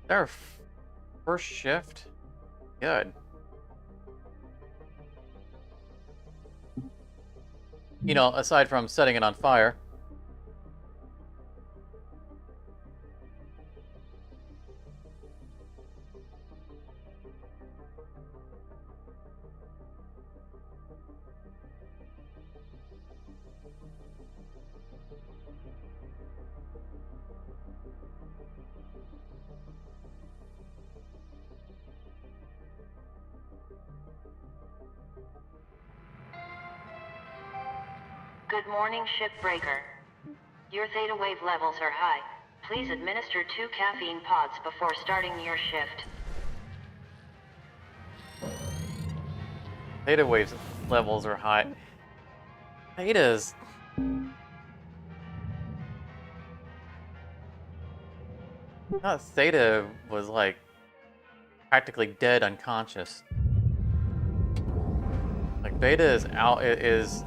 Our first shift? Good. You know, aside from setting it on fire. Good morning, Shipbreaker. Your theta wave levels are high. Please administer 2 caffeine pods before starting your shift. Theta waves levels are high. Thetas. Not Theta was like practically dead, unconscious. Like Beta is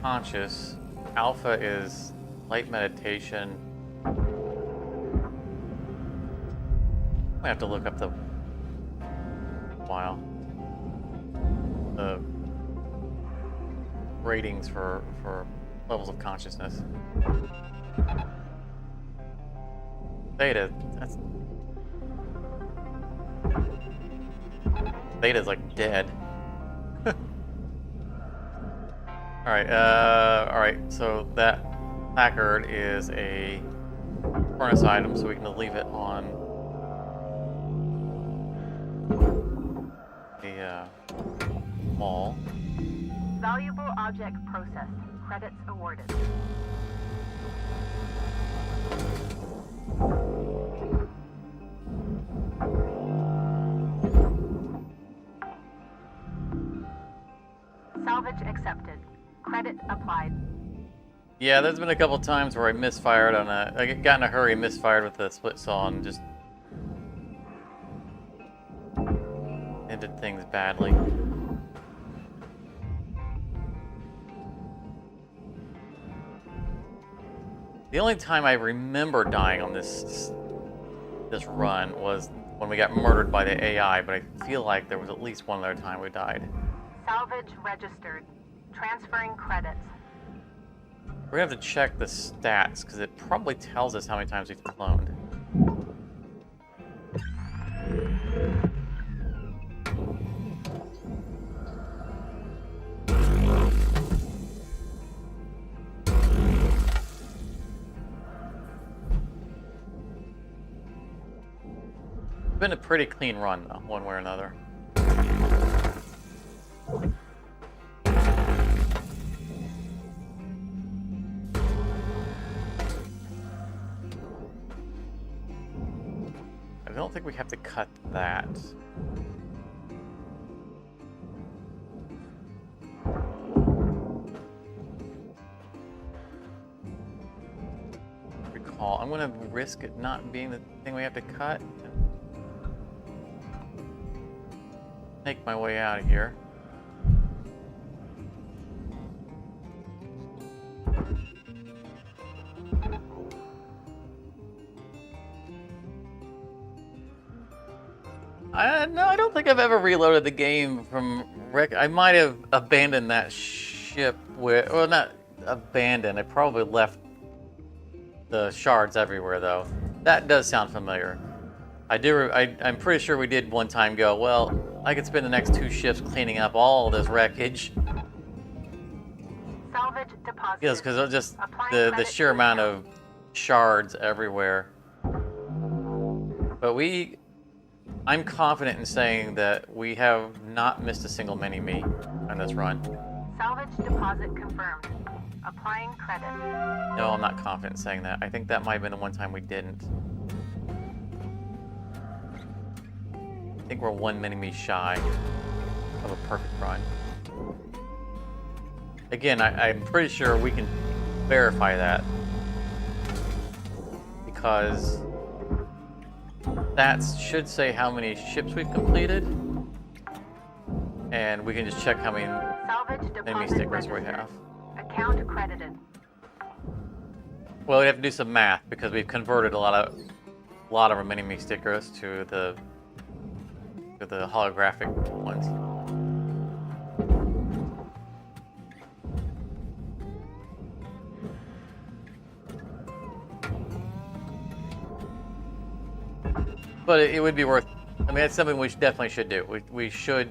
conscious. Alpha is light meditation. I have to look up the ratings for levels of consciousness. Theta, Theta's like dead. Alright, so that placard is a furnace item, so we can leave it on the wall. Valuable object processed. Credits awarded. Salvage accepted. Credit applied. Yeah, there's been a couple times where I misfired on I got in a hurry, misfired with the split saw, and just ended things badly. The only time I remember dying on this run was when we got murdered by the AI, but I feel like there was at least one other time we died. Salvage registered. Transferring credits. We're gonna have to check the stats, because it probably tells us how many times we've cloned. It's been a pretty clean run, though, one way or another. I don't think we have to cut that. Recall. I'm gonna risk it not being the thing we have to cut. Make my way out of here. No, I don't think I've ever reloaded the game from I might have abandoned that ship with, well, not abandoned. I probably left the shards everywhere, though. That does sound familiar. I'm pretty sure we did one time go, well, I could spend the next 2 shifts cleaning up all this wreckage. Salvage deposit. Yes, because of just the sheer amount of shards everywhere. But I'm confident in saying that we have not missed a single mini-me on this run. Salvage deposit confirmed. Applying credit. No, I'm not confident in saying that. I think that might have been the one time we didn't. I think we're 1 mini-me shy of a perfect run. Again, I'm pretty sure we can verify that, because that should say how many ships we've completed, and we can just check how many enemy stickers we have. Account credited. Well, we have to do some math, because we've converted a lot of our mini-me stickers to the holographic ones. But it would be worth. I mean, it's something we definitely should do. We should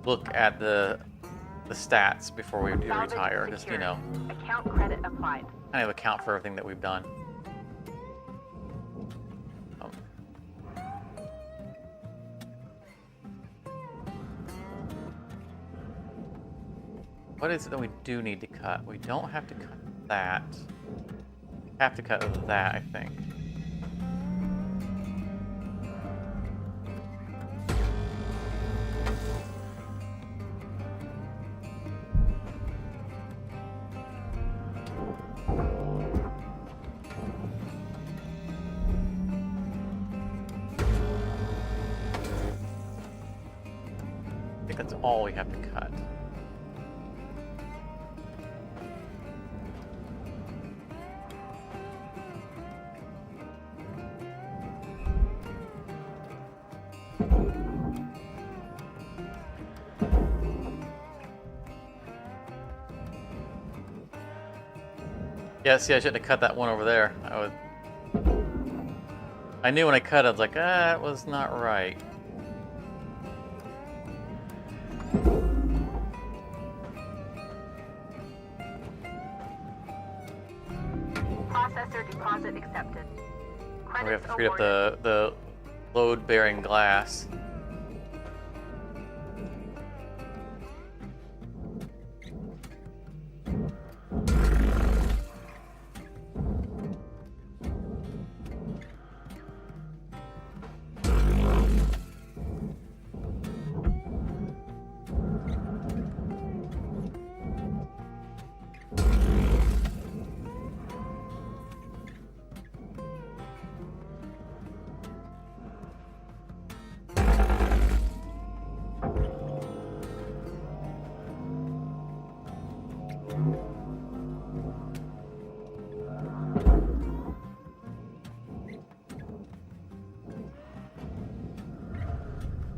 look at the stats before we do retire. Just, you know, account credit applied. Kind of account for everything that we've done. What is it that we do need to cut? We don't have to cut that. We have to cut that, I think. I think that's all we have to cut. Yeah, see, I shouldn't have cut that one over there. I knew when I cut it, I was like, that was not right. Processor deposit accepted. We have Credits to free up awarded. the load-bearing glass.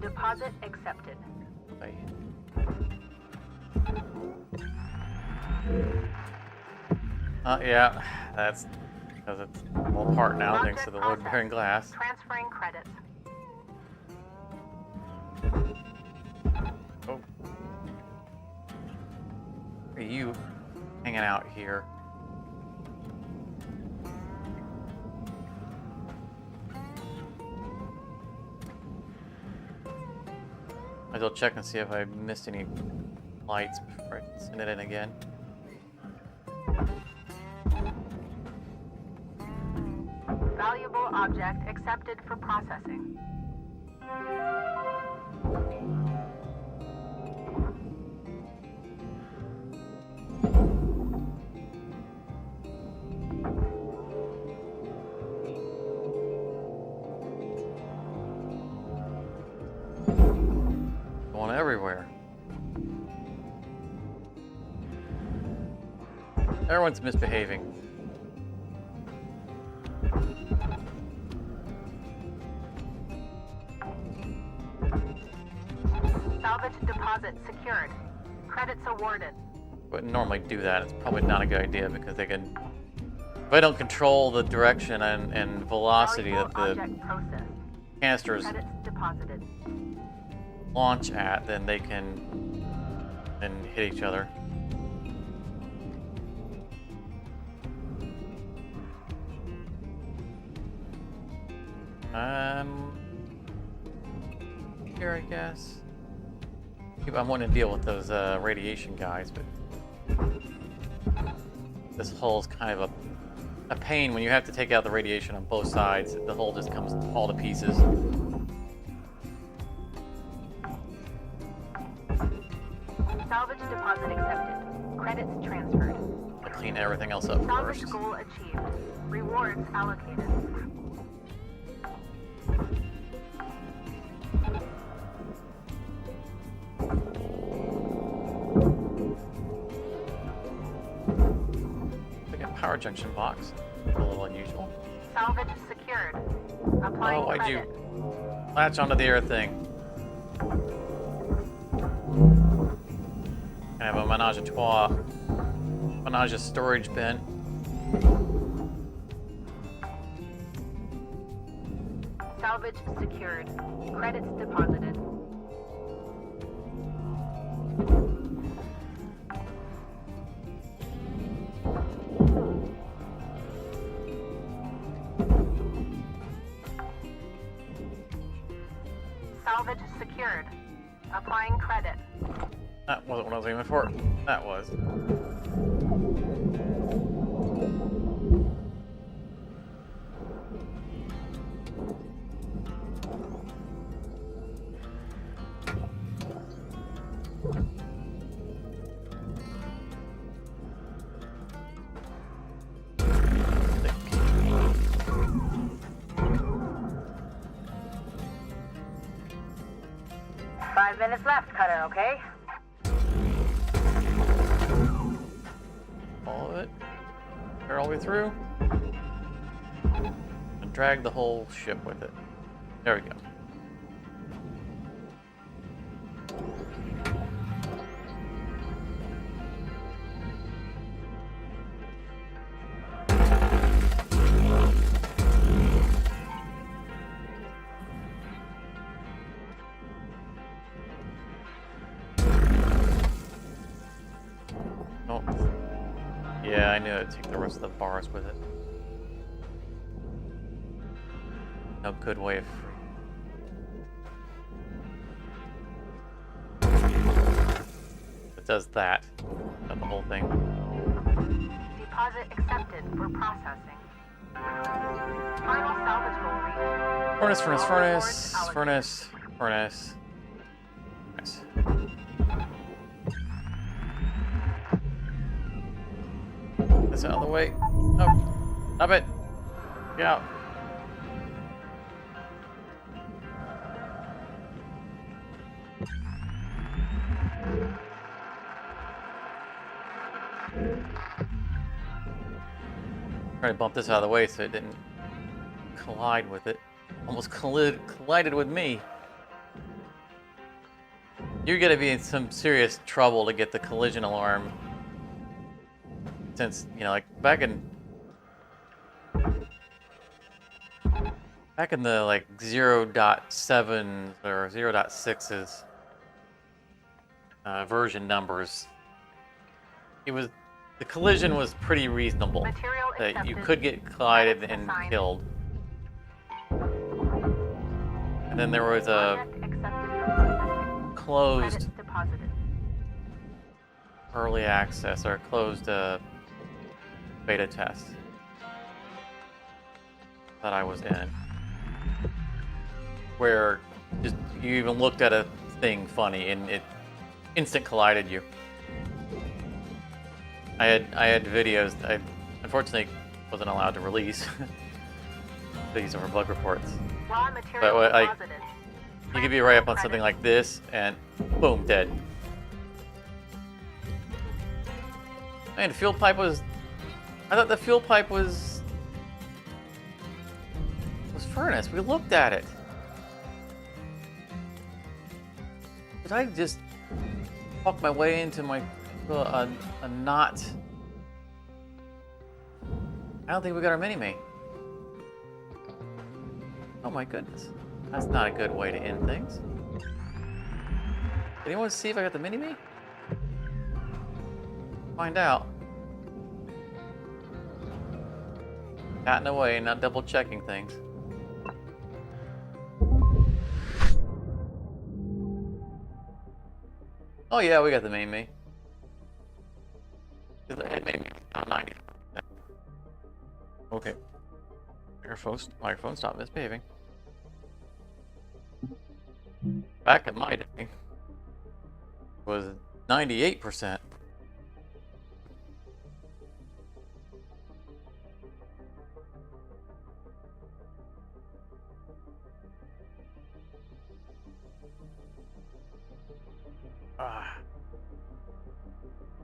Deposit accepted. Right. Yeah, that's because it's all apart now thanks to the Object load-bearing glass. Transferring credits. Oh. Are you hanging out here? Might as well check and see if I missed any lights before I send it in again. Valuable object accepted for processing. Going everywhere. Everyone's misbehaving. Salvage deposit secured. Credits awarded. Wouldn't normally do that. It's probably not a good idea because they can. If I don't control the direction and velocity that Valuable the object processed. canisters Credits deposited. launch at, then they can then hit each other. Here I guess. I'm wanting to deal with those radiation guys, but this hull's kind of a pain when you have to take out the radiation on both sides. The hull just comes all to pieces. Salvage deposit accepted. Credits transferred. I'll clean everything else up Salvage first. goal achieved. Rewards allocated. Like a power junction box. A little unusual. Salvage secured. Applying Oh, why'd you credit. latch onto the air thing? I have a menage a trois. Menage a storage bin. Salvage secured. Credits deposited. Salvage secured. Applying credit. That wasn't what I was aiming for. That was. Five minutes left, Cutter, okay? All of it. Clear all the way through. And drag the whole ship with it. There we go. Oh. Yeah, I knew it'd take the rest of the bars with it. No good way of... It does that. Not the whole thing. Deposit accepted for processing. Final salvage goal reached. Furnace, furnace, All furnace, rewards furnace, furnace. Nice. This out of the way. Oh, stop it. Get out. Trying to bump this out of the way so it didn't collide with it. Almost collided with me. You're gonna be in some serious trouble to get the collision alarm. Since, you know, like back in the like 0.7 or 0.6's version numbers, the collision was pretty reasonable. Material That you accepted. could get collided Credits and assigned. killed. And then there was a Object accepted for processing. closed Credits deposited. early access or closed beta test that I was in, where just you even looked at a thing funny and it instant collided you. I had videos I unfortunately wasn't allowed to release. These are bug reports. Raw material But what deposited. you could be right up on something like this and boom, dead. Man, the fuel pipe was... I thought the fuel pipe was furnace. We looked at it. Did I just walk my way into a knot? I don't think we got our mini-me. Oh my goodness. That's not a good way to end things. Did anyone see if I got the mini-me? Find out. Batting away, not double checking things. Oh yeah, we got the main me. It made me 90. Okay. Microphone, stop misbehaving. Back in my day was 98%.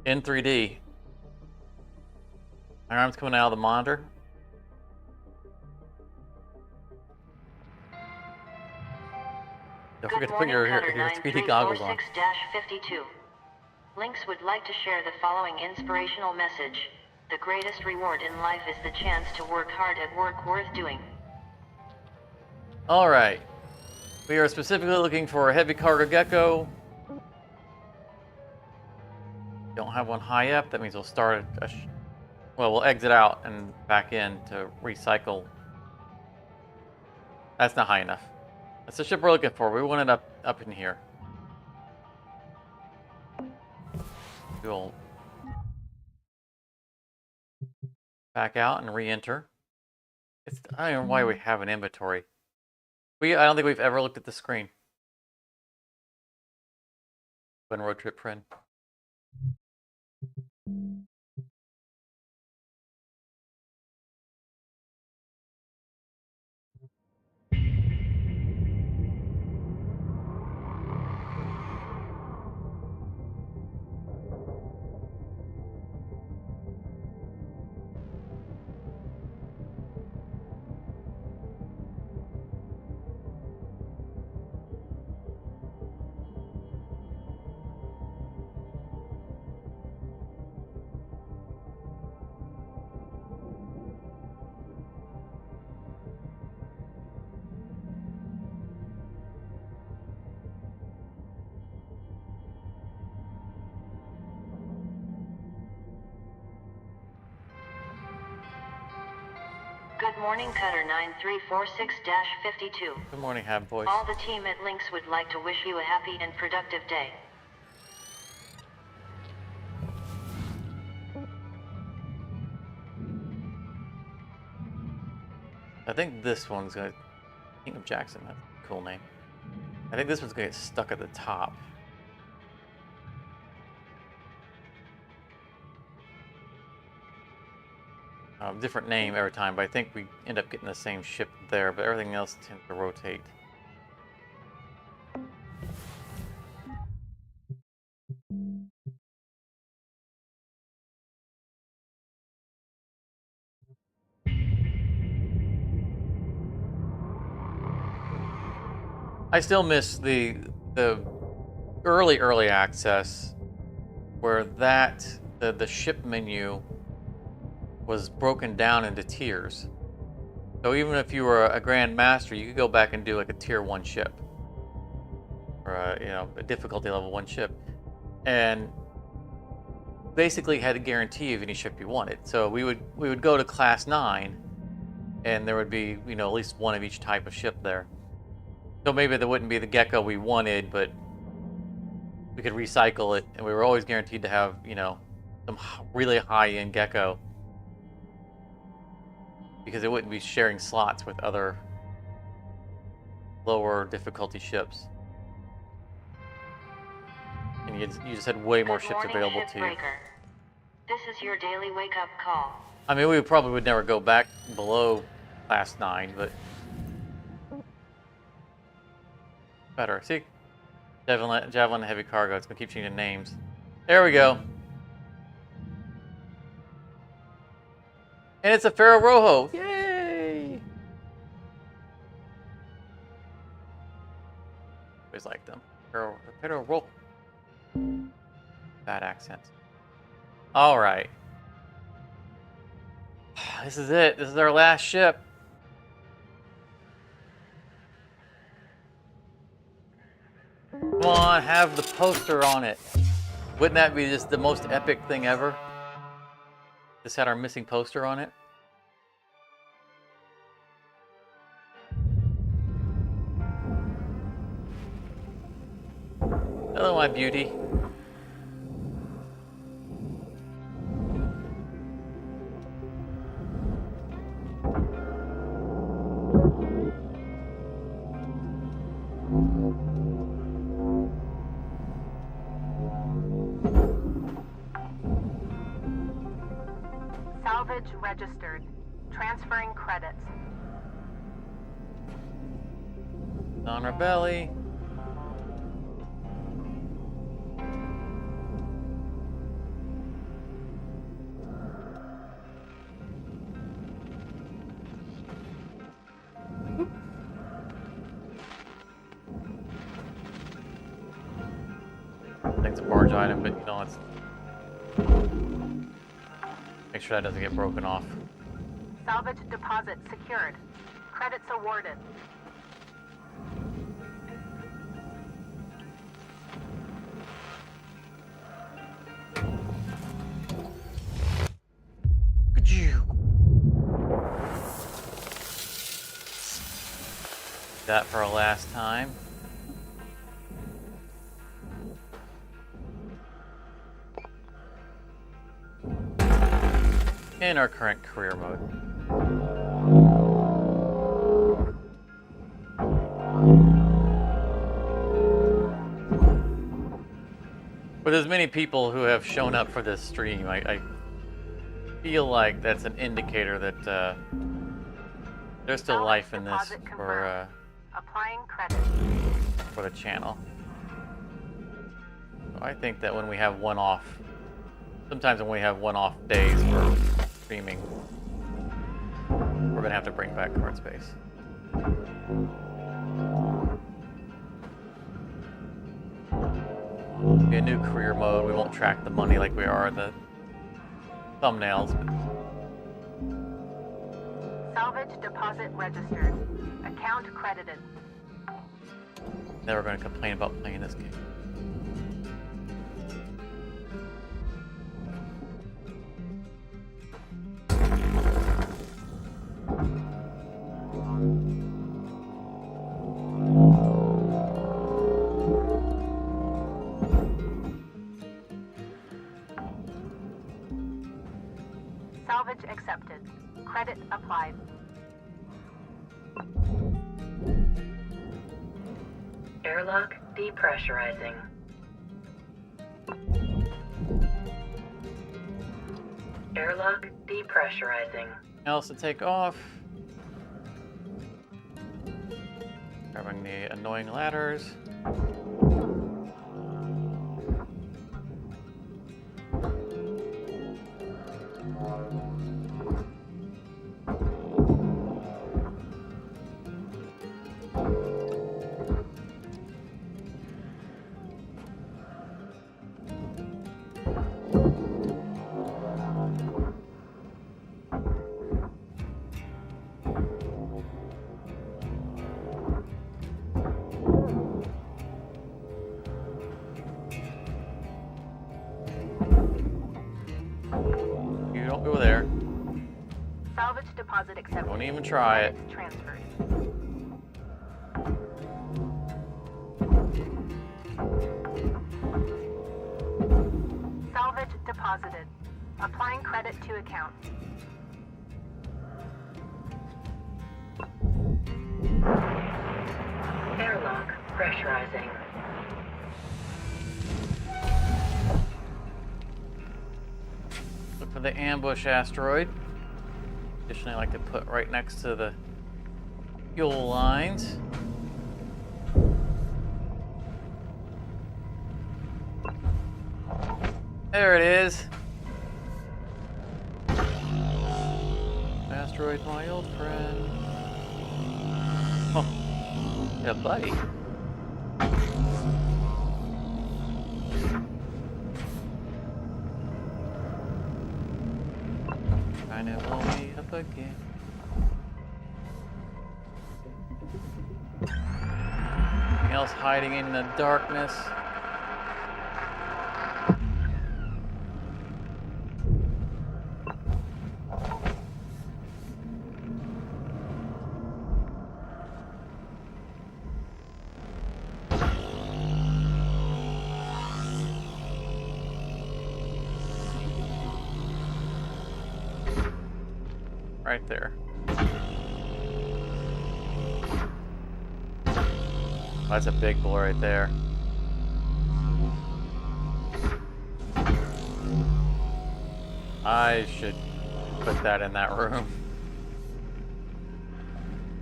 In 3D. My arm's coming out of the monitor. Don't Good forget to put morning, your Cutter 3D goggles on. 9346-52. Lynx would like to share the following inspirational message. The greatest reward in life is the chance to work hard at work worth doing. Alright. We are specifically looking for a heavy cargo gecko. Don't have one high up. That means we'll start well, we'll exit out and back in to recycle. That's not high enough. That's the ship we're looking for. We want it up in here. We'll back out and re-enter. I don't know why we have an inventory. I don't think we've ever looked at the screen. When road trip friend. Good morning, Cutter 9346-52. Good morning, Hab Boys. All the team at Lynx would like to wish you a happy and productive day. I think this one's gonna. King of Jackson, that's a cool name. I think this one's gonna get stuck at the top. Different name every time, but I think we end up getting the same ship there, but everything else tends to rotate. I still miss the early access where the ship menu was broken down into tiers. So even if you were a Grandmaster, you could go back and do like a tier 1 ship, or a difficulty level 1 ship, and basically had a guarantee of any ship you wanted. So we would go to class 9, and there would be at least one of each type of ship there. So maybe there wouldn't be the Gecko we wanted, but we could recycle it, and we were always guaranteed to have some really high-end Gecko, because it wouldn't be sharing slots with other lower difficulty ships. And you just had way more ships available to you. This is your daily wake-up call. I mean, we probably would never go back below class 9, but better. See? Javelin heavy cargo. It's going to keep changing names. There we go. And it's a Pharaoh Rojo. Yay! Always like them. Pharaoh Rojo. Bad accents. All right. This is it. This is our last ship. Come on, have the poster on it. Wouldn't that be just the most epic thing ever? This had our missing poster on it. Hello, my beauty. Salvage registered. Transferring credits. On our belly. I think it's a barge item, but let's make sure that doesn't get broken off. Salvage deposit secured. Credits awarded. That for a last time. in our current career mode. With as many people who have shown up for this stream, I feel like that's an indicator that there's still life in this for Applying credit. the channel. So I think that when we have one-off, sometimes when we have one-off days for streaming, we're gonna have to bring back Hardspace. Be a new career mode. We won't track the money like we are in the thumbnails. Salvage deposit registered. Account credited. Never gonna complain about playing this game. Salvage accepted. Credit applied. Airlock depressurizing. Airlock depressurizing. Else to take off. Grabbing the annoying ladders. You don't go there. Salvage deposit accepted. Don't even try it. Credit transferred. Salvage deposited. Applying credit to account. Airlock pressurizing. Look for the ambush asteroid. Additionally, I like to put right next to the fuel lines. There it is. Asteroid, my old friend. Oh, yeah, buddy. Trying to blow me up again. Anything else hiding in the darkness? Right there. That's a big bull right there. I should put that in that room.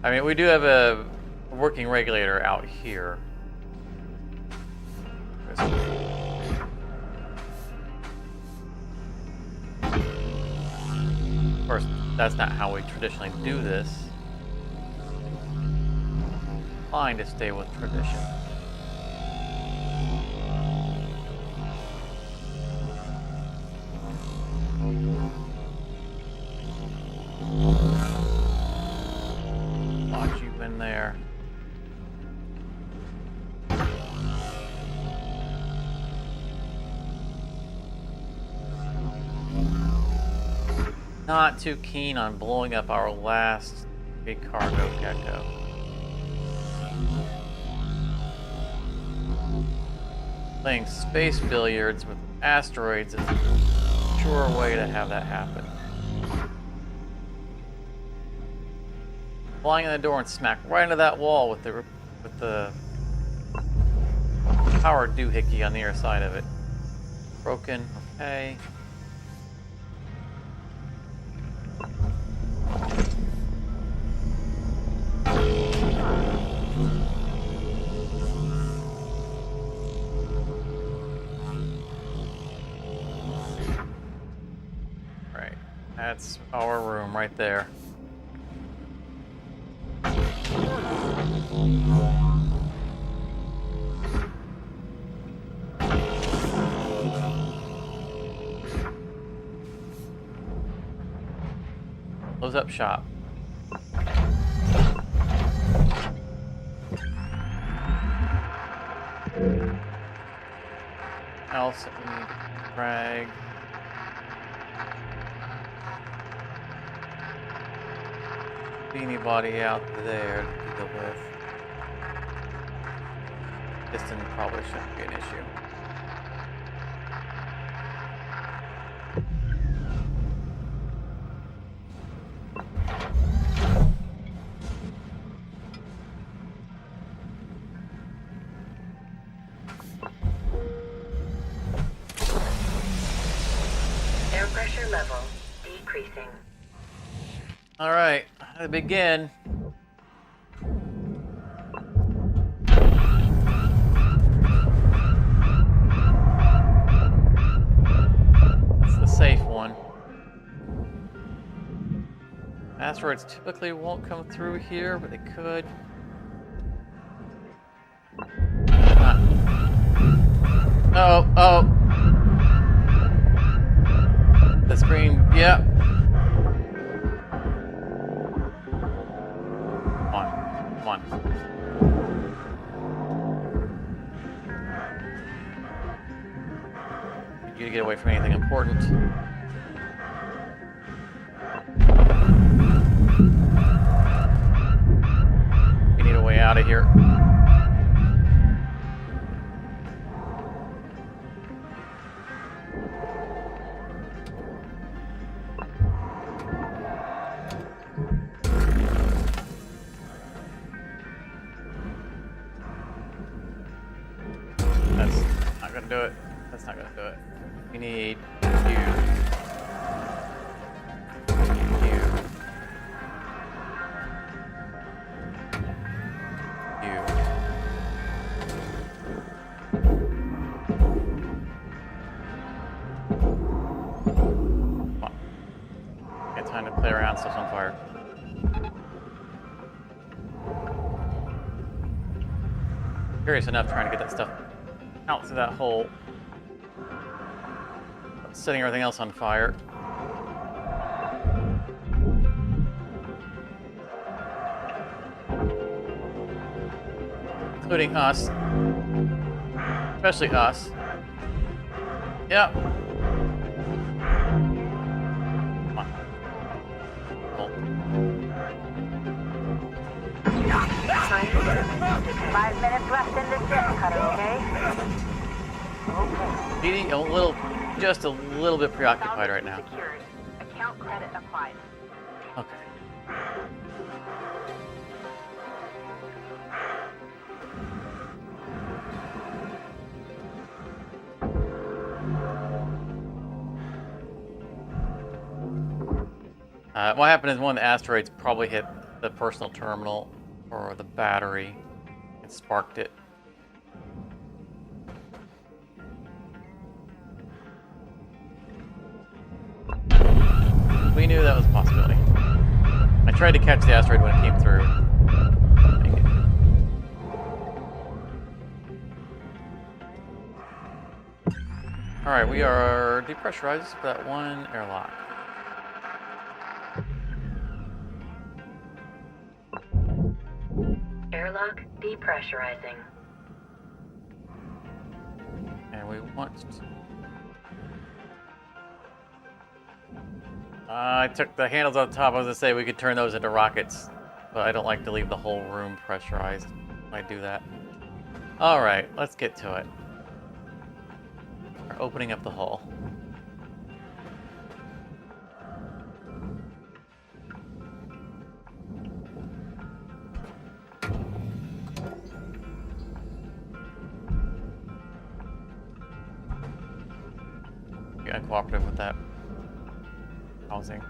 I mean, we do have a working regulator out here. Of course, that's not how we traditionally do this. Fine to stay with tradition. Watch you in there. Not too keen on blowing up our last big cargo gecko. Playing space billiards with asteroids is a sure way to have that happen. flying in the door and smack right into that wall with the power doohickey on the other side of it. Broken. Okay. Right. That's our room right there. Close up shop. Else that we need to drag. Anybody out there to deal with. Distance probably shouldn't be an issue. Air pressure level decreasing. All right, to begin. It's the safe one. Asteroids typically won't come through here, but they could. Oh. The screen, yeah. Come on. You gotta get away from anything important. We need a way out of here. Do it. That's not gonna do it. We need you. Come on. Get time to play around, stuff's on fire. Curious enough trying to get that stuff out through that hole, setting everything else on fire. Including us. Especially us. Yep. Come on. Hold. 5 minutes left in this ship, Cutter, okay? Okay. Just a little bit preoccupied right now. Secured. Account credit applied. Okay. What happened is one of the asteroids probably hit the personal terminal or the battery and sparked it. We knew that was a possibility. I tried to catch the asteroid when it came through. Make it. Alright, we are depressurized for that one airlock. Airlock depressurizing. And we want to... I took the handles on top. I was going to say we could turn those into rockets, but I don't like to leave the whole room pressurized when I do that. Alright, let's get to it. We're opening up the hull. uncooperative with that housing.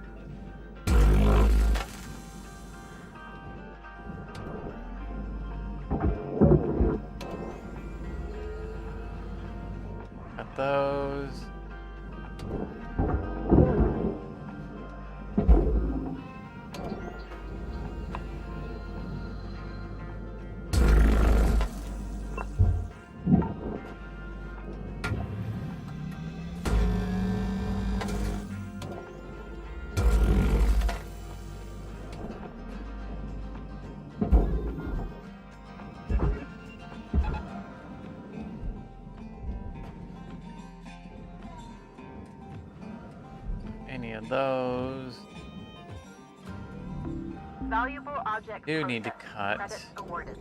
Got those. Any of those. Valuable object. Do need to processed. cut. Credit awarded.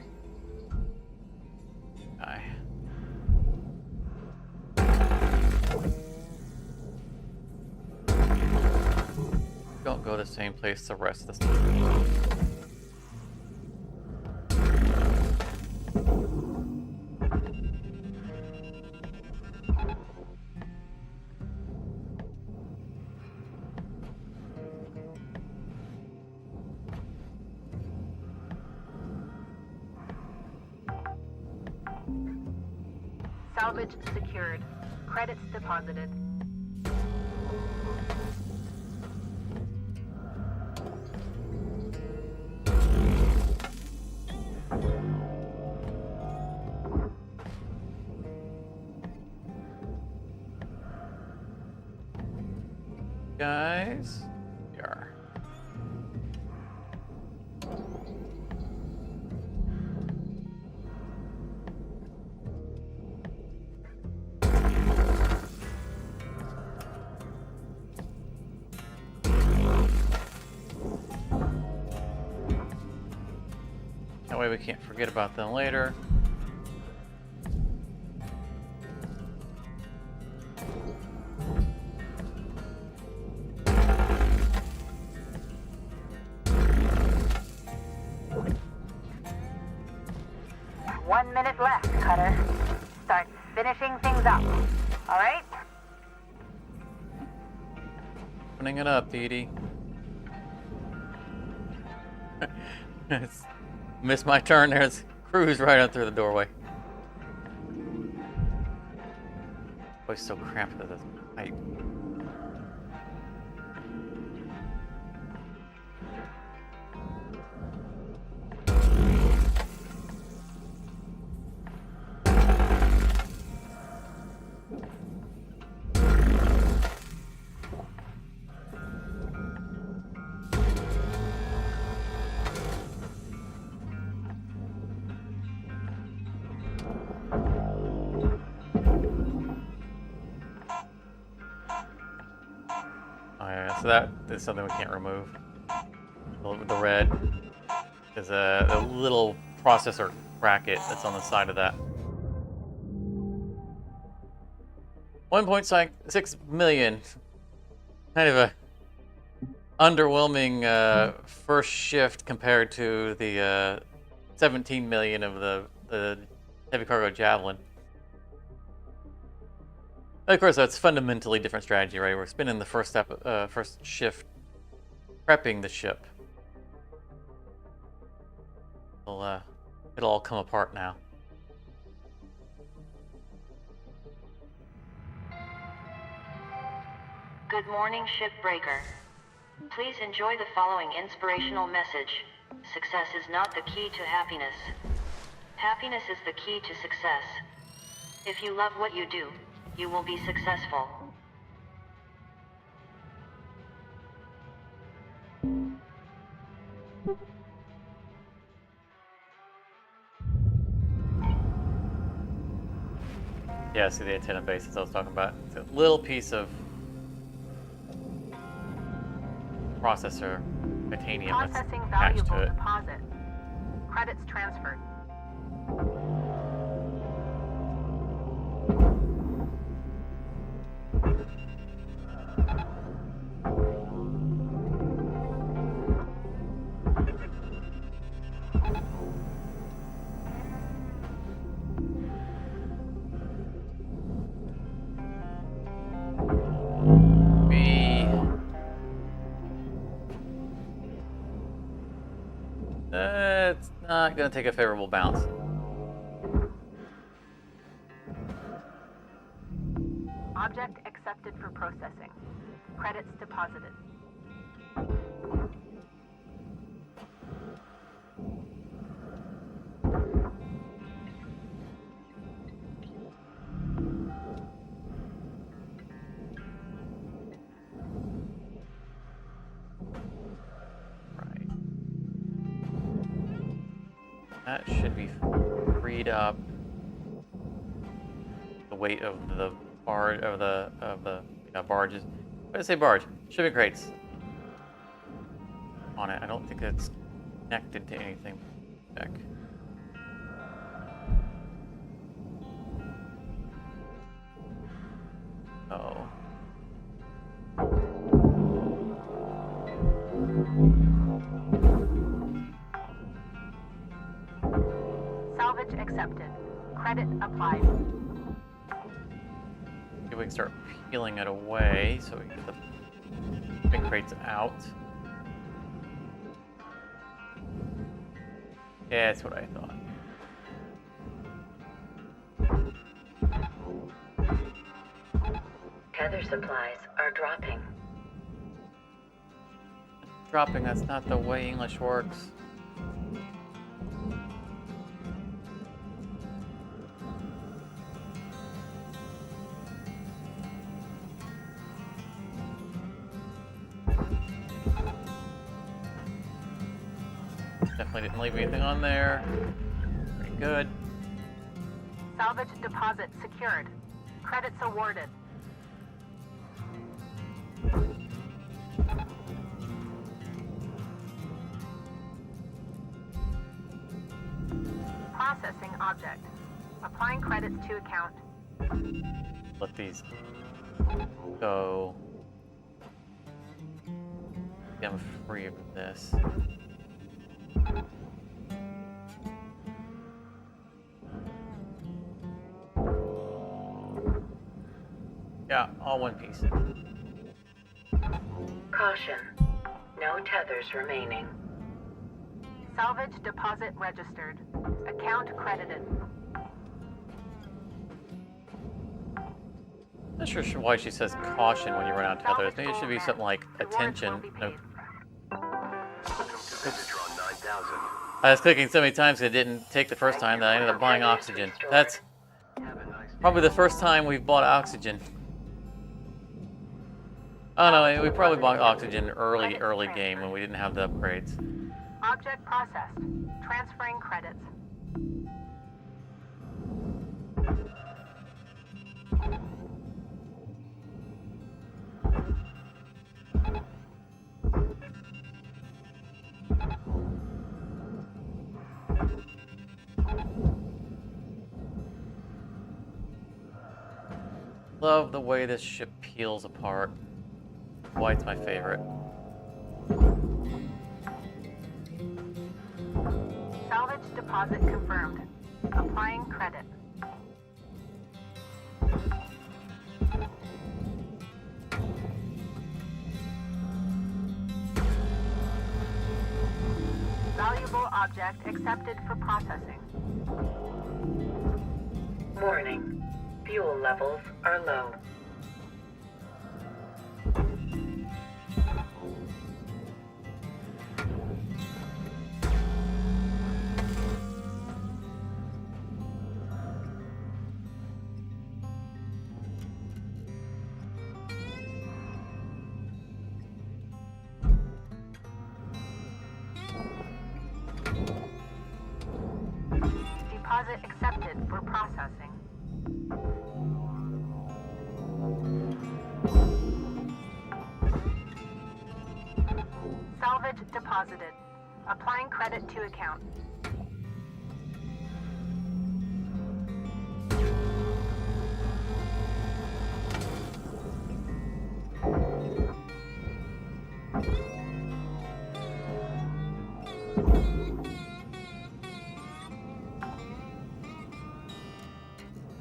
Aye. Don't go the same place the rest of the stuff. Salvage secured. Credits deposited. Guys, here. That way we can't forget about them later. One minute left, Cutter. Start finishing things up. All right? Opening it up, Edie. Missed my turn there. It's cruise right up through the doorway. Always so cramped with this pipe. So that is something we can't remove. The red is a little processor bracket that's on the side of that. 1.6 million. Kind of a underwhelming first shift compared to the 17 million of the heavy cargo Javelin. Of course, that's fundamentally different strategy, right? We're spending the first shift prepping the ship. It'll all come apart now. Good morning, Shipbreaker. Please enjoy the following inspirational message. Success is not the key to happiness. Happiness is the key to success. If you love what you do, you will be successful. Yeah, see the antenna bases I was talking about. It's a little piece of processor titanium that's Processing attached valuable to it. deposit. Credits transferred. It's not going to take a favorable bounce. Object accepted for processing. Credits deposited. Right. That should be freed up. The weight of the barge barges. Why did I say barge? Shipping crates. On it. I don't think it's connected to anything. Check. Oh. Salvage accepted. Credit applied. Maybe we can start peeling it away so we get the big crates out. Yeah, that's what I thought. Tether supplies are dropping. Dropping, that's not the way English works. Definitely didn't leave anything on there. Pretty good. Salvage deposit secured. Credits awarded. Processing object. Applying credits to account. Let these go. I'm free of this. Yeah, all one piece. Caution. No tethers remaining. Salvage deposit registered. Account credited. Not sure why she says caution when you run out of tethers. Maybe it should be something like attention. No. Welcome to Vendatron 9000. I was clicking so many times it didn't take the first time that I ended up buying oxygen. That's Have a nice probably the first time we've bought oxygen. Oh no, we probably bought oxygen early game when we didn't have the upgrades. Object processed. Transferring credits. Love the way this ship peels apart. Why it's my favorite. Salvage deposit confirmed. Applying credit. Valuable object accepted for processing. Warning. Fuel levels are low. Deposit accepted for processing. Salvage deposited. Applying credit to account.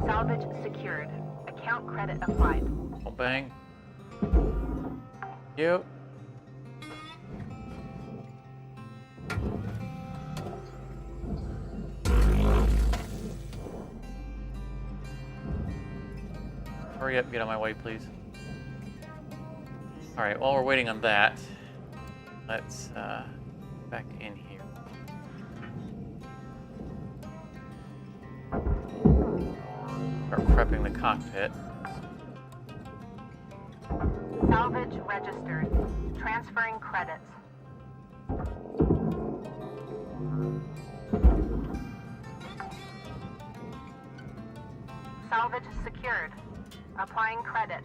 Salvage secured. Account credit applied. Oh, bang. You. Hurry up, get on my way, please. Alright, while we're waiting on that, let's back in here. Start prepping the cockpit. Salvage registered. Transferring credits. Salvage secured. Applying credit.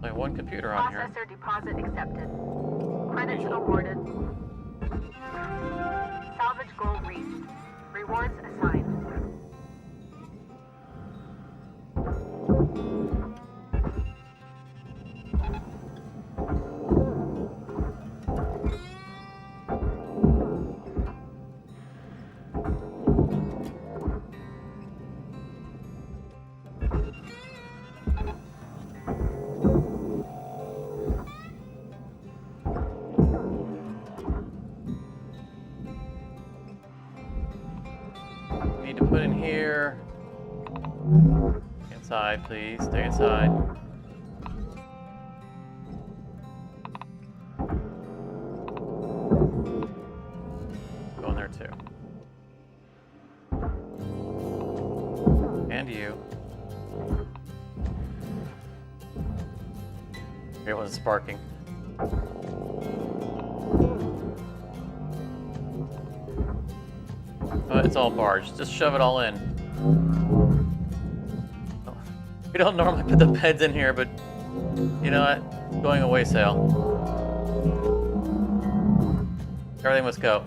Only one computer on here. Processor deposit accepted. Credits awarded. Salvage goal reached. Rewards assigned. Need to put in here. Inside, please. Stay inside. Go in there too. And you. It wasn't sparking. It's all barge. Just shove it all in. We don't normally put the beds in here, but you know what? Going away sale. Everything must go.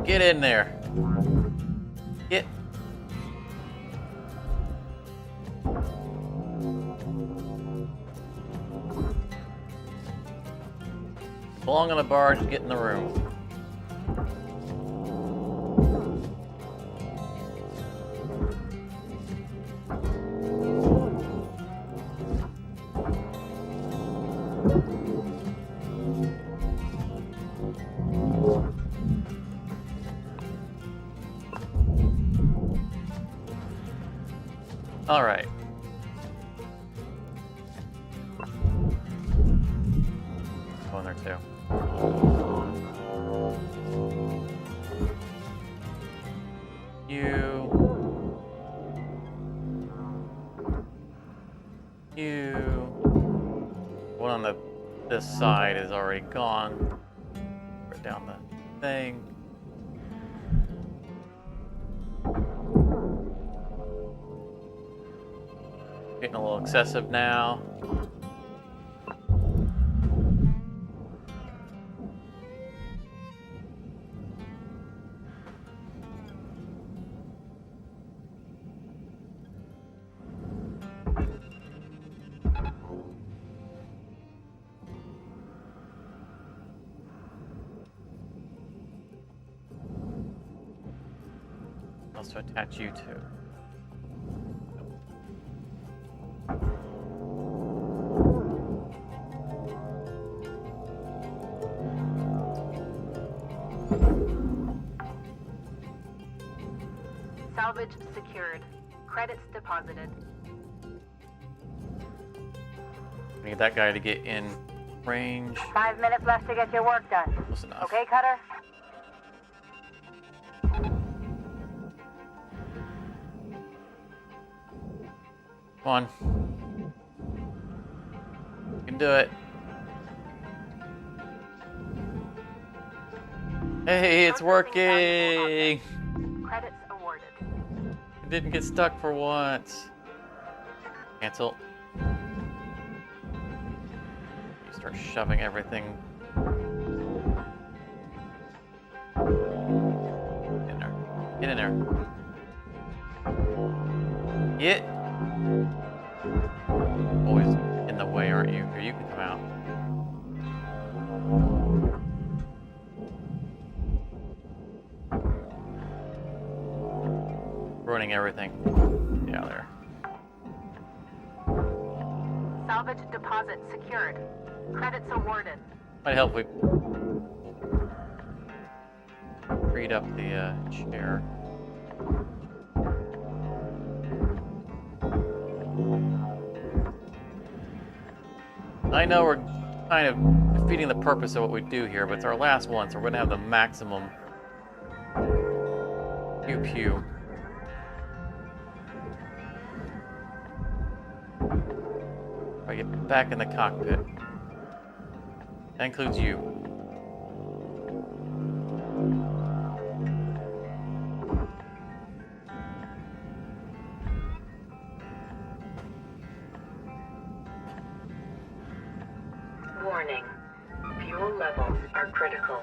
Get in there. Get. Belong on the barge, get in the room. All right. Go in there too. One on this side is already gone. Right down the thing. Getting a little excessive now. Also attach you to. Salvage secured. Credits deposited. We need that guy to get in range. 5 minutes left to get your work done. Close enough. Okay, Cutter? Come on. You can do it. Hey, it's working! Credits awarded. It didn't get stuck for once. Cancel. You start shoving everything. Get in there. Get in there. Get. Always in the way, aren't you? Here, you can come out. Ruining everything. Yeah, there. Salvage deposit secured. Credits awarded. Might help if we freed up the chair. I know we're kind of defeating the purpose of what we do here, but it's our last one, so we're gonna have the maximum pew pew. If I get back in the cockpit. That includes you. Warning. Fuel levels are critical.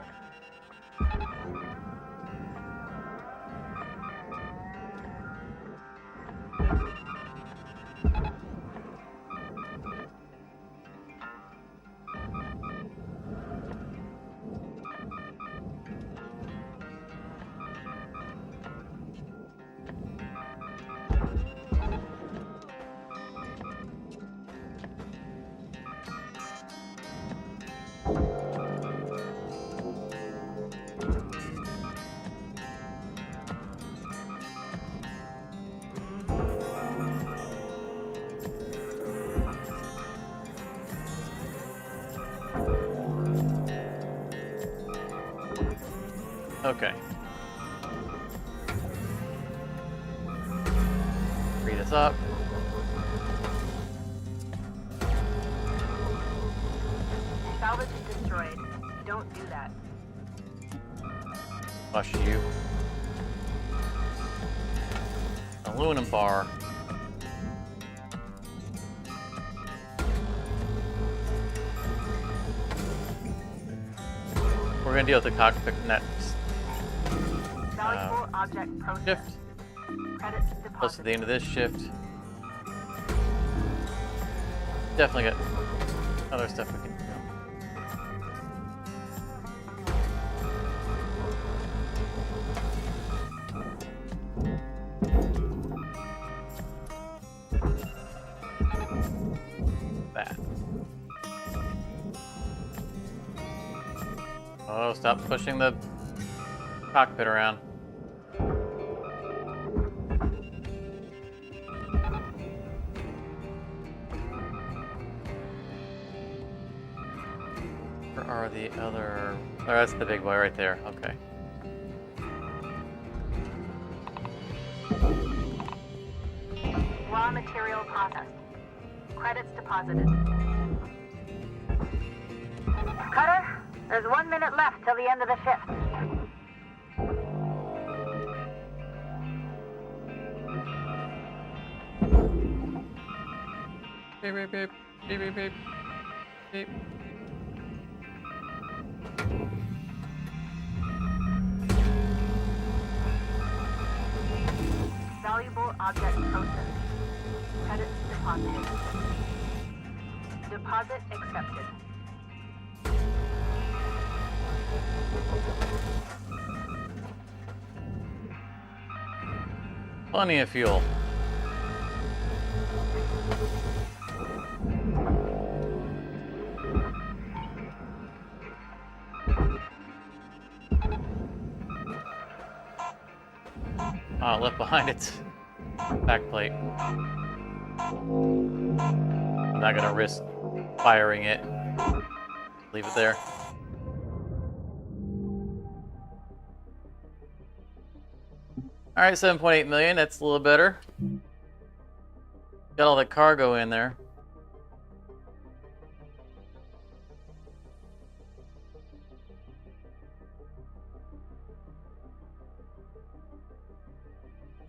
Okay. Free this up. Salvage is destroyed. Don't do that. Flush you. Aluminum bar. We're gonna deal with the cockpit next. Valuable object processed. Shift. Credits Close to the deposited. end of this shift. Definitely got other stuff we can do. That. Oh, stop pushing the cockpit around. Where are the other... Oh, that's the big boy right there. Okay. Raw material processed. Credits deposited. Cutter, there's 1 minute left till the end of the shift. Beep, beep, beep. Beep, beep, beep. Beep. Valuable object processed. Credits deposited. Deposit accepted. Plenty of fuel. Left behind its back plate. I'm not gonna risk firing it. Leave it there. All right, 7.8 million. That's a little better. Got all the cargo in there.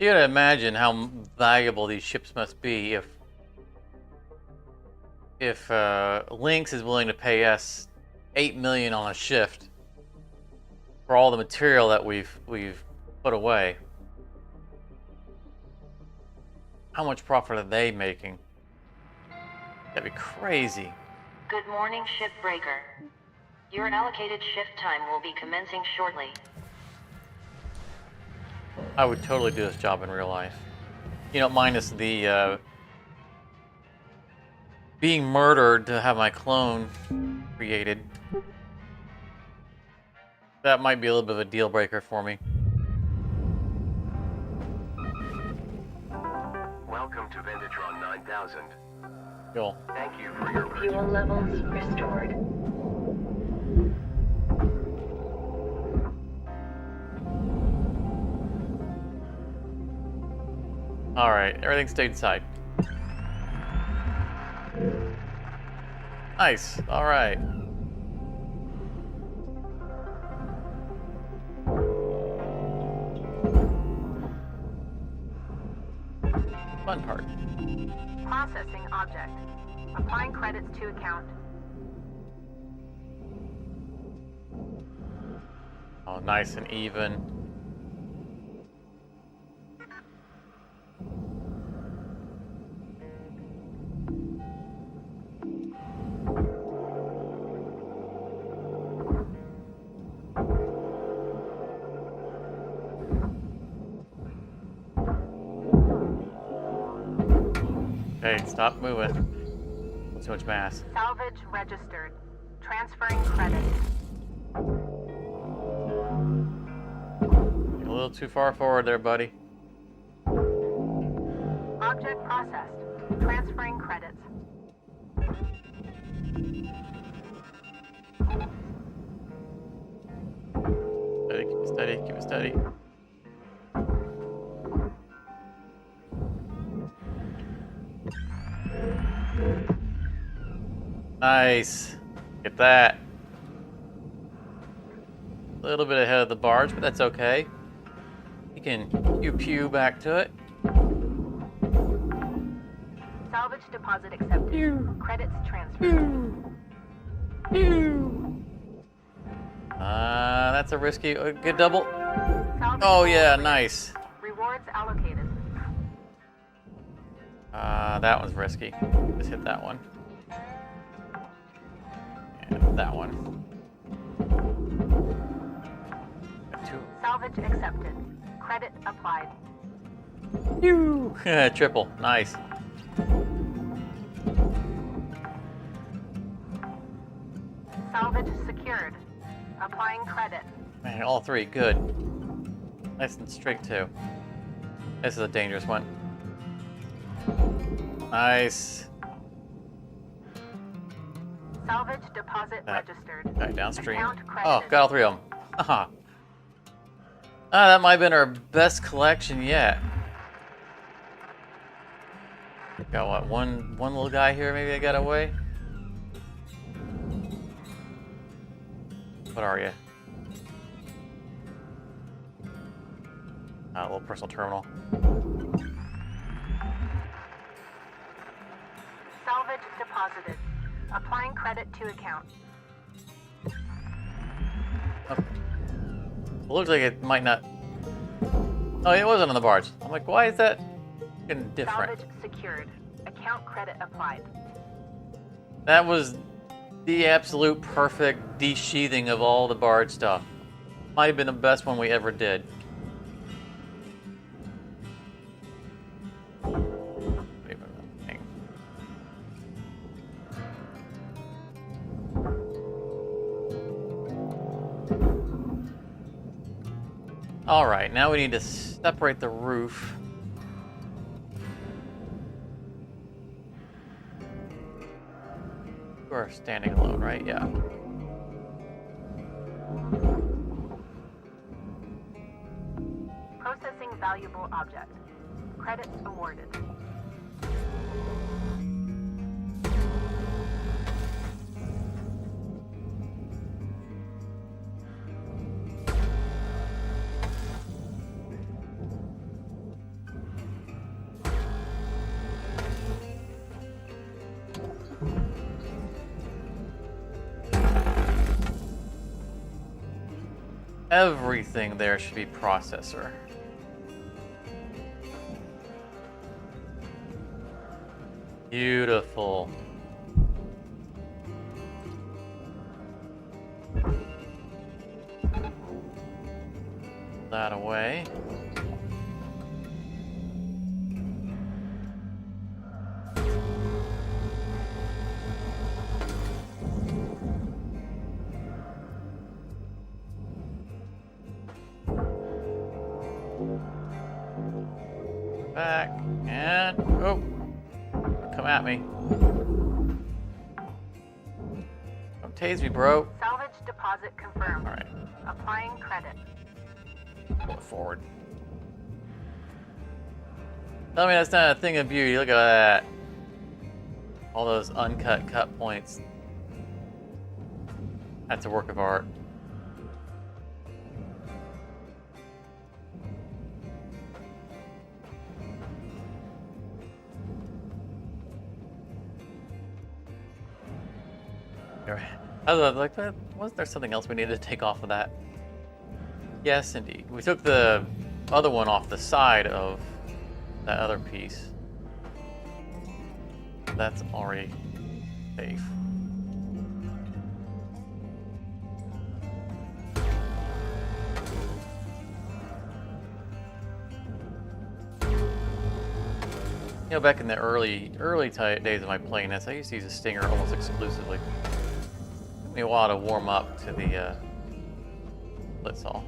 You gotta imagine how valuable these ships must be if Lynx is willing to pay us 8 million on a shift for all the material that we've put away. How much profit are they making? That'd be crazy. Good morning, Shipbreaker. Your allocated shift time will be commencing shortly. I would totally do this job in real life. You know, minus the being murdered to have my clone created. That might be a little bit of a deal breaker for me. Welcome to Vendatron 9000. Cool. Thank you for your purchase. Fuel levels restored. Alright, everything stayed inside. Nice. Alright. Fun part. Processing object. Applying credits to account. Oh, nice and even. Okay, stop moving. Too much mass. Salvage registered. Transferring credits. A little too far forward there, buddy. Object processed. Transferring credits. Steady, keep it steady, keep it steady. Nice. Get that. A little bit ahead of the barge, but that's okay. You can pew back to it. Salvage deposit accepted. Credits transferred. That's a risky. Good double. Salvage Oh yeah, completed. nice. Rewards allocated. That one's risky. Just hit that one. And that one. Got two. Salvage accepted. Credit applied. Triple. Nice. Salvage secured. Applying credit. Man, all three. Good. Nice and straight too. This is a dangerous one. Nice. Salvage deposit That registered. guy downstream. Account Oh, credited. got all three of them. Haha. That might have been our best collection yet. Got what? One little guy here. Maybe I got away. What are you? A little personal terminal. Salvage deposited. Applying credit to account. It looks like it might not. Oh, it wasn't on the barge. I'm like, why is that fucking different? Salvage secured. Account credit applied. That was the absolute perfect desheathing of all the barge stuff. Might have been the best one we ever did. All right, now we need to separate the roof. We're standing alone, right? Yeah. Processing valuable object. Credits awarded. Everything there should be processor. Beautiful. That away. Back and oh, come at me. Don't tase me, bro. Salvage deposit confirmed. All right, Applying credit. pull it forward. Tell me that's not a thing of beauty. Look at that. All those uncut cut points. That's a work of art. I was like, wasn't there something else we needed to take off of that? Yes, indeed. We took the other one off the side of that other piece. That's already safe. You know, back in the early days of my playing this, I used to use a stinger almost exclusively. Took me a while to warm up to the split saw.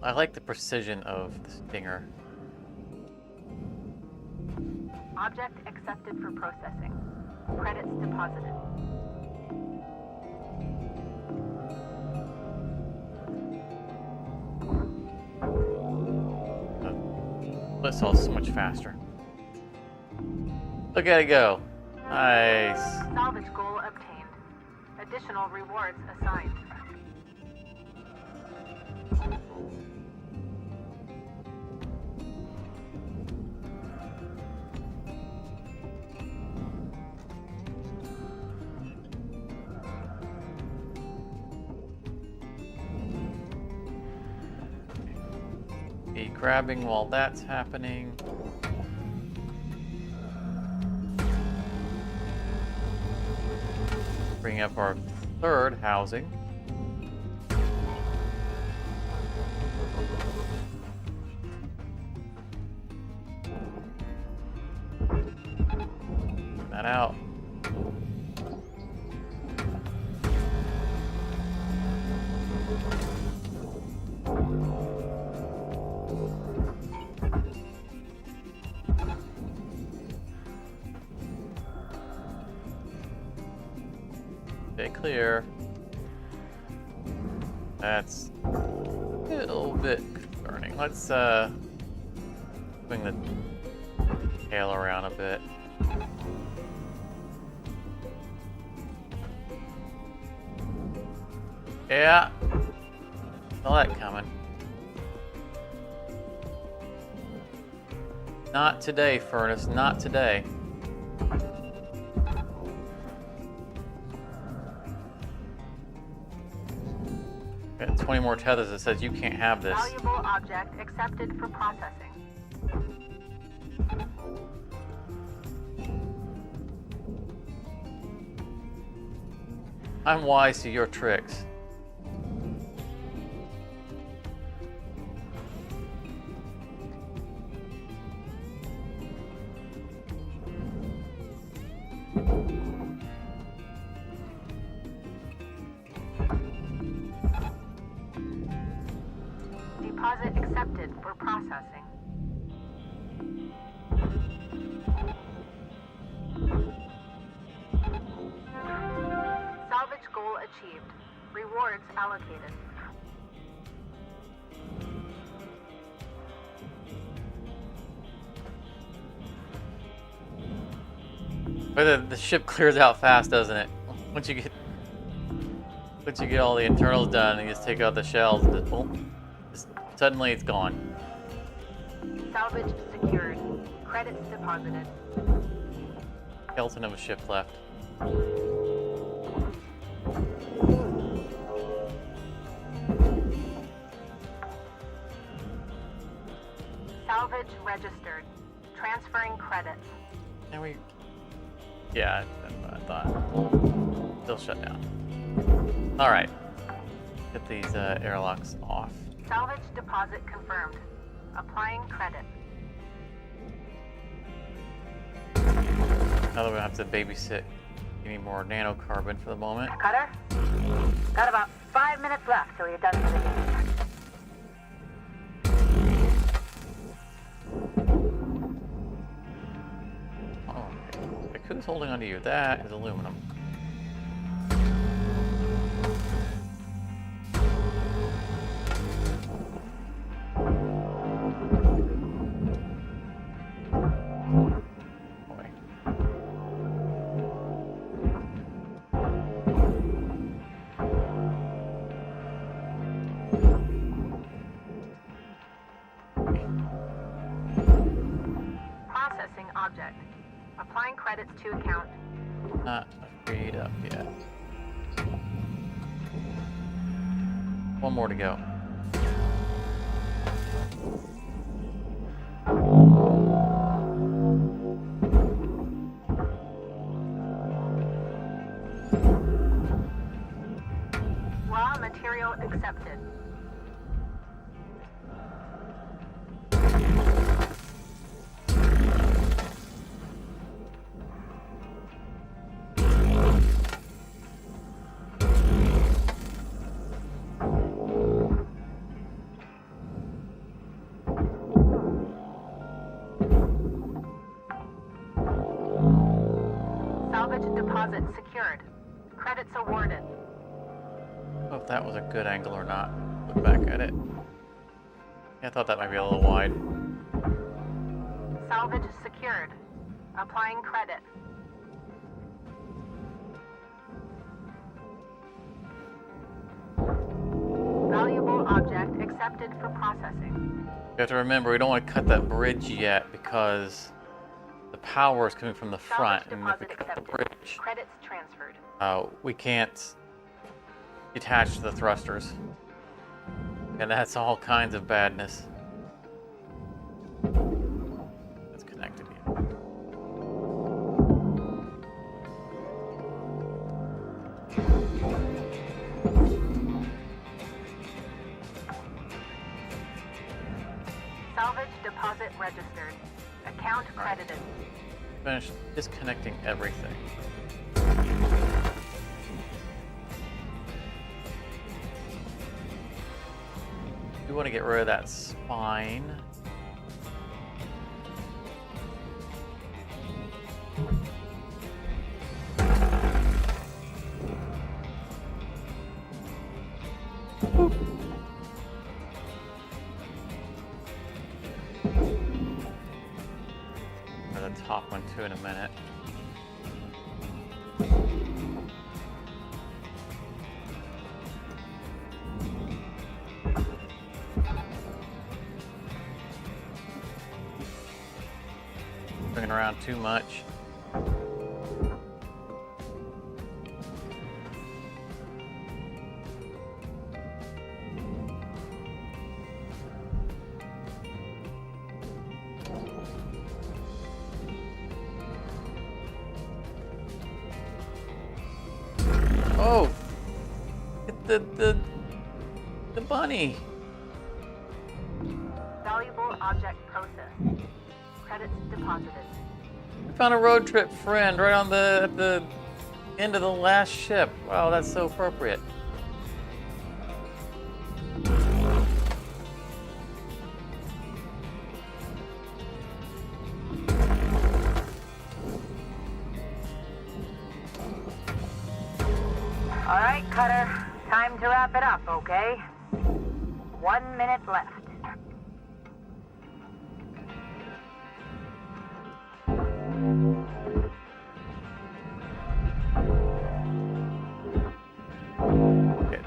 I like the precision of the stinger. Object accepted for processing. Credits deposited. Split saw is so much faster. Look at it go. Nice. Salvage goal obtained. Additional rewards assigned. Be grabbing while that's happening. Bring up our third housing. That out. Stay clear. That's a little bit concerning. Let's swing the tail around a bit. Yeah, saw that coming. Not today, Furnace, not today. Got 20 more tethers that says you can't have this. Valuable object accepted for processing. I'm wise to your tricks. Deposit accepted for processing. Salvage goal achieved. Rewards allocated. But the ship clears out fast, doesn't it? Once you get all the internals done, and you just take out the shells, and just boom, suddenly it's gone. Salvage secured. Credits deposited. Skeleton of a ship left. registered. Transferring credits. Can we? Yeah, that's what I thought. Still shut down. All right. Get these airlocks off. Salvage deposit confirmed. Applying credit. Now that we have to babysit any more nanocarbon for the moment. Cutter? Got about 5 minutes left till you're done for the day. Oh, okay. Who's holding onto you? That is aluminum. Boy. Processing object. Applying credits to account. Not freed up yet. One more to go. Raw material accepted. Salvage deposit secured. Credits awarded. I don't know if that was a good angle or not. Look back at it. Yeah, I thought that might be a little wide. Salvage secured. Applying credit. Valuable object accepted for processing. You have to remember, we don't want to cut that bridge yet because the power is coming from the front, Salvage and if we deposit cut the accepted. bridge, Credits transferred. we can't detach the thrusters, and that's all kinds of badness. It's connected here. Salvage deposit registered. Account credited. Finish disconnecting everything. We want to get rid of that spine. Or the top one too in a minute. Bringing around too much. Oh, the bunny. Valuable object processed. Credits deposited. We found a road trip friend right on at the end of the last ship. Wow, that's so appropriate. All right, Cutter. Time to wrap it up, okay? 1 minute left. Okay.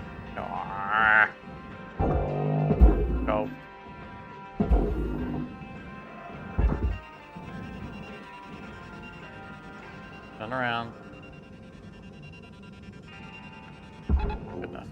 Go. Turn around. Good enough.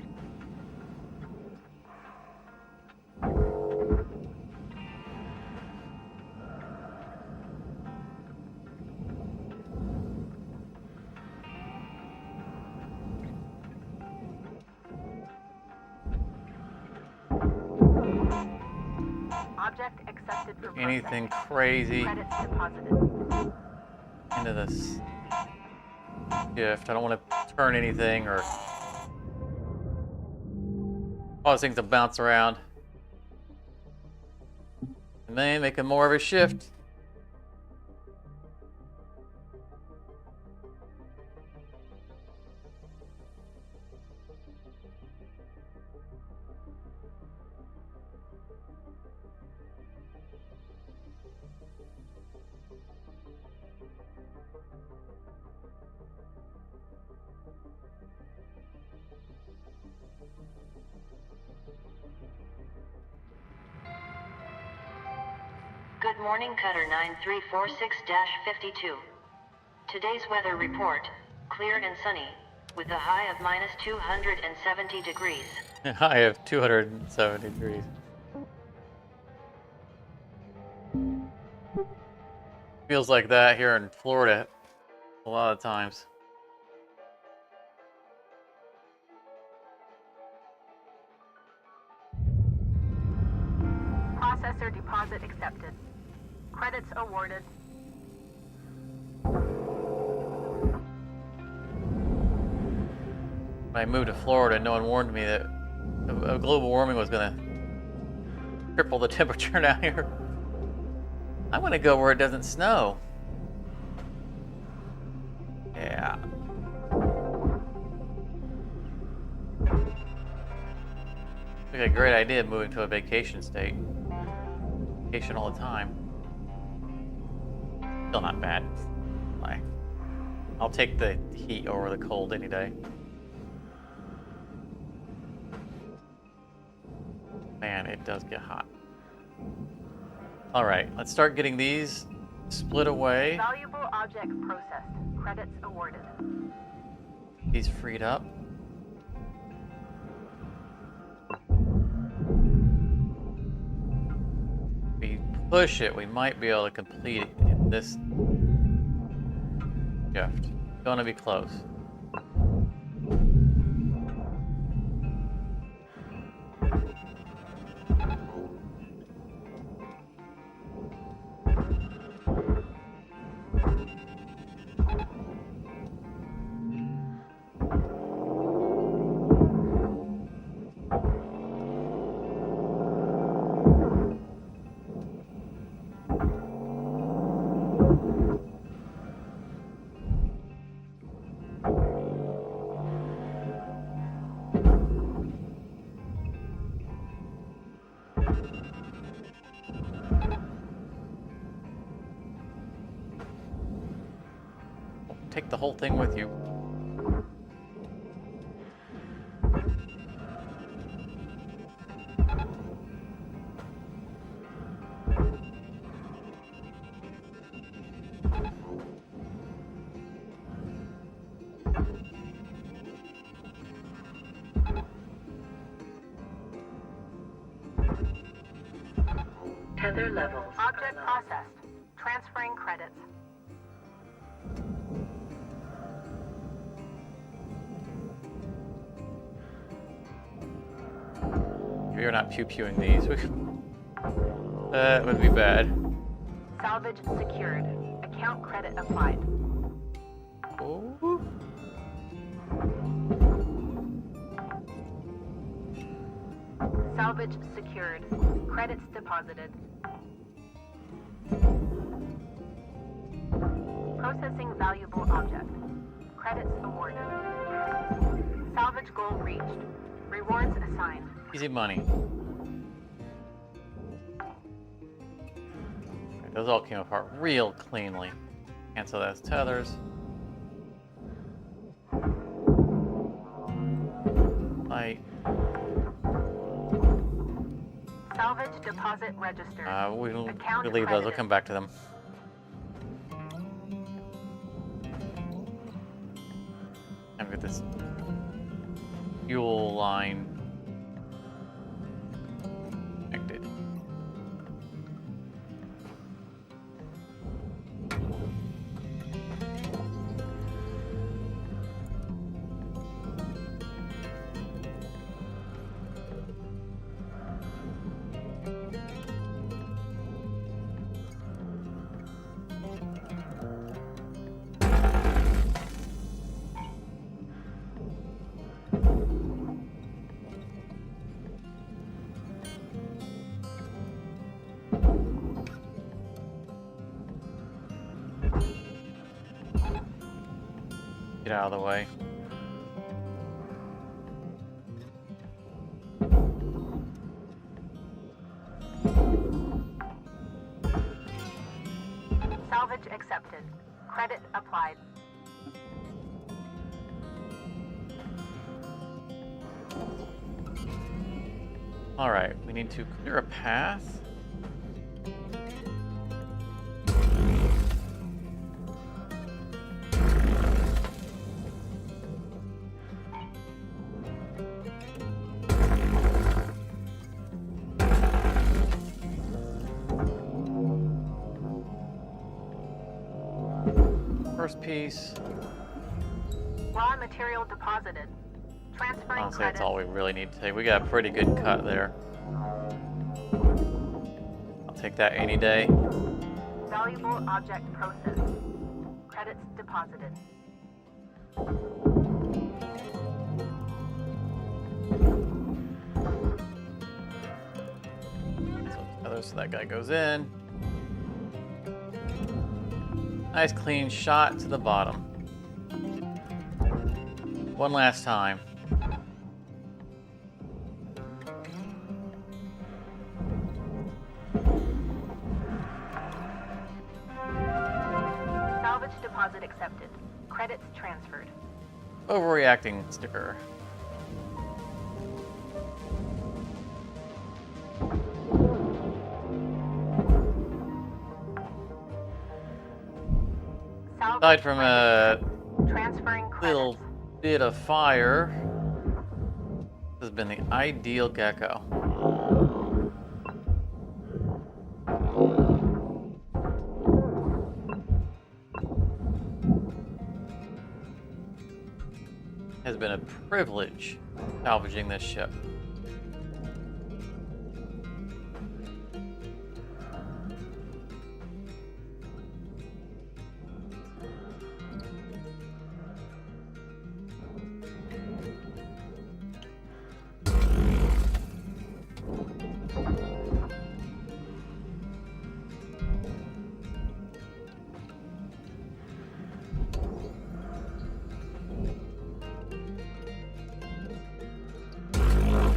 Object accepted for anything processing. crazy Credits deposited. into this shift. I don't want to turn anything or cause things to bounce around. And then making more of a shift. Good morning, Cutter 9346-52. Today's weather report, clear and sunny, with a high of minus 270 degrees. High of 270 degrees. Feels like that here in Florida a lot of times. Processor deposit accepted. Credits awarded. When I moved to Florida, no one warned me that global warming was going to triple the temperature down here. I want to go where it doesn't snow. Yeah. It's like a great idea moving to a vacation state. Vacation all the time. Still not bad. I'll take the heat over the cold any day. Man, it does get hot. All right, let's start getting these split away. Valuable object processed. Credits awarded. These freed up. If we push it, we might be able to complete it in this shift. Gonna be close. Take the whole thing with you. Tether levels. Object processed. Transferring credits. You're not pew-pewing these. That would be bad. Salvage secured. Account credit applied. Oh. Salvage secured. Credits deposited. Processing valuable object. Credits awarded. Salvage goal reached. Rewards assigned. Easy money. Those all came apart real cleanly. Cancel those tethers. Light. Salvage deposit registered. We'll Account leave those. We'll credited. come back to them. And get this fuel line connected. Get out of the way. Salvage accepted. Credit applied. Alright, we need to clear a path. First piece. Raw material deposited. Transferring Honestly, credit. that's all we really need to take. We got a pretty good cut there. I'll take that any day. Valuable object processed. Credits deposited. So that guy goes in. Nice clean shot to the bottom. One last time. Salvage deposit accepted. Credits transferred. Overreacting sticker. Salvage Aside from a transferring little credits. bit of fire, this has been the ideal gecko. Has been a privilege salvaging this ship.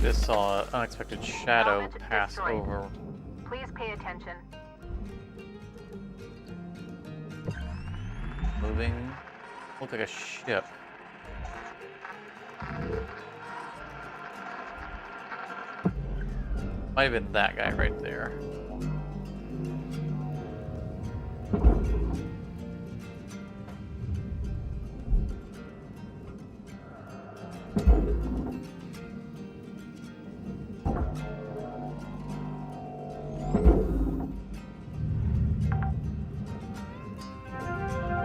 Just saw an unexpected shadow Salvage pass destroyed. over. Please pay attention. Moving. Look like a ship. Might have been that guy right there.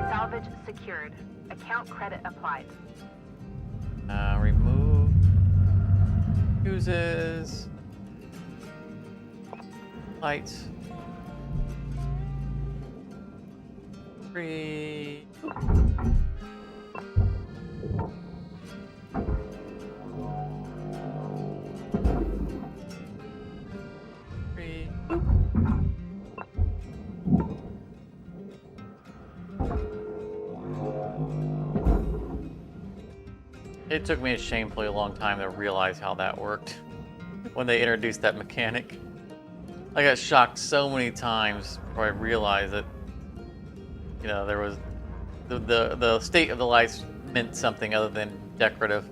Salvage secured. Account credit applied. Remove fuses, lights, 3. It took me a shamefully long time to realize how that worked when they introduced that mechanic. I got shocked so many times before I realized that, you know, there was the state of the lights meant something other than decorative.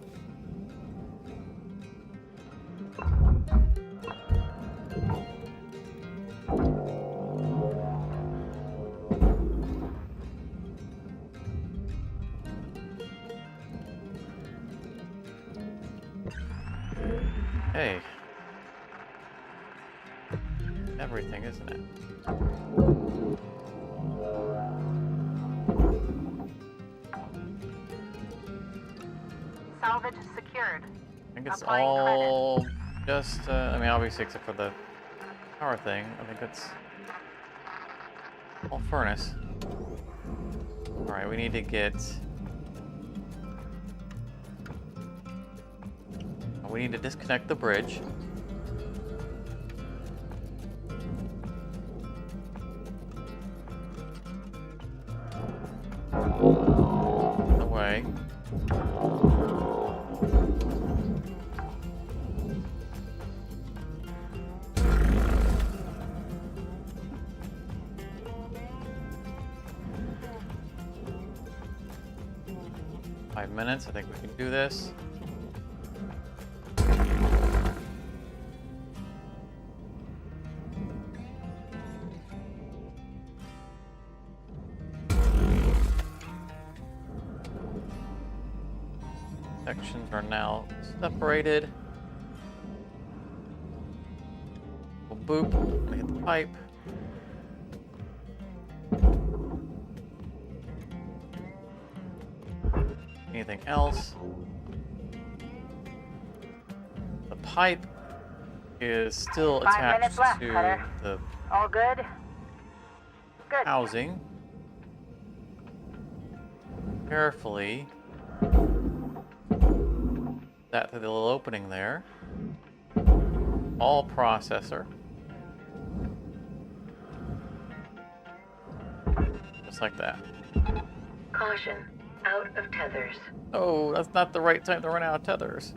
Hey. Everything, isn't it? Salvage secured. I think it's Applying all just, I mean, obviously except for the power thing. I think it's all furnace. Alright, we need to get... We need to disconnect the bridge. No way. minutes. I think we can do this. Sections are now separated. We'll boop. I'm gonna hit the pipe. Anything else? The pipe is still 5 attached minutes left, to Cutter. the All good? Good. housing. Carefully. That through the little opening there. All processor. Just like that. Caution, out of tethers. Oh, that's not the right time to run out of tethers.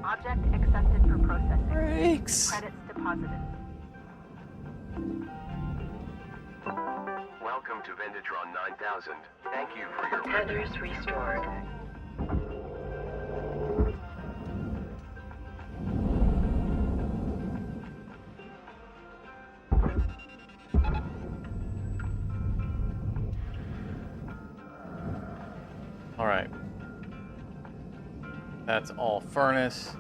Object accepted for processing. Brakes! Credits deposited. Welcome to Vendatron 9000. Thank you for your Tethers restored. Alright. That's all furnace.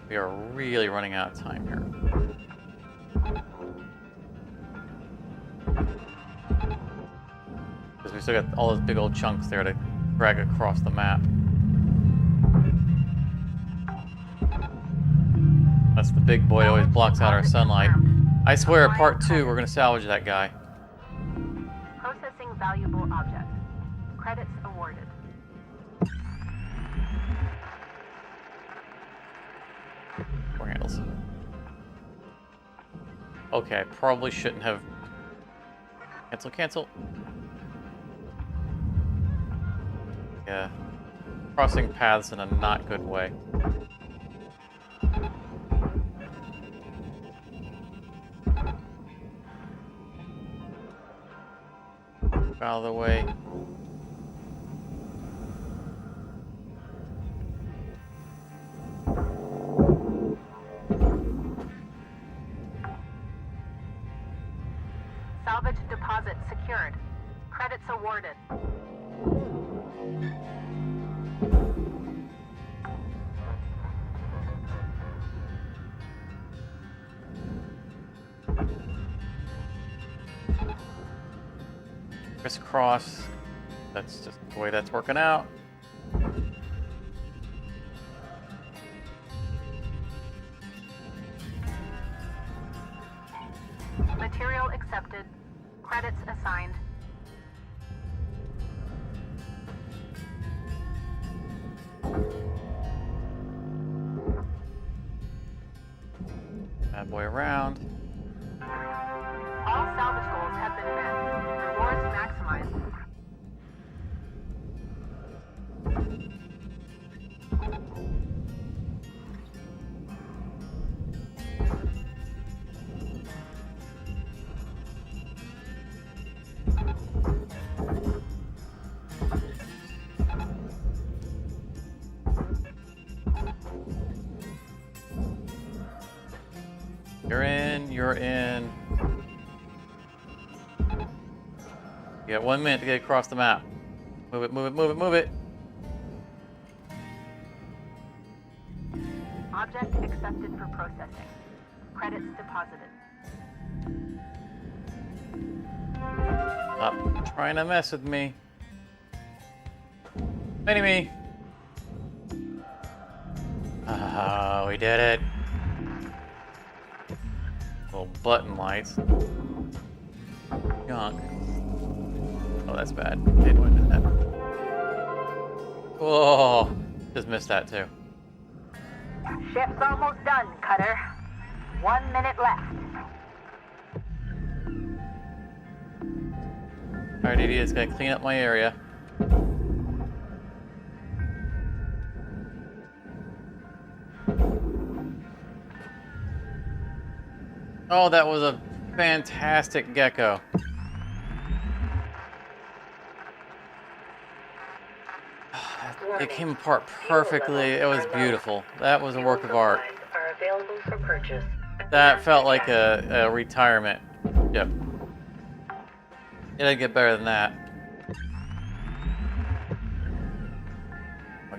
We are really running out of time here. Because we still got all those big old chunks there to drag across the map. That's the big boy, always blocks out our sunlight. I swear, part 2, we're gonna salvage that guy. Processing valuable object. Credits awarded. Door handles. Okay, I probably shouldn't have. Cancel, cancel. Yeah. Crossing paths in a not good way. Out of the way. Salvage deposit secured. Credits awarded. Crisscross. That's just the way that's working out. Material accepted. Credits assigned. Bad boy around. All salvage goals have been met. Rewards maximized. You're in, you're in. You got 1 minute to get across the map. Move it, move it, move it, move it. Object accepted for processing. Credits deposited. Stop trying to mess with me. Mini me. Ah, we did it. Little button lights. Junk. Oh, that's bad. Didn't want to do that. Whoa. Just missed that too. Shift's almost done, Cutter. 1 minute left. Alright, idiot's gonna clean up my area. Oh, that was a fantastic gecko. it came apart perfectly. It was beautiful. That was a work of art. Are available for purchase. That felt like a retirement ship. It didn't get better than that.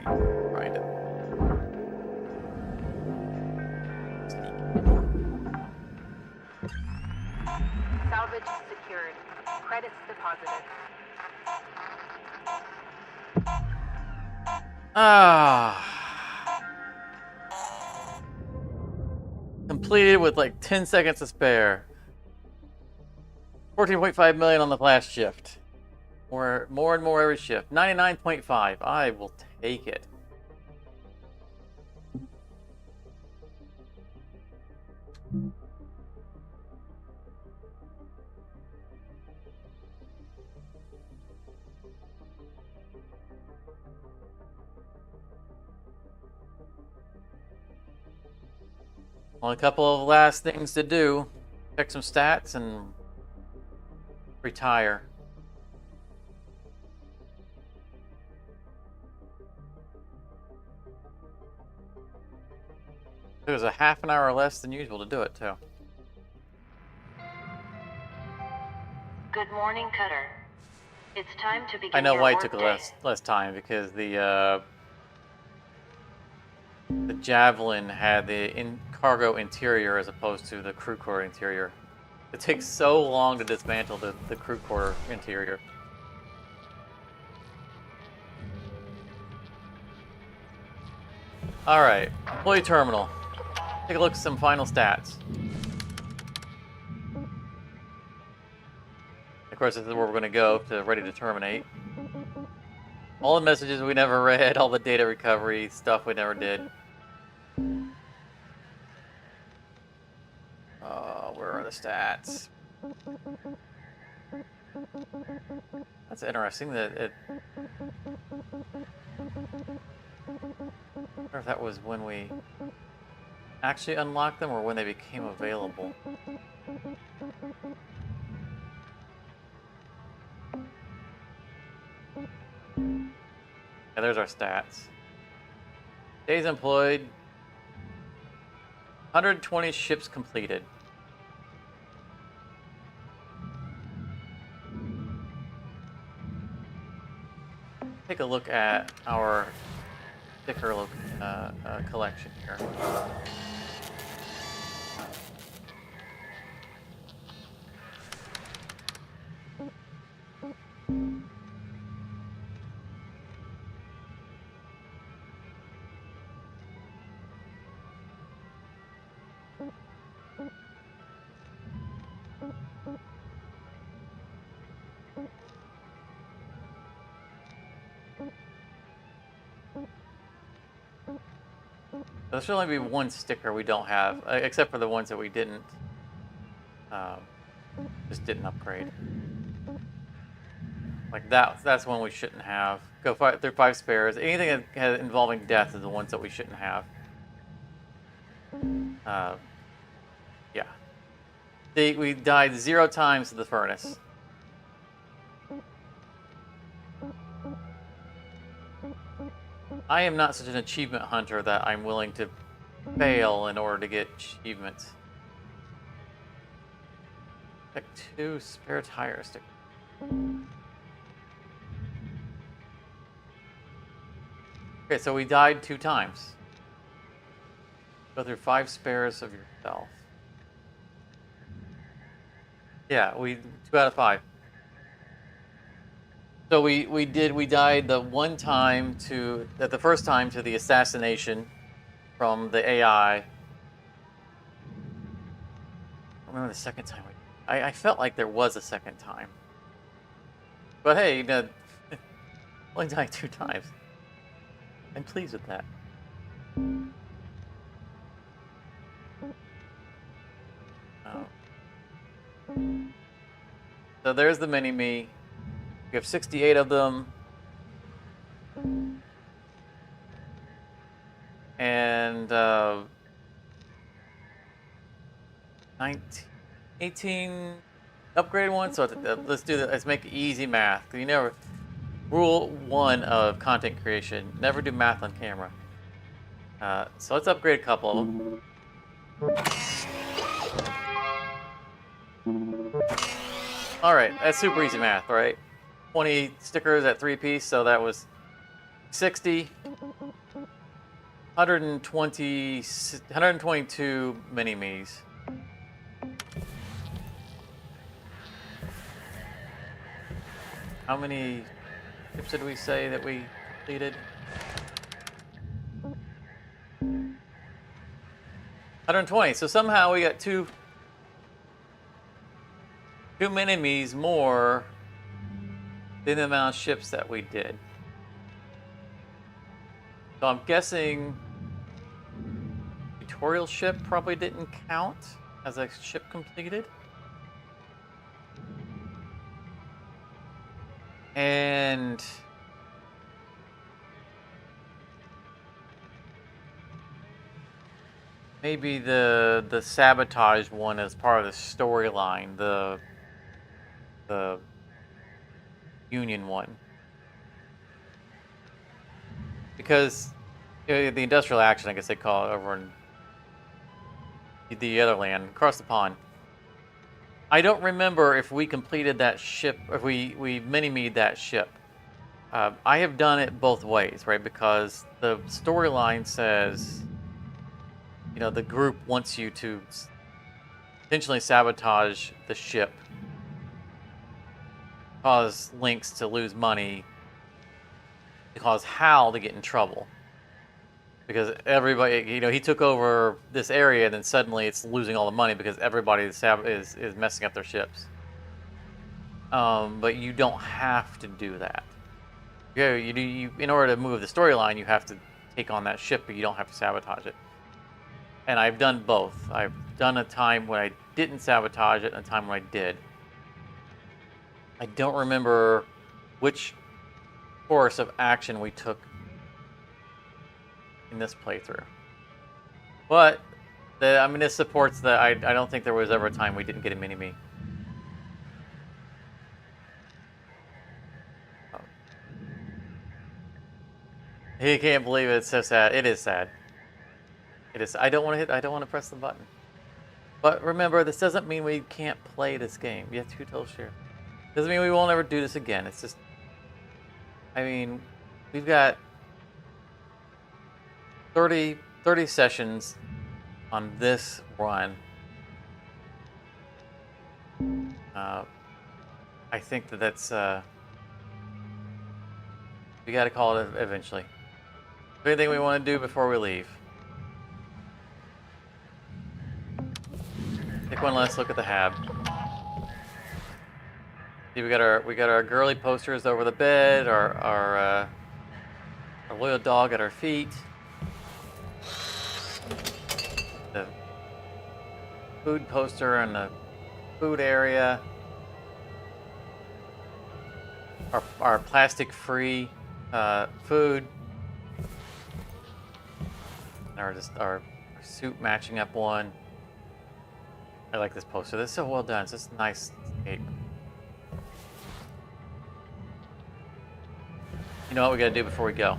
Oh, you find it. Salvage secured. Credits deposited. Ah. Completed with like 10 seconds to spare. 14.5 million on the last shift. More and more every shift. 99.5. I will take it. Only a couple of last things to do. Check some stats and retire. It was a half an hour less than usual to do it, too. Good morning, Cutter. It's time to begin I know your why it took workday. less time, because the Javelin had the cargo interior as opposed to the crew quarter interior. It takes so long to dismantle the crew quarter interior. Alright, employee terminal. Take a look at some final stats. Of course, this is where we're going to go to ready to terminate. All the messages we never read, all the data recovery stuff we never did. Where are the stats? That's interesting that it... I wonder if that was when we actually unlocked them or when they became available. Yeah, there's our stats. Days employed. 120 ships completed. Take a look at our sticker collection here. There should only be one sticker we don't have, except for the ones that we didn't, just didn't upgrade. Like that's one we shouldn't have. Go through 5 spares. Anything involving death is the ones that we shouldn't have. Yeah. We died 0 times to the furnace. I am not such an achievement hunter that I'm willing to fail in order to get achievements. Like 2 spare tire stickers. Okay, so we died 2 times. Go through 5 spares of yourself. Yeah, 2 out of 5. So we died the first time to the assassination from the AI. I remember the second time. I felt like there was a second time. But hey, only died 2 times. I'm pleased with that. Oh. So there's the mini-me. We have 68 of them. And 18 upgraded ones. So let's do that. Let's make easy math. You never Rule 1 of content creation: never do math on camera. So let's upgrade a couple of them. Alright, that's super easy math, right? 20 stickers at 3 piece, so that was 60. 122 mini-me's. How many ships did we say that we completed? 120. So somehow we got two mini-me's more than the amount of ships that we did. So I'm guessing tutorial ship probably didn't count as a ship completed. And maybe the sabotage one is part of the storyline, the Union one. Because the industrial action, I guess they call it over in the other land, across the pond. I don't remember if we completed that ship, if we mini-me'd that ship. I have done it both ways, right? Because the storyline says, you know, the group wants you to intentionally sabotage the ship, cause Lynx to lose money, to cause Hal to get in trouble. Because everybody, you know, he took over this area, and then suddenly it's losing all the money because everybody is messing up their ships. But you don't have to do that. You in order to move the storyline, you have to take on that ship, but you don't have to sabotage it. And I've done both. I've done a time when I didn't sabotage it, and a time when I did. I don't remember which course of action we took in this playthrough. But, I mean, this supports that I don't think there was ever a time we didn't get a mini-me. Oh. He can't believe it. It's so sad. It is sad. It is. I don't want to press the button. But remember, this doesn't mean we can't play this game. You have to total share. Doesn't mean we won't ever do this again. It's just, I mean, we've got 30 sessions on this run. I think that's we got to call it eventually. Anything we want to do before we leave? Take one last look at the hab. See, we got our girly posters over the bed, our loyal dog at our feet. The food poster in the food area. Our plastic-free food. Our suit matching up one. I like this poster. This is so well done. It's just a nice shape. You know what we gotta do before we go?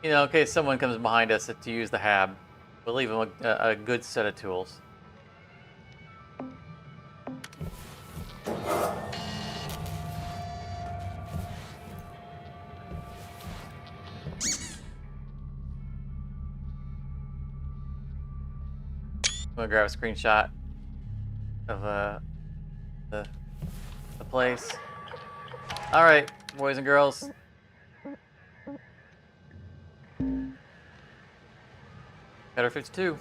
You know, in case someone comes behind us to use the hab, we'll leave them a good set of tools. I'm gonna grab a screenshot of the place. All right, boys and girls. Cutter 52.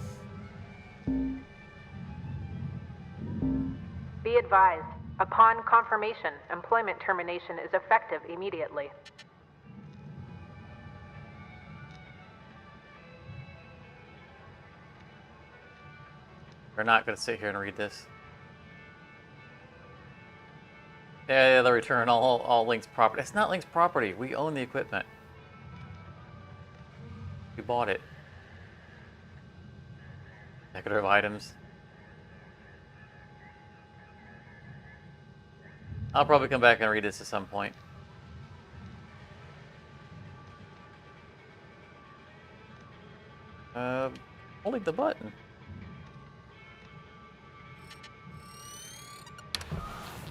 Be advised, upon confirmation, employment termination is effective immediately. We're not gonna sit here and read this. Yeah, the return all Link's property. It's not Link's property. We own the equipment. We bought it. Decorative items. I'll probably come back and read this at some point. Holding the button.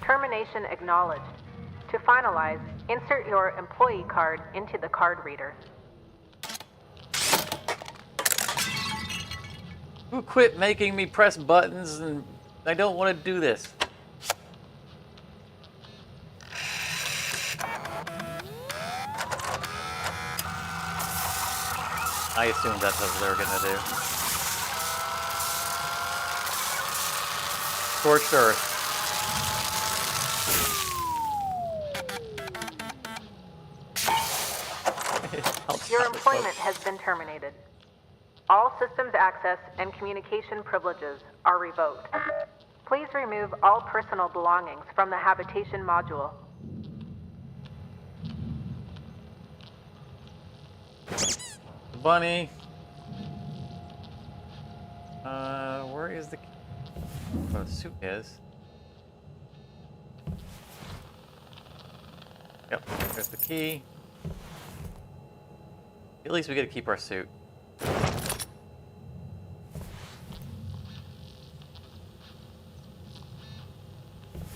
Termination acknowledged. To finalize, insert your employee card into the card reader. Who quit making me press buttons, and I don't want to do this. I assumed that's what they were gonna do. Scorched earth. Your employment has been terminated. All systems access and communication privileges are revoked. Please remove all personal belongings from the habitation module. Bunny. Where is the... Where the suit is. Yep, there's the key. At least we get to keep our suit. I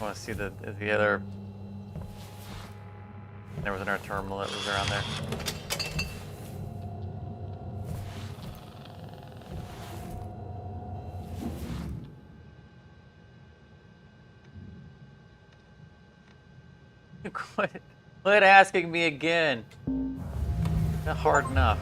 want to see the other... There was another terminal that was around there. Quit asking me again. Not hard enough.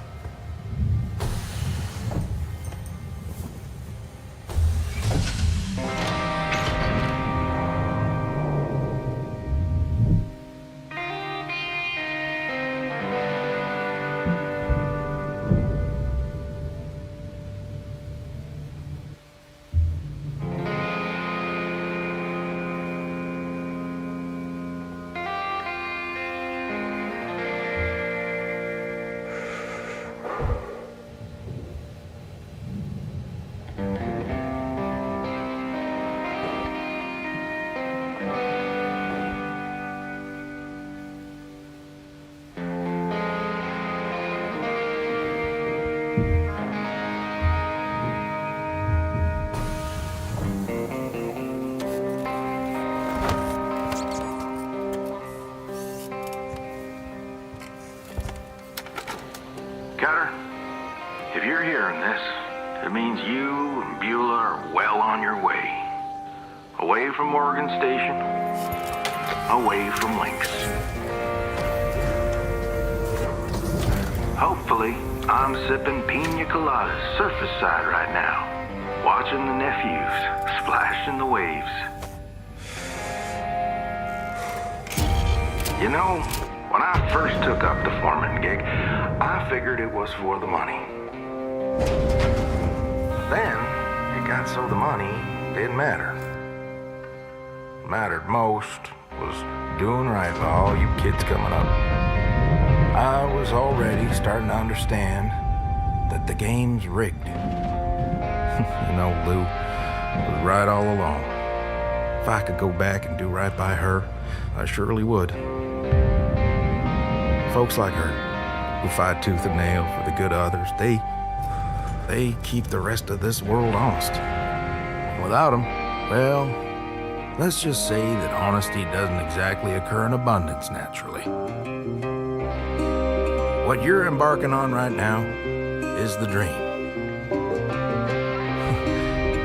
Cutter, if you're hearing this, it means you and Beulah are well on your way. Away from Morgan Station, away from Lynx. Hopefully, I'm sipping pina coladas surface side right now, watching the nephews splash in the waves. You know, when I first took up the foreman gig, I figured it was for the money. Then, it got so the money didn't matter. What mattered most was doing right by all you kids coming up. I was already starting to understand that the game's rigged. You know, Lou was right all along. If I could go back and do right by her, I surely would. Folks like her, who fight tooth and nail for the good of others, they keep the rest of this world honest. Without them, well, let's just say that honesty doesn't exactly occur in abundance naturally. What you're embarking on right now is the dream.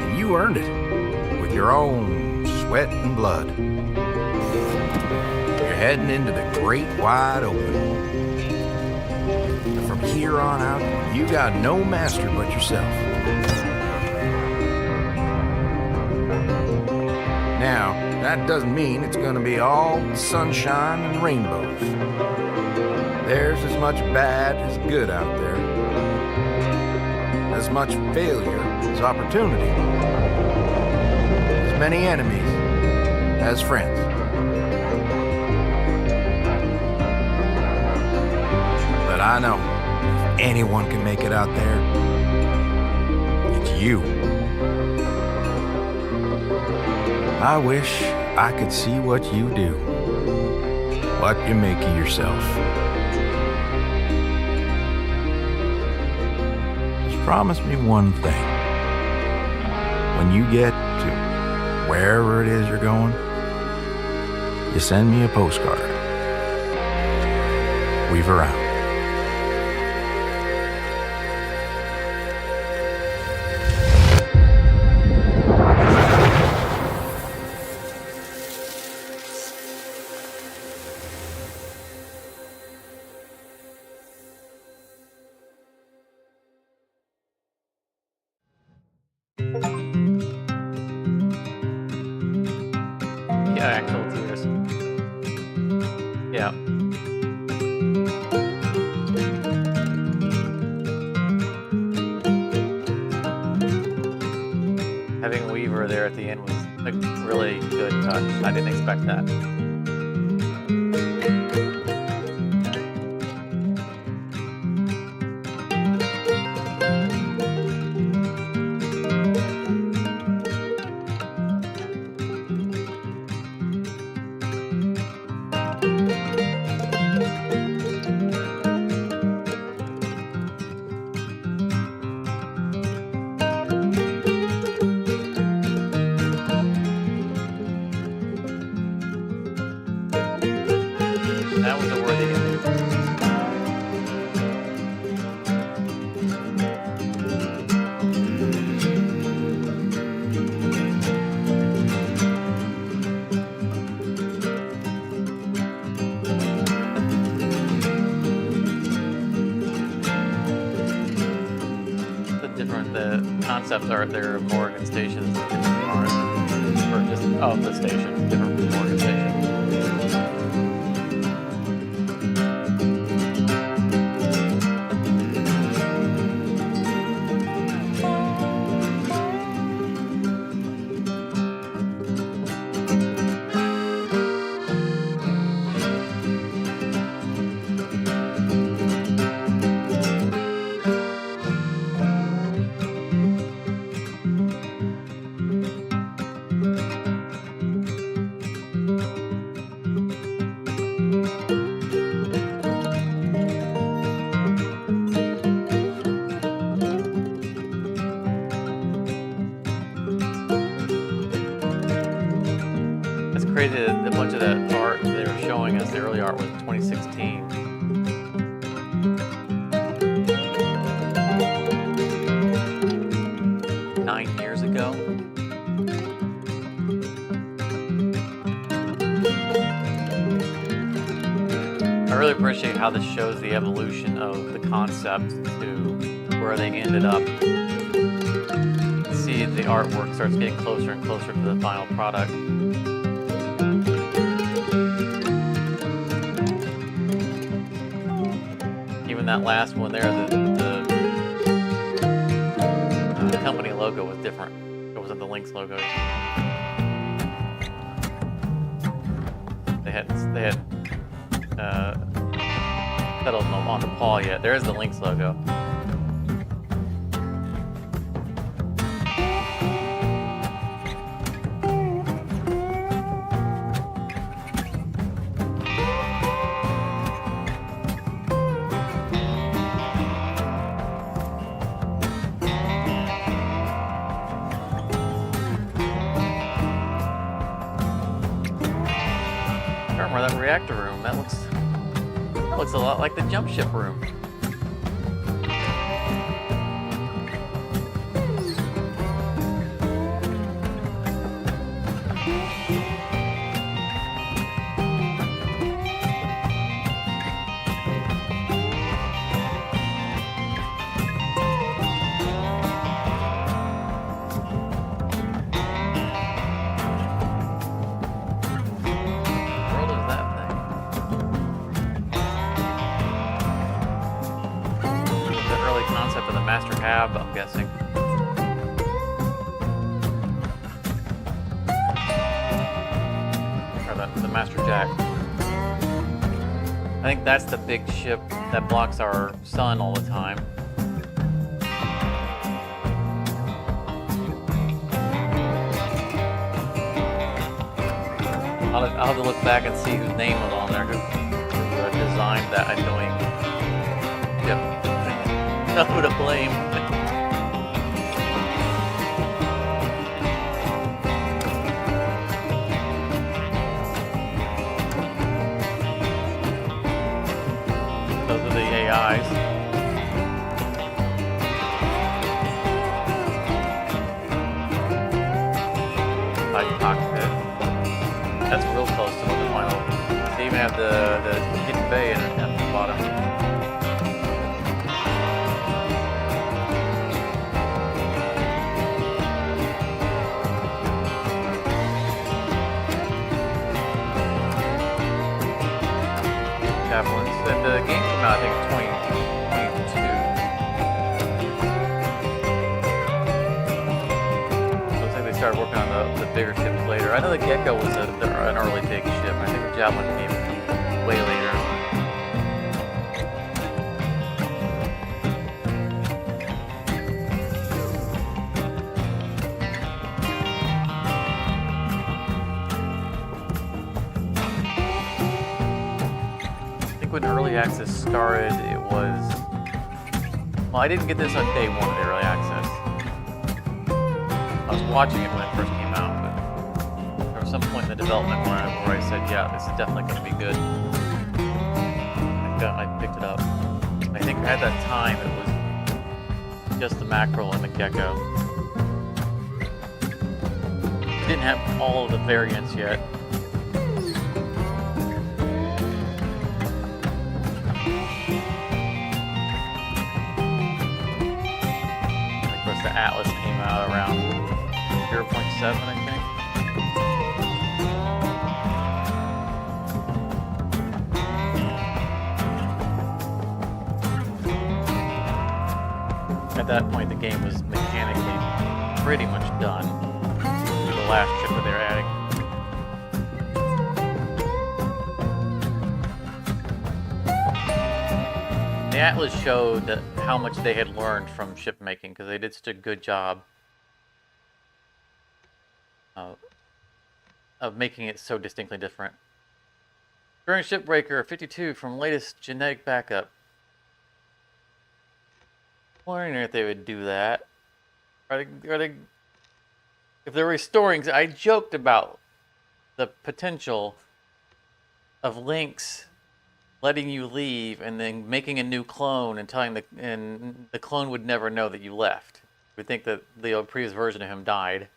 And you earned it with your own sweat and blood. You're heading into the great wide open. And from here on out, you got no master but yourself. Now, that doesn't mean it's going to be all sunshine and rainbows. There's as much bad as good out there. As much failure as opportunity. As many enemies as friends. I know if anyone can make it out there, it's you. I wish I could see what you do, what you make of yourself. Just promise me one thing. When you get to wherever it is you're going, you send me a postcard. Weaver out. Yeah, actual tears. Yeah. Having Weaver there at the end was a really good touch. I didn't expect that. That was a worthy ending. The concepts are there of Morgan stations aren't, or just of the station, different from Morgan stations. Created a bunch of that art they were showing us. The early art was 2016. Nine years ago. I really appreciate how this shows the evolution of the concept to where they ended up. See, the artwork starts getting closer and closer to the final product. Even that last one there, the company logo was different. It wasn't the Lynx logo. They hadn't settled on the paw yet. There is the Lynx logo. That reactor room, that looks a lot like the jump ship room. Master cab, I'm guessing. Or the Master Jack. I think that's the big ship that blocks our sun all the time. I'll have to look back and see whose name was on there, who designed that annoying ship. Who to blame. Those are the AIs. Side cockpit. That's real close to the final. They even have the hidden bay at the bottom. Javelins. And the game came out, I think, in 2022. Looks like they started working on the bigger ships later. I know the Gecko was an early big ship. I think the Javelin came way later. I think when early access started, it was... Well, I didn't get this on day one of the early access. I was watching it when it first came out, but there was some point in the development where I said, yeah, this is definitely going to be good. I picked it up. I think at that time it was just the Mackerel and the Gecko. It didn't have all of the variants yet. Of course, the Atlas came out around 0.7, I think. At that point, the game was mechanically pretty much done. The last chip that they were adding. The Atlas showed that how much they had learned from ship making, because they did such a good job of making it so distinctly different. Grandmaster Shipbreaker 52 from latest genetic backup. Wondering if they would do that. Are they, if they're restoring, I joked about the potential of Lynx letting you leave and then making a new clone and telling the clone would never know that you left. We think that the previous version of him died,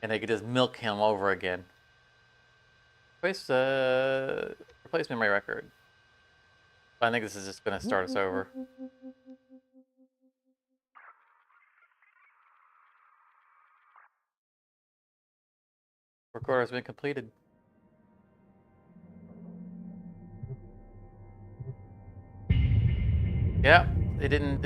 and they could just milk him over again. Replace memory record. But I think this is just going to start us over. Recorder has been completed. Yeah, it didn't.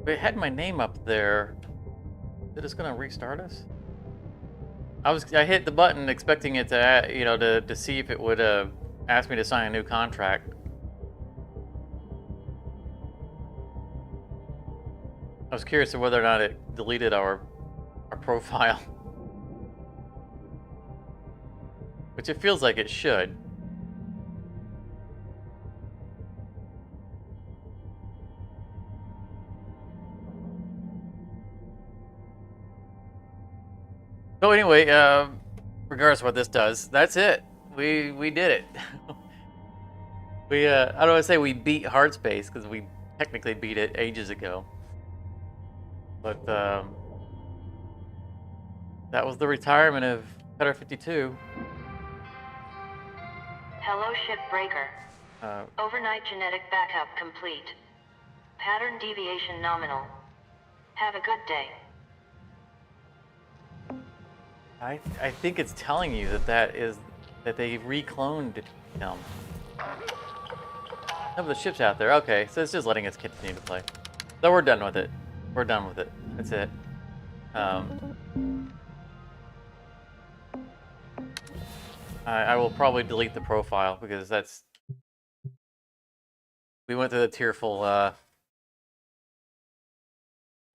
It had my name up there. Is it just gonna restart us? I hit the button expecting it to, you know, to see if it would ask me to sign a new contract. I was curious of whether or not it deleted our profile, which it feels like it should. So anyway, regardless of what this does, that's it. We did it. I don't want to say we beat Hardspace, because we technically beat it ages ago. But that was the retirement of Cutter 52. Hello, Shipbreaker. Overnight genetic backup complete. Pattern deviation nominal. Have a good day. I think it's telling you that they recloned him. Oh, the ship's out there. Okay, so it's just letting us continue to play. So we're done with it. We're done with it. That's it. I will probably delete the profile because we went through the tearful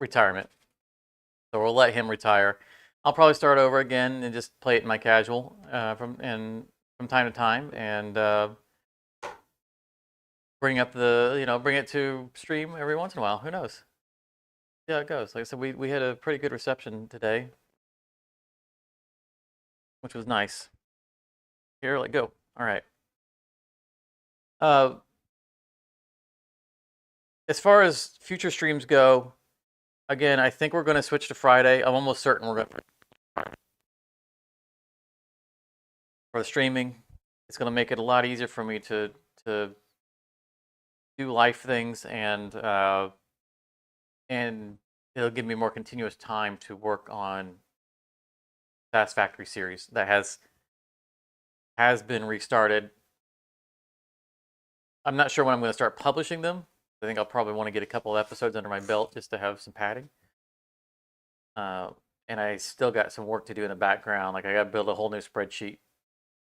retirement. So we'll let him retire. I'll probably start over again and just play it in my casual from time to time, and bring it to stream every once in a while. Who knows? Yeah, it goes. Like I said, we had a pretty good reception today, which was nice. Here, let go. All right. As far as future streams go, again, I think we're going to switch to Friday. I'm almost certain we're going to for the streaming. It's going to make it a lot easier for me to do life things, and it'll give me more continuous time to work on Fast Factory series that has been restarted. I'm not sure when I'm going to start publishing them. I think I'll probably want to get a couple of episodes under my belt just to have some padding. And I still got some work to do in the background. Like I got to build a whole new spreadsheet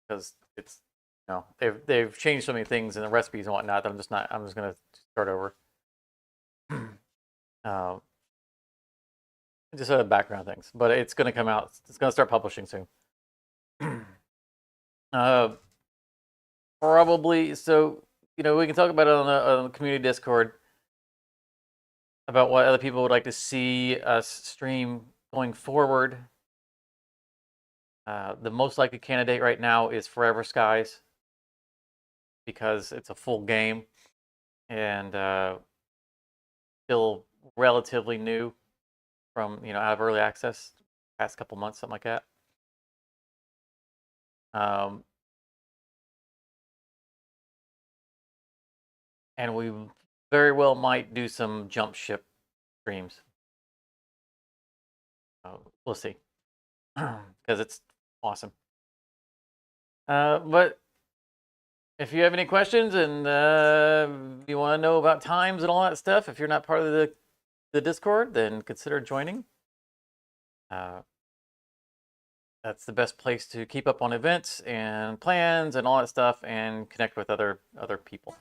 because it's they've changed so many things in the recipes and whatnot that I'm just going to start over. Just background things, but it's going to come out. It's going to start publishing soon. Probably. So we can talk about it on the community Discord about what other people would like to see us stream going forward. The most likely candidate right now is Forever Skies because it's a full game and still relatively new from out of early access past couple months, something like that. And we very well might do some jump ship streams. We'll see, because it's awesome. But if you have any questions and you want to know about times and all that stuff, if you're not part of the Discord, then consider joining. That's the best place to keep up on events and plans and all that stuff and connect with other people.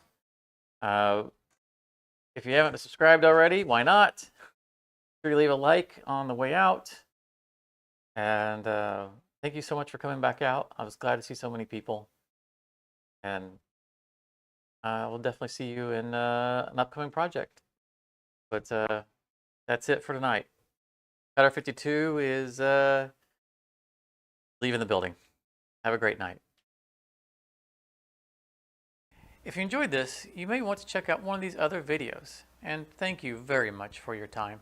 If you haven't subscribed already, why not? Sure you leave a like on the way out. And thank you so much for coming back out. I was glad to see so many people. And we'll definitely see you in an upcoming project. But that's it for tonight. Cutter 52 is leaving the building. Have a great night. If you enjoyed this, you may want to check out one of these other videos. And thank you very much for your time.